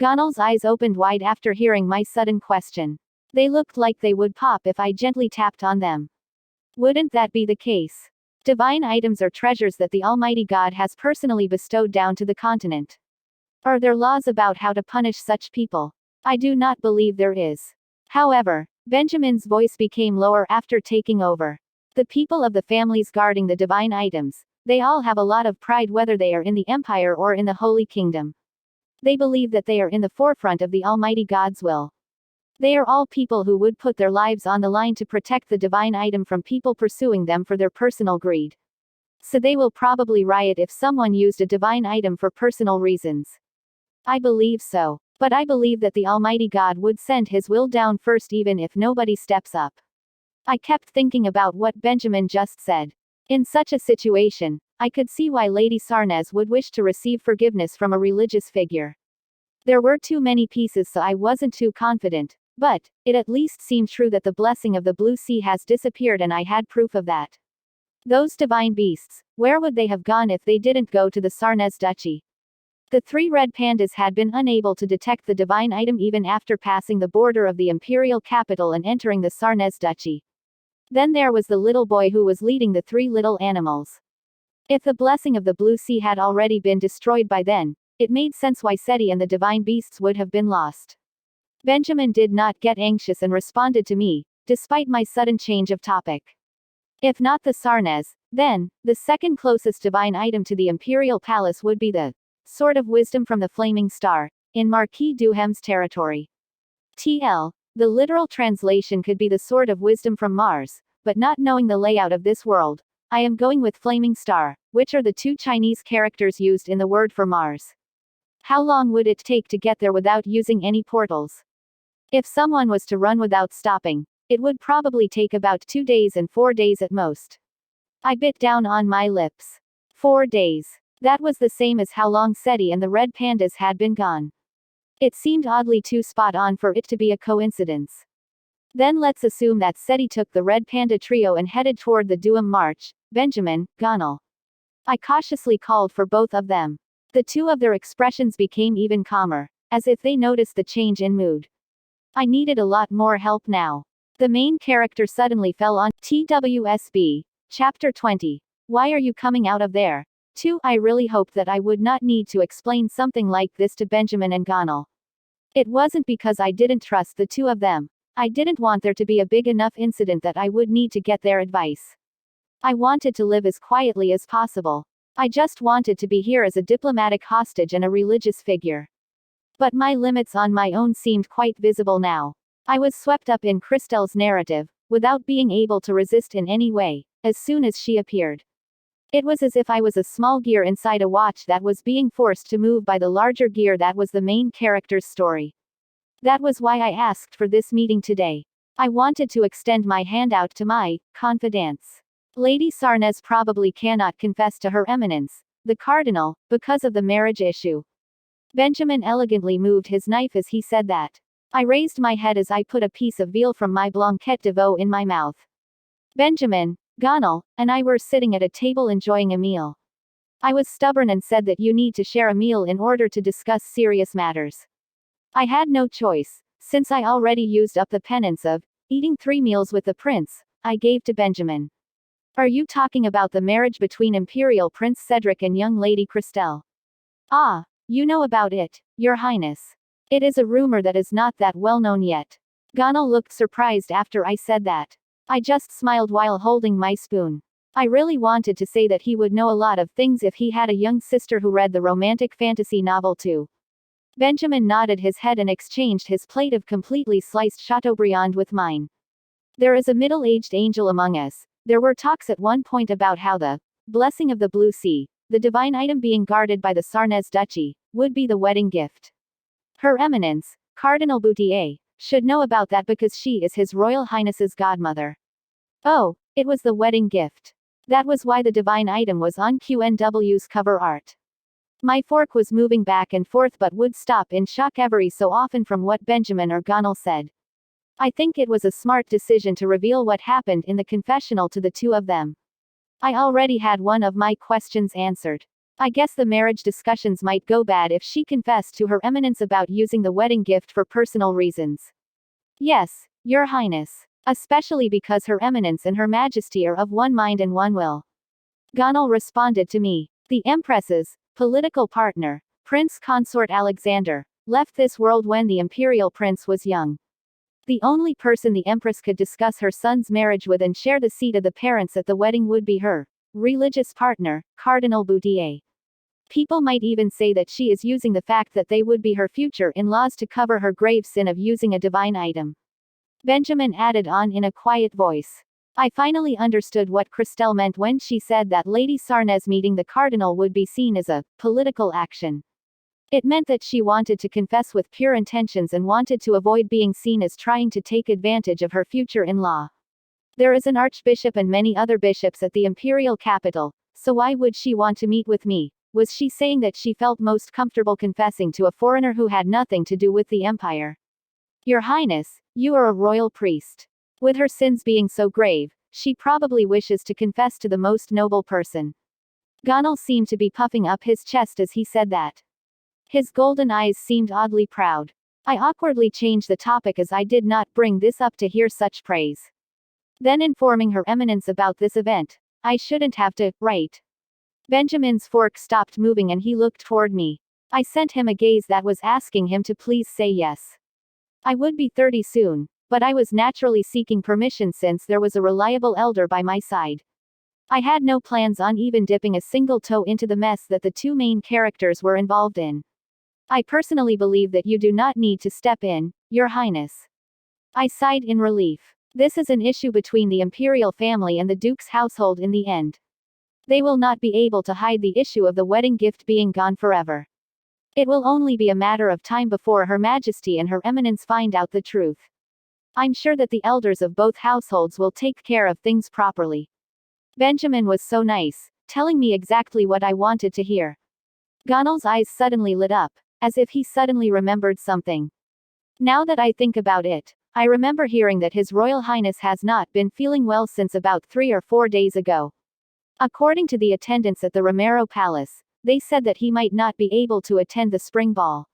Gonal's eyes opened wide after hearing my sudden question. They looked like they would pop if I gently tapped on them. Wouldn't that be the case? Divine items are treasures that the Almighty God has personally bestowed down to the continent. Are there laws about how to punish such people? I do not believe there is. However, Benjamin's voice became lower after taking over. The people of the families guarding the divine items, they all have a lot of pride whether they are in the Empire or in the Holy Kingdom. They believe that they are in the forefront of the Almighty God's will. They are all people who would put their lives on the line to protect the divine item from people pursuing them for their personal greed. So they will probably riot if someone used a divine item for personal reasons. I believe so. But I believe that the Almighty God would send His will down first even if nobody steps up. I kept thinking about what Benjamin just said. In such a situation, I could see why Lady Sarnez would wish to receive forgiveness from a religious figure. There were too many pieces so I wasn't too confident, but it at least seemed true that the blessing of the blue sea has disappeared and I had proof of that. Those divine beasts, where would they have gone if they didn't go to the Sarnez Duchy? The 3 red pandas had been unable to detect the divine item even after passing the border of the imperial capital and entering the Sarnez Duchy. Then there was the little boy who was leading the 3 little animals. If the blessing of the blue sea had already been destroyed by then, it made sense why Seti and the divine beasts would have been lost. Benjamin did not get anxious and responded to me, despite my sudden change of topic. If not the Sarnez, then, the second closest divine item to the imperial palace would be the Sword of Wisdom from the Flaming Star, in Marquis Duhem's territory. TL. The literal translation could be the Sword of Wisdom from Mars, but not knowing the layout of this world, I am going with Flaming Star, which are the 2 Chinese characters used in the word for Mars. How long would it take to get there without using any portals? If someone was to run without stopping, it would probably take about 2 days and 4 days at most. I bit down on my lips. 4 days. That was the same as how long Seti and the red pandas had been gone. It seemed oddly too spot on for it to be a coincidence. Then let's assume that Seti took the red panda trio and headed toward the Duham March. Benjamin, Gonal. I cautiously called for both of them. The 2 of their expressions became even calmer, as if they noticed the change in mood. I needed a lot more help now. The main character suddenly fell on TWSB. Chapter 20. Why are you coming out of there? 2. I really hoped that I would not need to explain something like this to Benjamin and Gonal. It wasn't because I didn't trust the two of them. I didn't want there to be a big enough incident that I would need to get their advice. I wanted to live as quietly as possible. I just wanted to be here as a diplomatic hostage and a religious figure. But my limits on my own seemed quite visible now. I was swept up in Cristelle's narrative, without being able to resist in any way, as soon as she appeared. It was as if I was a small gear inside a watch that was being forced to move by the larger gear that was the main character's story. That was why I asked for this meeting today. I wanted to extend my hand out to my confidants. Lady Sarnez probably cannot confess to Her Eminence, the Cardinal, because of the marriage issue. Benjamin elegantly moved his knife as he said that. I raised my head as I put a piece of veal from my blanquette de veau in my mouth. Benjamin, Gonal, and I were sitting at a table enjoying a meal. I was stubborn and said that you need to share a meal in order to discuss serious matters. I had no choice, since I already used up the penance of eating 3 meals with the prince I gave to Benjamin. Are you talking about the marriage between Imperial Prince Cedric and young Lady Cristelle? Ah, you know about it, Your Highness. It is a rumor that is not that well known yet. Gonal looked surprised after I said that. I just smiled while holding my spoon. I really wanted to say that he would know a lot of things if he had a young sister who read the romantic fantasy novel too. Benjamin nodded his head and exchanged his plate of completely sliced Chateaubriand with mine. There is a middle-aged angel among us. There were talks at one point about how the blessing of the Blue Sea, the divine item being guarded by the Sarnez Duchy, would be the wedding gift. Her Eminence, Cardinal Boutier, should know about that because she is His Royal Highness's godmother. Oh, it was the wedding gift. That was why the divine item was on QNW's cover art. My fork was moving back and forth but would stop in shock every so often from what Benjamin or Gonal said. I think it was a smart decision to reveal what happened in the confessional to the two of them. I already had one of my questions answered. I guess the marriage discussions might go bad if she confessed to Her Eminence about using the wedding gift for personal reasons. Yes, Your Highness. Especially because Her Eminence and Her Majesty are of one mind and one will. Gonal responded to me. The Empress's political partner, Prince Consort Alexander, left this world when the Imperial Prince was young. The only person the Empress could discuss her son's marriage with and share the seat of the parents at the wedding would be her religious partner, Cardinal Boutier. People might even say that she is using the fact that they would be her future in-laws to cover her grave sin of using a divine item. Benjamin added on in a quiet voice. I finally understood what Cristelle meant when she said that Lady Sarnez meeting the Cardinal would be seen as a political action. It meant that she wanted to confess with pure intentions and wanted to avoid being seen as trying to take advantage of her future in-law. There is an archbishop and many other bishops at the imperial capital, so why would she want to meet with me? Was she saying that she felt most comfortable confessing to a foreigner who had nothing to do with the empire? Your Highness, you are a royal priest. With her sins being so grave, she probably wishes to confess to the most noble person. Gonal seemed to be puffing up his chest as he said that. His golden eyes seemed oddly proud. I awkwardly changed the topic as I did not bring this up to hear such praise. Then informing Her Eminence about this event. I shouldn't have to, right? Benjamin's fork stopped moving and he looked toward me. I sent him a gaze that was asking him to please say yes. I would be 30 soon, but I was naturally seeking permission since there was a reliable elder by my side. I had no plans on even dipping a single toe into the mess that the two main characters were involved in. I personally believe that you do not need to step in, Your Highness. I sighed in relief. This is an issue between the imperial family and the Duke's household in the end. They will not be able to hide the issue of the wedding gift being gone forever. It will only be a matter of time before Her Majesty and Her Eminence find out the truth. I'm sure that the elders of both households will take care of things properly. Benjamin was so nice, telling me exactly what I wanted to hear. Gonal's eyes suddenly lit up, as if he suddenly remembered something. Now that I think about it, I remember hearing that His Royal Highness has not been feeling well since about 3 or 4 days ago. According to the attendants at the Romero Palace, they said that he might not be able to attend the spring ball.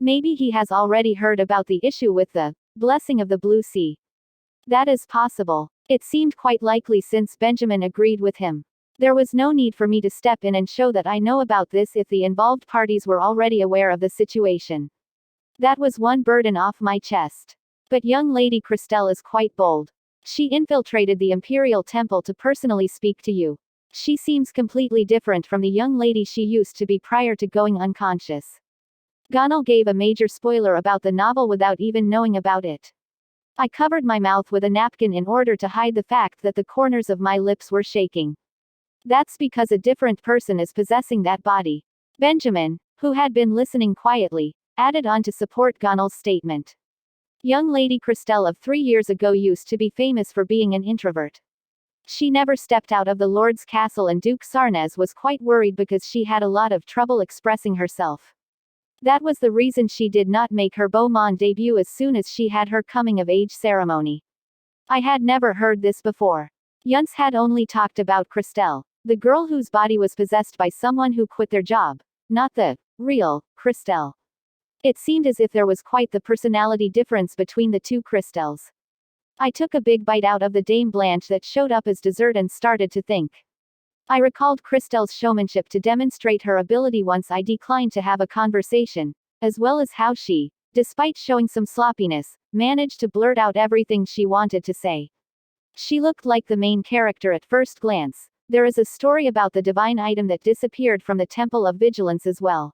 Maybe he has already heard about the issue with the blessing of the Blue Sea. That is possible. It seemed quite likely since Benjamin agreed with him. There was no need for me to step in and show that I know about this if the involved parties were already aware of the situation. That was one burden off my chest. But young Lady Cristelle is quite bold. She infiltrated the Imperial Temple to personally speak to you. She seems completely different from the young lady she used to be prior to going unconscious. Gonal gave a major spoiler about the novel without even knowing about it. I covered my mouth with a napkin in order to hide the fact that the corners of my lips were shaking. That's because a different person is possessing that body. Benjamin, who had been listening quietly, added on to support Gonal's statement. Young Lady Cristelle of 3 years ago used to be famous for being an introvert. She never stepped out of the Lord's castle, and Duke Sarnez was quite worried because she had a lot of trouble expressing herself. That was the reason she did not make her beau monde debut as soon as she had her coming-of-age ceremony. I had never heard this before. Yuns had only talked about Cristelle, the girl whose body was possessed by someone who quit their job, not the real Cristelle. It seemed as if there was quite the personality difference between the two Cristelles. I took a big bite out of the Dame Blanche that showed up as dessert and started to think. I recalled Cristelle's showmanship to demonstrate her ability once I declined to have a conversation, as well as how she, despite showing some sloppiness, managed to blurt out everything she wanted to say. She looked like the main character at first glance. There is a story about the divine item that disappeared from the Temple of Vigilance as well.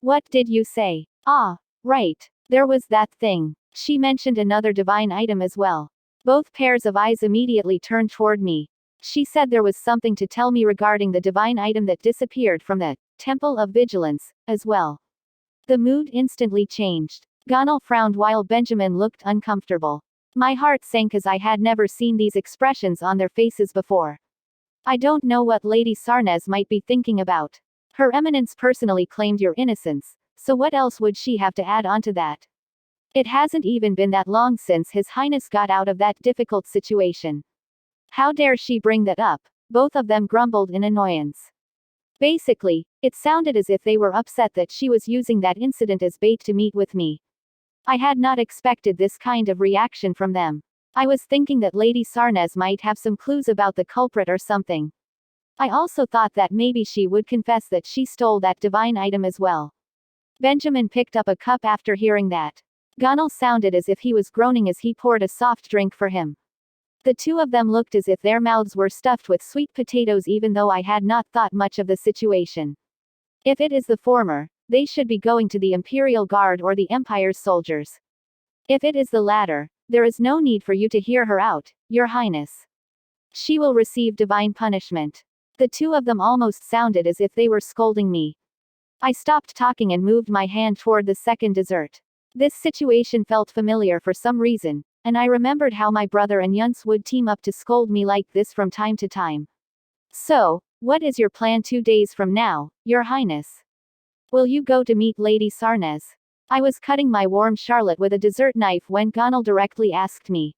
What did you say? Ah, right. There was that thing. She mentioned another divine item as well. Both pairs of eyes immediately turned toward me. She said there was something to tell me regarding the divine item that disappeared from the Temple of Vigilance, as well. The mood instantly changed. Gonal frowned while Benjamin looked uncomfortable. My heart sank as I had never seen these expressions on their faces before. I don't know what Lady Sarnez might be thinking about. Her Eminence personally claimed your innocence, so what else would she have to add onto that? It hasn't even been that long since His Highness got out of that difficult situation. How dare she bring that up? Both of them grumbled in annoyance. Basically, it sounded as if they were upset that she was using that incident as bait to meet with me. I had not expected this kind of reaction from them. I was thinking that Lady Sarnez might have some clues about the culprit or something. I also thought that maybe she would confess that she stole that divine item as well. Benjamin picked up a cup after hearing that. Gonal sounded as if he was groaning as he poured a soft drink for him. The two of them looked as if their mouths were stuffed with sweet potatoes, even though I had not thought much of the situation. If it is the former, they should be going to the Imperial Guard or the Empire's soldiers. If it is the latter, there is no need for you to hear her out, Your Highness. She will receive divine punishment. The two of them almost sounded as if they were scolding me. I stopped talking and moved my hand toward the second dessert. This situation felt familiar for some reason, and I remembered how my brother and Yuns would team up to scold me like this from time to time. So, what is your plan 2 days from now, Your Highness? Will you go to meet Lady Sarnez? I was cutting my warm charlotte with a dessert knife when Gonal directly asked me.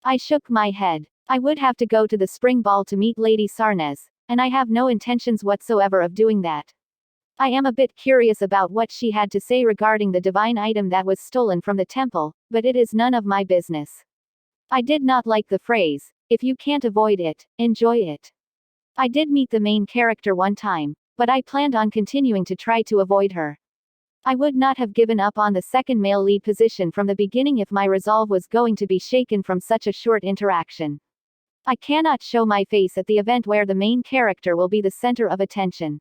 I shook my head. I would have to go to the spring ball to meet Lady Sarnez, and I have no intentions whatsoever of doing that. I am a bit curious about what she had to say regarding the divine item that was stolen from the temple, but it is none of my business. I did not like the phrase, if you can't avoid it, enjoy it. I did meet the main character one time, but I planned on continuing to try to avoid her. I would not have given up on the second male lead position from the beginning if my resolve was going to be shaken from such a short interaction. I cannot show my face at the event where the main character will be the center of attention.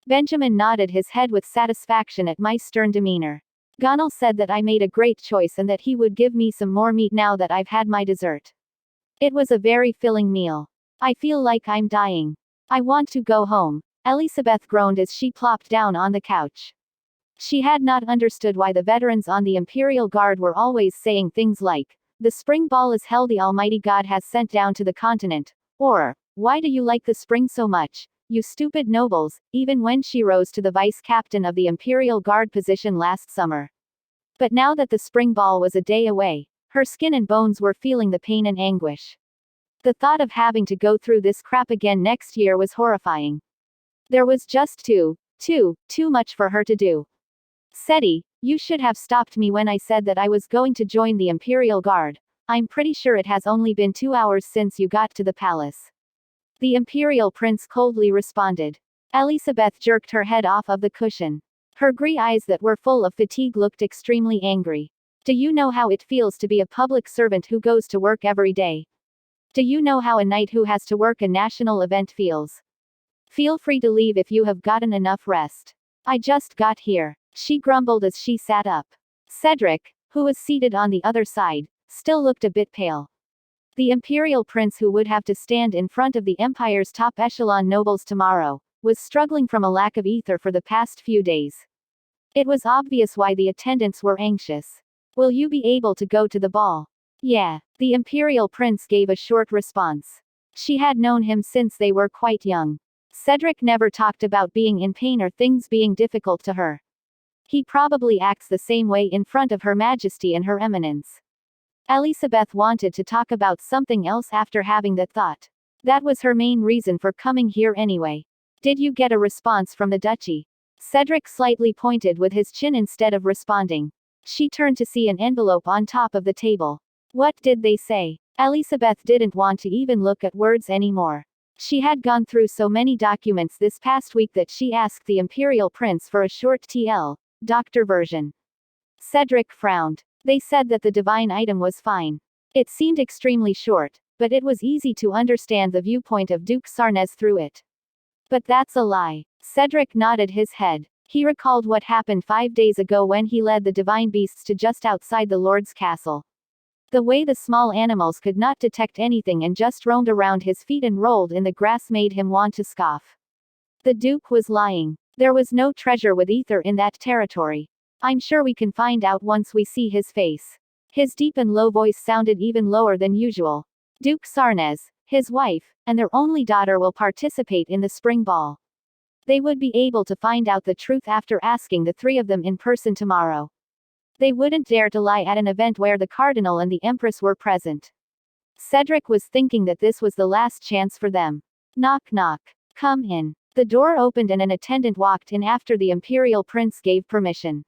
Benjamin nodded his head with satisfaction at my stern demeanor. Gonal said that I made a great choice and that he would give me some more meat now that I've had my dessert. It was a very filling meal. I feel like I'm dying. I want to go home. Elizabeth groaned as she plopped down on the couch. She had not understood why the veterans on the Imperial Guard were always saying things like, "The spring ball is hell the Almighty God has sent down to the continent," or, "Why do you like the spring so much, you stupid nobles," even when she rose to the vice captain of the Imperial Guard position last summer. But now that the spring ball was a day away, her skin and bones were feeling the pain and anguish. The thought of having to go through this crap again next year was horrifying. There was just too much for her to do. "Seti, you should have stopped me when I said that I was going to join the Imperial Guard. I'm pretty sure it has only been 2 hours since you got to the palace." The Imperial Prince coldly responded. Elizabeth jerked her head off of the cushion. Her grey eyes that were full of fatigue looked extremely angry. Do you know how it feels to be a public servant who goes to work every day? Do you know how a knight who has to work a national event feels? Feel free to leave if you have gotten enough rest. I just got here, she grumbled as she sat up. Cedric, who was seated on the other side, still looked a bit pale. The imperial prince who would have to stand in front of the empire's top echelon nobles tomorrow, was struggling from a lack of ether for the past few days. It was obvious why the attendants were anxious. Will you be able to go to the ball? Yeah, the imperial prince gave a short response. She had known him since they were quite young. Cedric never talked about being in pain or things being difficult to her. He probably acts the same way in front of Her Majesty and Her Eminence. Elizabeth wanted to talk about something else after having that thought. That was her main reason for coming here anyway. Did you get a response from the duchy? Cedric slightly pointed with his chin instead of responding. She turned to see an envelope on top of the table. What did they say? Elizabeth didn't want to even look at words anymore. She had gone through so many documents this past week that she asked the imperial prince for a short doctor version. Cedric frowned. They said that the divine item was fine. It seemed extremely short, but it was easy to understand the viewpoint of Duke Sarnez through it. But that's a lie. Cedric nodded his head. He recalled what happened 5 days ago when he led the divine beasts to just outside the Lord's castle. The way the small animals could not detect anything and just roamed around his feet and rolled in the grass made him want to scoff. The Duke was lying. There was no treasure with ether in that territory. I'm sure we can find out once we see his face. His deep and low voice sounded even lower than usual. Duke Sarnez, his wife, and their only daughter will participate in the spring ball. They would be able to find out the truth after asking the 3 of them in person tomorrow. They wouldn't dare to lie at an event where the Cardinal and the Empress were present. Cedric was thinking that this was the last chance for them. Knock knock. Come in. The door opened and an attendant walked in after the Imperial Prince gave permission.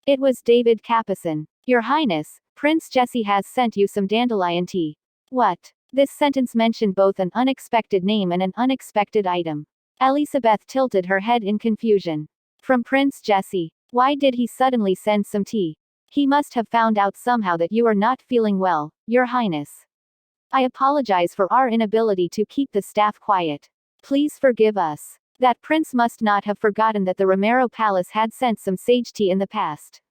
It was David Capison. Your Highness, Prince Jesse has sent you some dandelion tea. What? This sentence mentioned both an unexpected name and an unexpected item. Elizabeth tilted her head in confusion. From Prince Jesse. Why did he suddenly send some tea? He must have found out somehow that you are not feeling well, Your Highness. I apologize for our inability to keep the staff quiet. Please forgive us. That prince must not have forgotten that the Romero Palace had sent some sage tea in the past.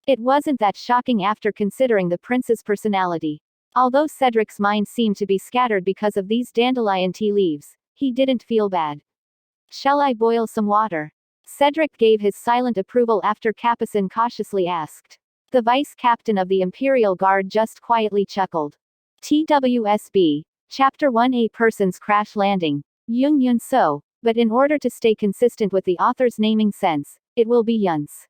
It wasn't that shocking after considering the prince's personality. Although Cedric's mind seemed to be scattered because of these dandelion tea leaves, he didn't feel bad. Shall I boil some water? Cedric gave his silent approval after Capison cautiously asked. The vice captain of the Imperial Guard just quietly chuckled. TWSB. Chapter 1A Person's Crash Landing. Yun So, but in order to stay consistent with the author's naming sense, it will be Yuns.